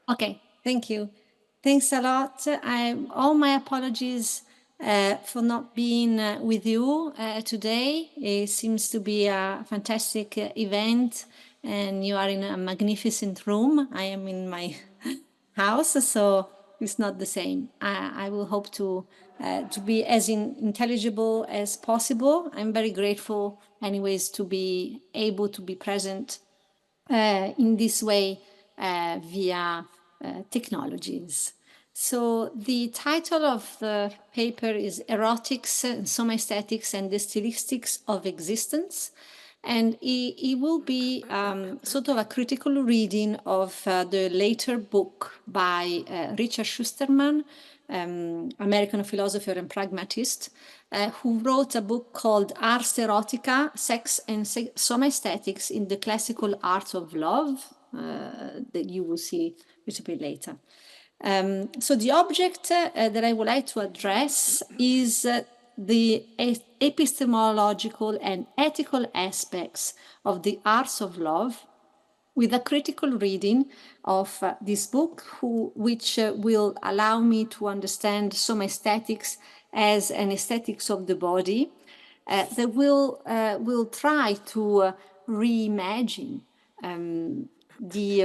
Okay, thank you. Thanks a lot. All my apologies for not being with you today. It seems to be a fantastic event, and you are in a magnificent room. I am in my house, so it's not the same. I will hope to be as intelligible as possible. I'm very grateful, anyways, to be able to be present in this way via technologies. So the title of the paper is Erotics, Somaesthetics and the Stylistics of Existence. And it will be sort of a critical reading of the later book by Richard Schusterman, American philosopher and pragmatist, who wrote a book called Ars Erotica, Sex and Somaesthetics in the Classical Art of Love, that you will see a little bit later. So the object that I would like to address is the epistemological and ethical aspects of the arts of love, with a critical reading of this book, which will allow me to understand some aesthetics as an aesthetics of the body, that will try to reimagine the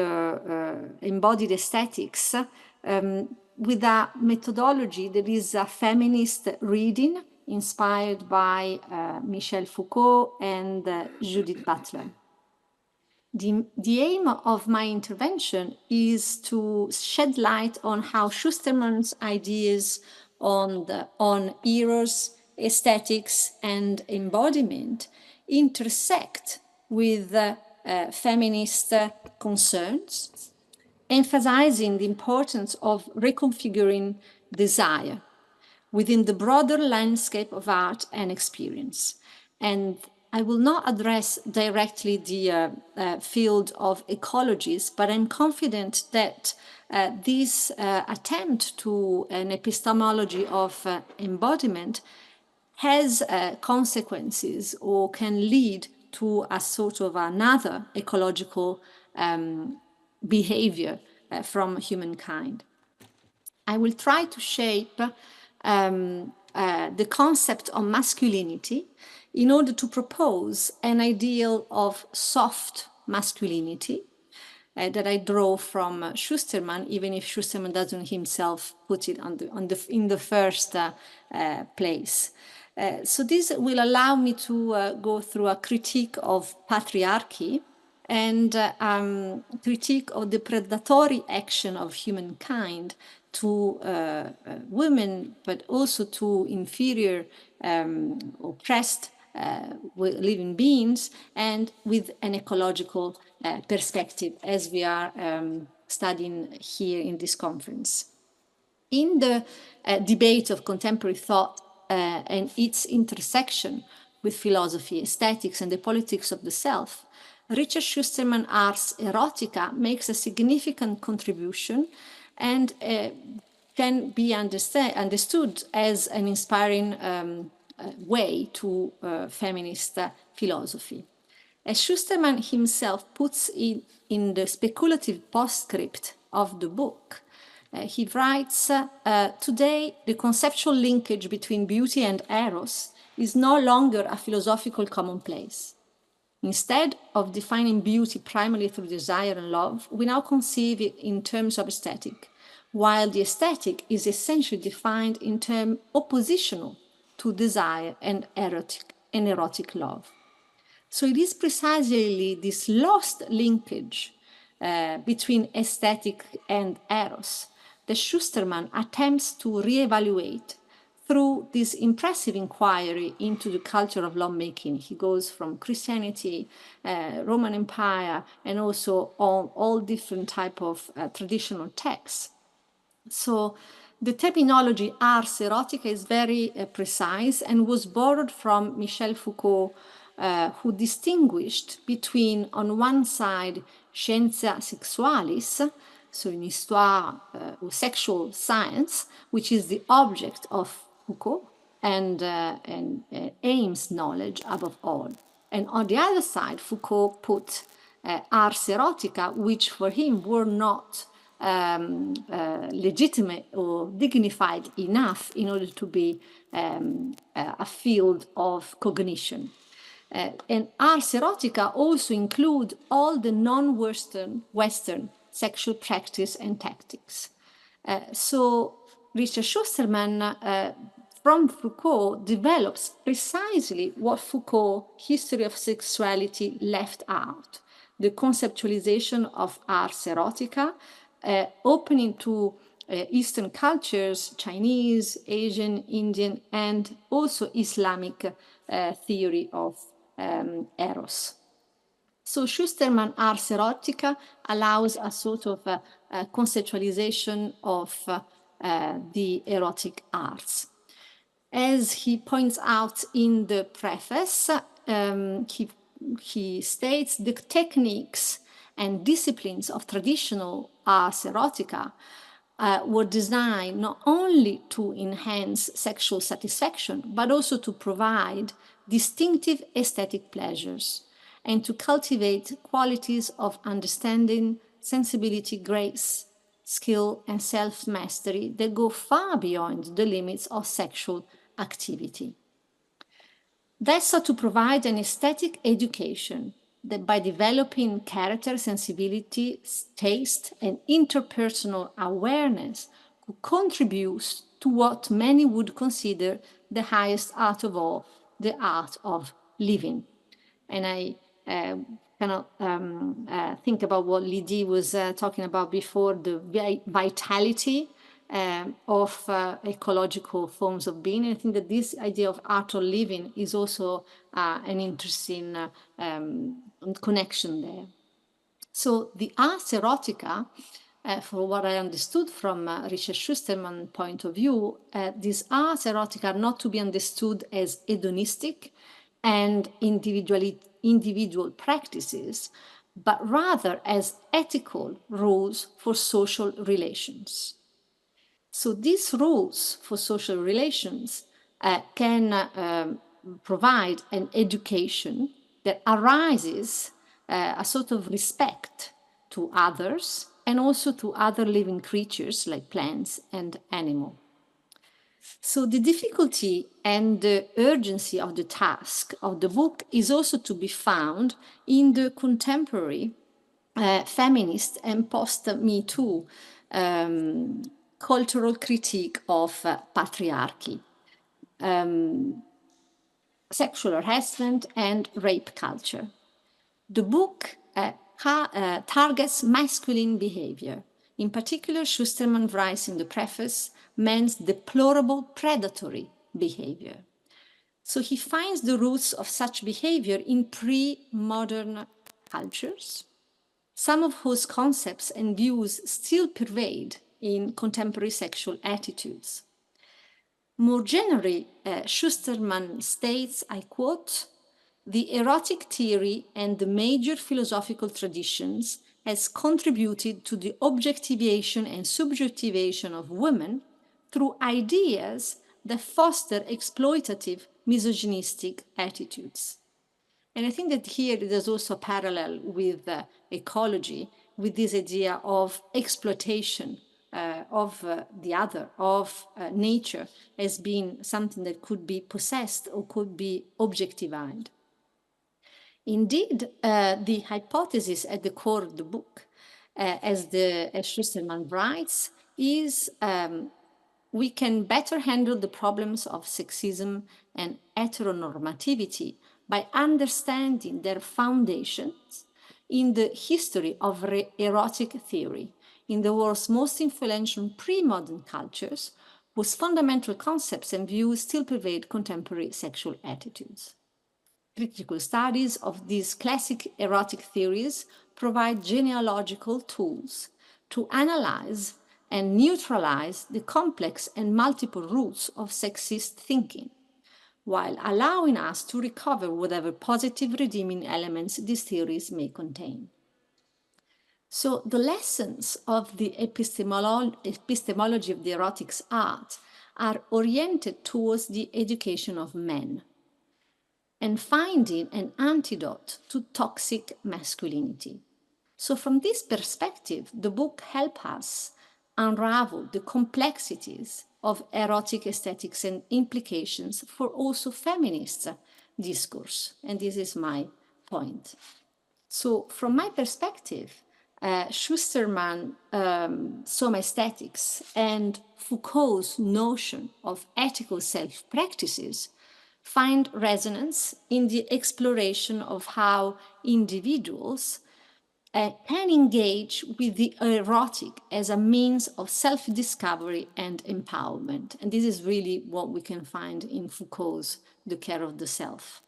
embodied aesthetics with a methodology that is a feminist reading inspired by Michel Foucault and Judith Butler. The aim of my intervention is to shed light on how Schusterman's ideas on eros, aesthetics, and embodiment intersect with feminist concerns, emphasizing the importance of reconfiguring desire within the broader landscape of art and experience. And I will not address directly the field of ecologies, but I'm confident that this attempt to an epistemology of embodiment has consequences or can lead to a sort of another ecological behavior from humankind. I will try to shape the concept of masculinity in order to propose an ideal of soft masculinity that I draw from Schusterman, even if Schusterman doesn't himself put it in the first place. So this will allow me to go through a critique of patriarchy and critique of the predatory action of humankind to women, but also to inferior, oppressed living beings, and with an ecological perspective, as we are studying here in this conference. In the debate of contemporary thought and its intersection with philosophy, aesthetics, and the politics of the self, Richard Schusterman Ars Erotica makes a significant contribution and can be understood as an inspiring way to feminist philosophy. As Schusterman himself puts in the speculative postscript of the book, he writes, today the conceptual linkage between beauty and eros is no longer a philosophical commonplace. Instead of defining beauty primarily through desire and love, we now conceive it in terms of aesthetic, while the aesthetic is essentially defined in terms oppositional to desire and erotic love. So it is precisely this lost linkage between aesthetic and eros, that Schusterman attempts to reevaluate through this impressive inquiry into the culture of lawmaking. He goes from Christianity, Roman Empire, and also all different type of traditional texts. So the terminology ars erotica is very precise and was borrowed from Michel Foucault, who distinguished between, on one side, scientia sexualis, so in histoire or sexual science, which is the object of Foucault and aims knowledge above all. And on the other side, Foucault put ars erotica, which for him were not legitimate or dignified enough in order to be a field of cognition. And ars erotica also include all the non-Western sexual practice and tactics. So Richard Schusterman, from Foucault, develops precisely what Foucault, History of Sexuality, left out: the conceptualization of ars erotica, opening to Eastern cultures, Chinese, Asian, Indian, and also Islamic theory of eros. So Schusterman ars erotica allows a sort of conceptualization of the erotic arts. As he points out in the preface, he states the techniques and disciplines of traditional ars erotica were designed not only to enhance sexual satisfaction, but also to provide distinctive aesthetic pleasures and to cultivate qualities of understanding, sensibility, grace, skill, and self-mastery that go far beyond the limits of sexual activity. That's so to provide an aesthetic education that, by developing character, sensibility, taste, and interpersonal awareness, could contribute to what many would consider the highest art of all, the art of living. And I think about what Lydie was talking about before, the vitality of ecological forms of being. And I think that this idea of art of living is also an interesting connection there. So the ars erotica, for what I understood from Richard Schusterman's point of view, these ars erotica are not to be understood as hedonistic and individual practices, but rather as ethical rules for social relations. So these rules for social relations can provide an education that arises a sort of respect to others and also to other living creatures like plants and animals. So the difficulty and the urgency of the task of the book is also to be found in the contemporary feminist and post-Me Too cultural critique of patriarchy, sexual harassment, and rape culture. The book targets masculine behavior. In particular, Schusterman writes in the preface, men's deplorable predatory behavior. So he finds the roots of such behavior in pre-modern cultures, some of whose concepts and views still pervade in contemporary sexual attitudes. More generally, Schusterman states, I quote, "The erotic theory and the major philosophical traditions has contributed to the objectivation and subjectivation of women through ideas that foster exploitative, misogynistic attitudes." And I think that here there's also a parallel with ecology, with this idea of exploitation of the other, of nature, as being something that could be possessed or could be objectified. Indeed, the hypothesis at the core of the book, as Schusterman writes, is we can better handle the problems of sexism and heteronormativity by understanding their foundations in the history of erotic theory, in the world's most influential pre-modern cultures, whose fundamental concepts and views still pervade contemporary sexual attitudes. Critical studies of these classic erotic theories provide genealogical tools to analyze and neutralize the complex and multiple roots of sexist thinking, while allowing us to recover whatever positive redeeming elements these theories may contain. So the lessons of the epistemology of the erotics art are oriented towards the education of men and finding an antidote to toxic masculinity. So from this perspective, the book helps us unravel the complexities of erotic aesthetics and implications for also feminist discourse. And this is my point. So from my perspective, Schusterman's Soma aesthetics and Foucault's notion of ethical self-practices find resonance in the exploration of how individuals can engage with the erotic as a means of self-discovery and empowerment. And this is really what we can find in Foucault's The Care of the Self.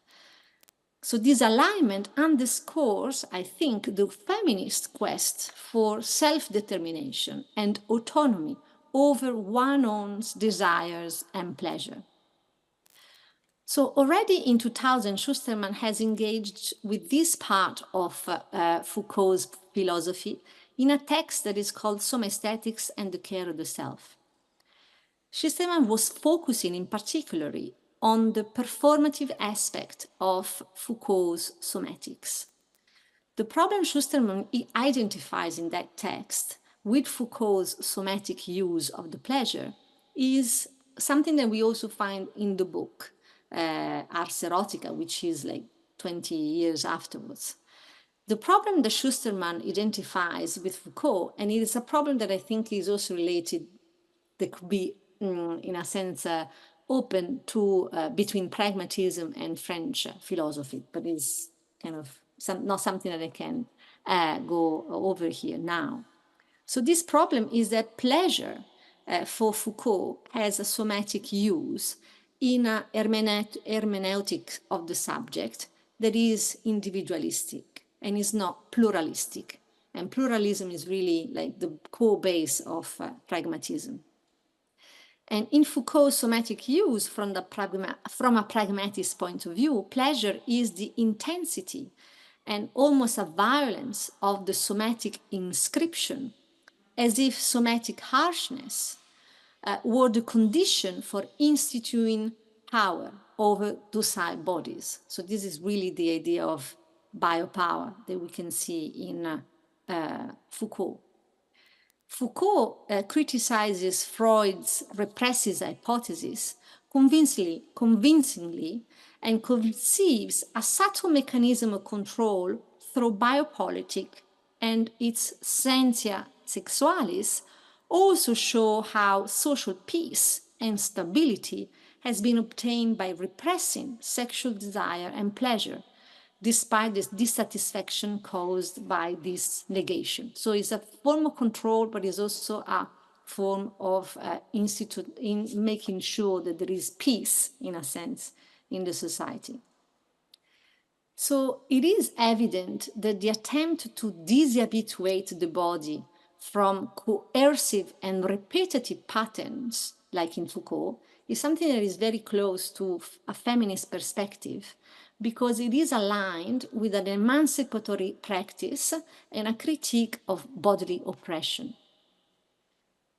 So this alignment underscores, I think, the feminist quest for self-determination and autonomy over one's own desires and pleasure. So already in 2000, Schusterman has engaged with this part of Foucault's philosophy in a text that is called Soma Aesthetics and the Care of the Self. Schusterman was focusing in particular on the performative aspect of Foucault's somatics. The problem Schusterman identifies in that text with Foucault's somatic use of the pleasure is something that we also find in the book, Ars Erotica, which is like 20 years afterwards. The problem that Schusterman identifies with Foucault, and it is a problem that I think is also related, that could be, in a sense, open to between pragmatism and French philosophy, but is kind of not something that I can go over here now. So this problem is that pleasure for Foucault has a somatic use in a hermeneutic of the subject that is individualistic and is not pluralistic. And pluralism is really like the core base of pragmatism. And in Foucault's somatic use from a pragmatist point of view, pleasure is the intensity and almost a violence of the somatic inscription, as if somatic harshness were the condition for instituting power over docile bodies. So this is really the idea of biopower that we can see in Foucault. Foucault criticizes Freud's repressive hypothesis convincingly and conceives a subtle mechanism of control through biopolitic, and its sentia sexualis also show how social peace and stability has been obtained by repressing sexual desire and pleasure, despite this dissatisfaction caused by this negation. So it's a form of control, but it's also a form of in making sure that there is peace, in a sense, in the society. So it is evident that the attempt to dishabituate the body from coercive and repetitive patterns, like in Foucault, is something that is very close to a feminist perspective, because it is aligned with an emancipatory practice and a critique of bodily oppression.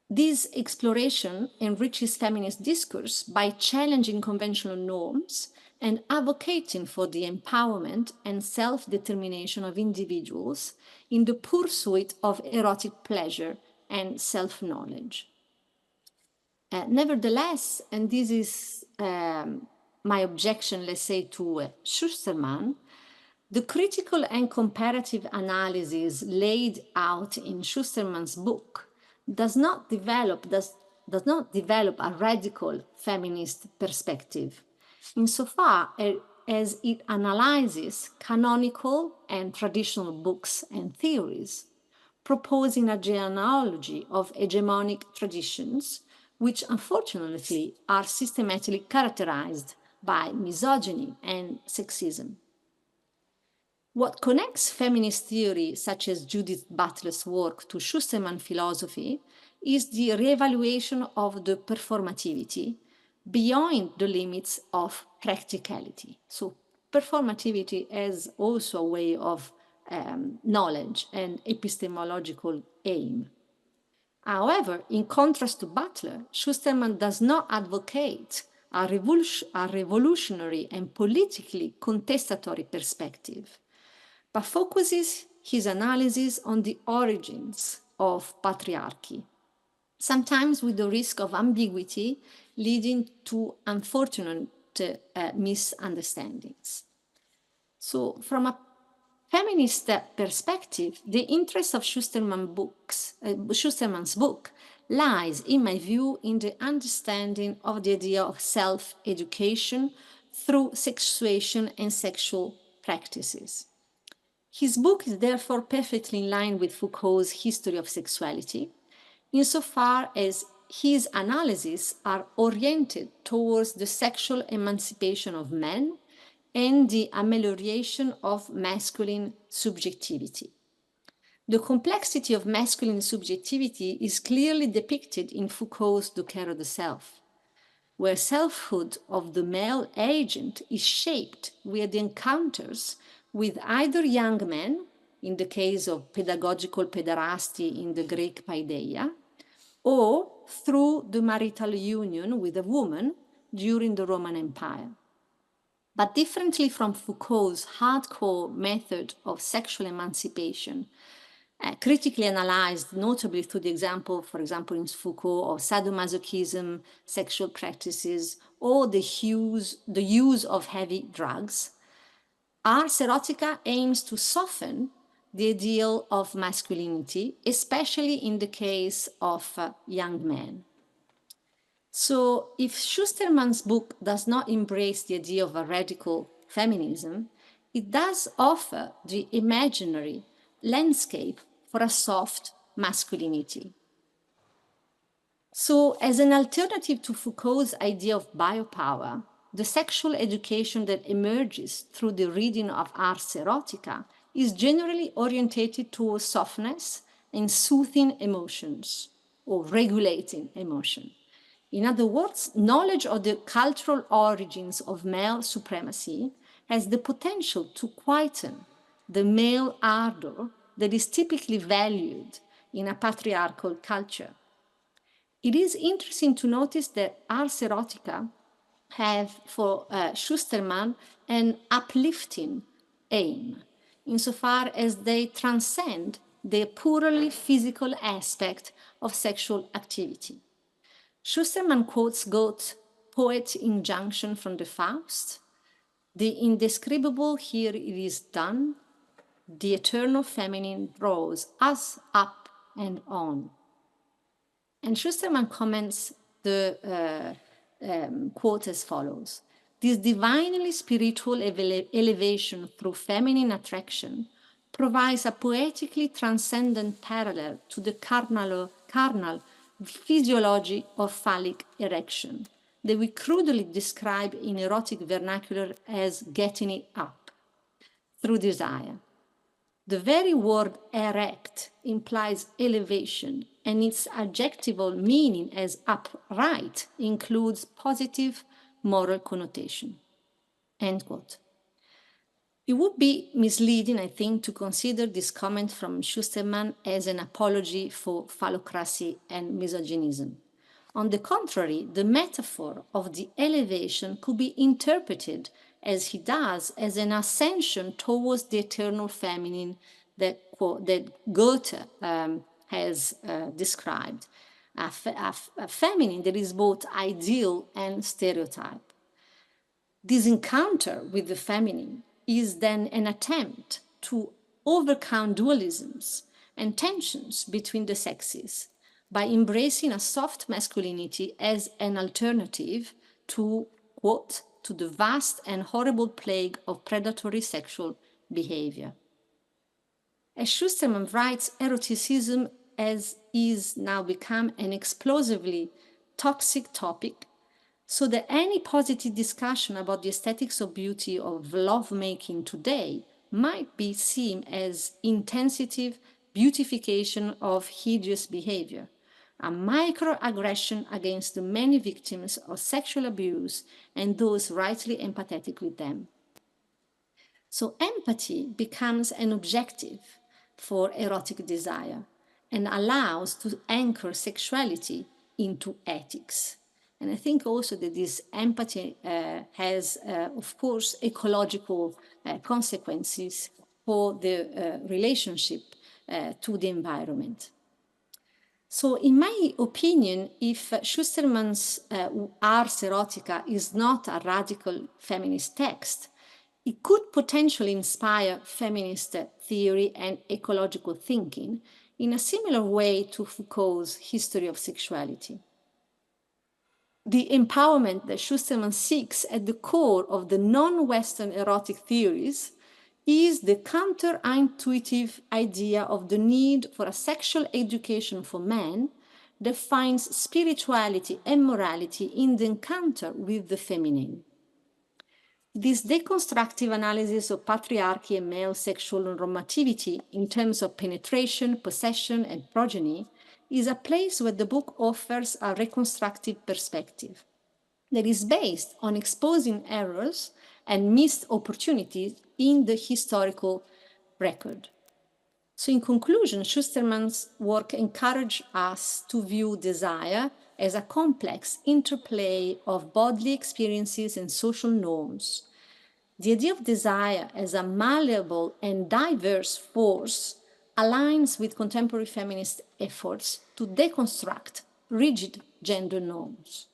This exploration enriches feminist discourse by challenging conventional norms and advocating for the empowerment and self-determination of individuals in the pursuit of erotic pleasure and self-knowledge. Nevertheless, and this is my objection, let's say, to Schusterman, the critical and comparative analysis laid out in Schusterman's book does not develop a radical feminist perspective, insofar as it analyzes canonical and traditional books and theories, proposing a genealogy of hegemonic traditions, which unfortunately are systematically characterized by misogyny and sexism. What connects feminist theory, such as Judith Butler's work, to Schusterman philosophy is the reevaluation of the performativity beyond the limits of practicality. So performativity as also a way of knowledge and epistemological aim. However, in contrast to Butler, Schusterman does not advocate a revolutionary and politically contestatory perspective, but focuses his analysis on the origins of patriarchy, sometimes with the risk of ambiguity leading to unfortunate misunderstandings. So, from a feminist perspective, the interest of Schusterman's book lies, in my view, in the understanding of the idea of self-education through sexuation and sexual practices. His book is therefore perfectly in line with Foucault's history of sexuality, insofar as his analyses are oriented towards the sexual emancipation of men and the amelioration of masculine subjectivity. The complexity of masculine subjectivity is clearly depicted in Foucault's The Care of the Self, where selfhood of the male agent is shaped with encounters with either young men, in the case of pedagogical pederasty in the Greek paideia, or through the marital union with a woman during the Roman Empire. But differently from Foucault's hardcore method of sexual emancipation, critically analyzed notably through the example, for example, in Foucault, of sadomasochism, sexual practices, or the use of heavy drugs, Ars Erotica aims to soften the ideal of masculinity, especially in the case of young men. So if Schusterman's book does not embrace the idea of a radical feminism, it does offer the imaginary landscape for a soft masculinity. So as an alternative to Foucault's idea of biopower, the sexual education that emerges through the reading of Ars Erotica is generally orientated towards softness and soothing emotions, or regulating emotion. In other words, knowledge of the cultural origins of male supremacy has the potential to quieten the male ardor that is typically valued in a patriarchal culture. It is interesting to notice that Ars Erotica have for Schusterman an uplifting aim, insofar as they transcend the purely physical aspect of sexual activity. Schusterman quotes Goethe's poet's injunction from the Faust: "The indescribable here it is done, the eternal feminine draws us up and on." And Schusterman comments the quote as follows: "This divinely spiritual elevation through feminine attraction provides a poetically transcendent parallel to the carnal physiology of phallic erection that we crudely describe in erotic vernacular as getting it up through desire. The very word erect implies elevation, and its adjectival meaning as upright includes positive moral connotation." End quote. It would be misleading, I think, to consider this comment from Schusterman as an apology for phallocracy and misogynism. On the contrary, the metaphor of the elevation could be interpreted, as he does, as an ascension towards the eternal feminine that Goethe has described, a feminine that is both ideal and stereotype. This encounter with the feminine is then an attempt to overcome dualisms and tensions between the sexes by embracing a soft masculinity as an alternative to, quote, to the vast and horrible plague of predatory sexual behavior. As Schusterman writes, eroticism is now become an explosively toxic topic, so that any positive discussion about the aesthetics of beauty of lovemaking today might be seen as intensive beautification of hideous behavior, a microaggression against the many victims of sexual abuse and those rightly empathetic with them. So empathy becomes an objective for erotic desire and allows to anchor sexuality into ethics. And I think also that this empathy has, of course, ecological consequences for the relationship to the environment. So in my opinion, if Schusterman's Ars Erotica is not a radical feminist text, it could potentially inspire feminist theory and ecological thinking in a similar way to Foucault's History of Sexuality. The empowerment that Schusterman seeks at the core of the non-Western erotic theories is the counterintuitive idea of the need for a sexual education for men that finds spirituality and morality in the encounter with the feminine. This deconstructive analysis of patriarchy and male sexual normativity in terms of penetration, possession, and progeny is a place where the book offers a reconstructive perspective that is based on exposing errors and missed opportunities in the historical record. So in conclusion, Schusterman's work encouraged us to view desire as a complex interplay of bodily experiences and social norms. The idea of desire as a malleable and diverse force aligns with contemporary feminist efforts to deconstruct rigid gender norms.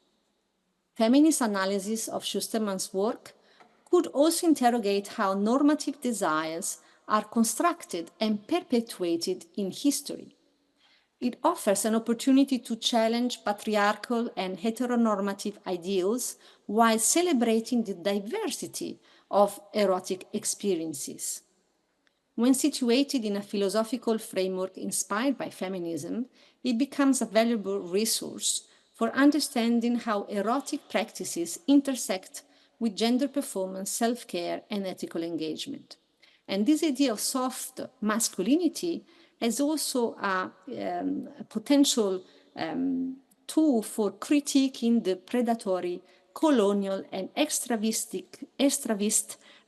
Feminist analysis of Schusterman's work could also interrogate how normative desires are constructed and perpetuated in history. It offers an opportunity to challenge patriarchal and heteronormative ideals while celebrating the diversity of erotic experiences. When situated in a philosophical framework inspired by feminism, it becomes a valuable resource for understanding how erotic practices intersect with gender performance, self-care, and ethical engagement. And this idea of soft masculinity is also a potential tool for critiquing the predatory, colonial, and extravist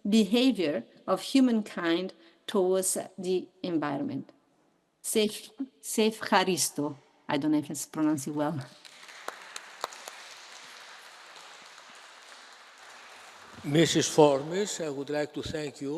behavior of humankind towards the environment. Safe Haristo. I don't know if it's pronounced well. Mrs. Formis, I would like to thank you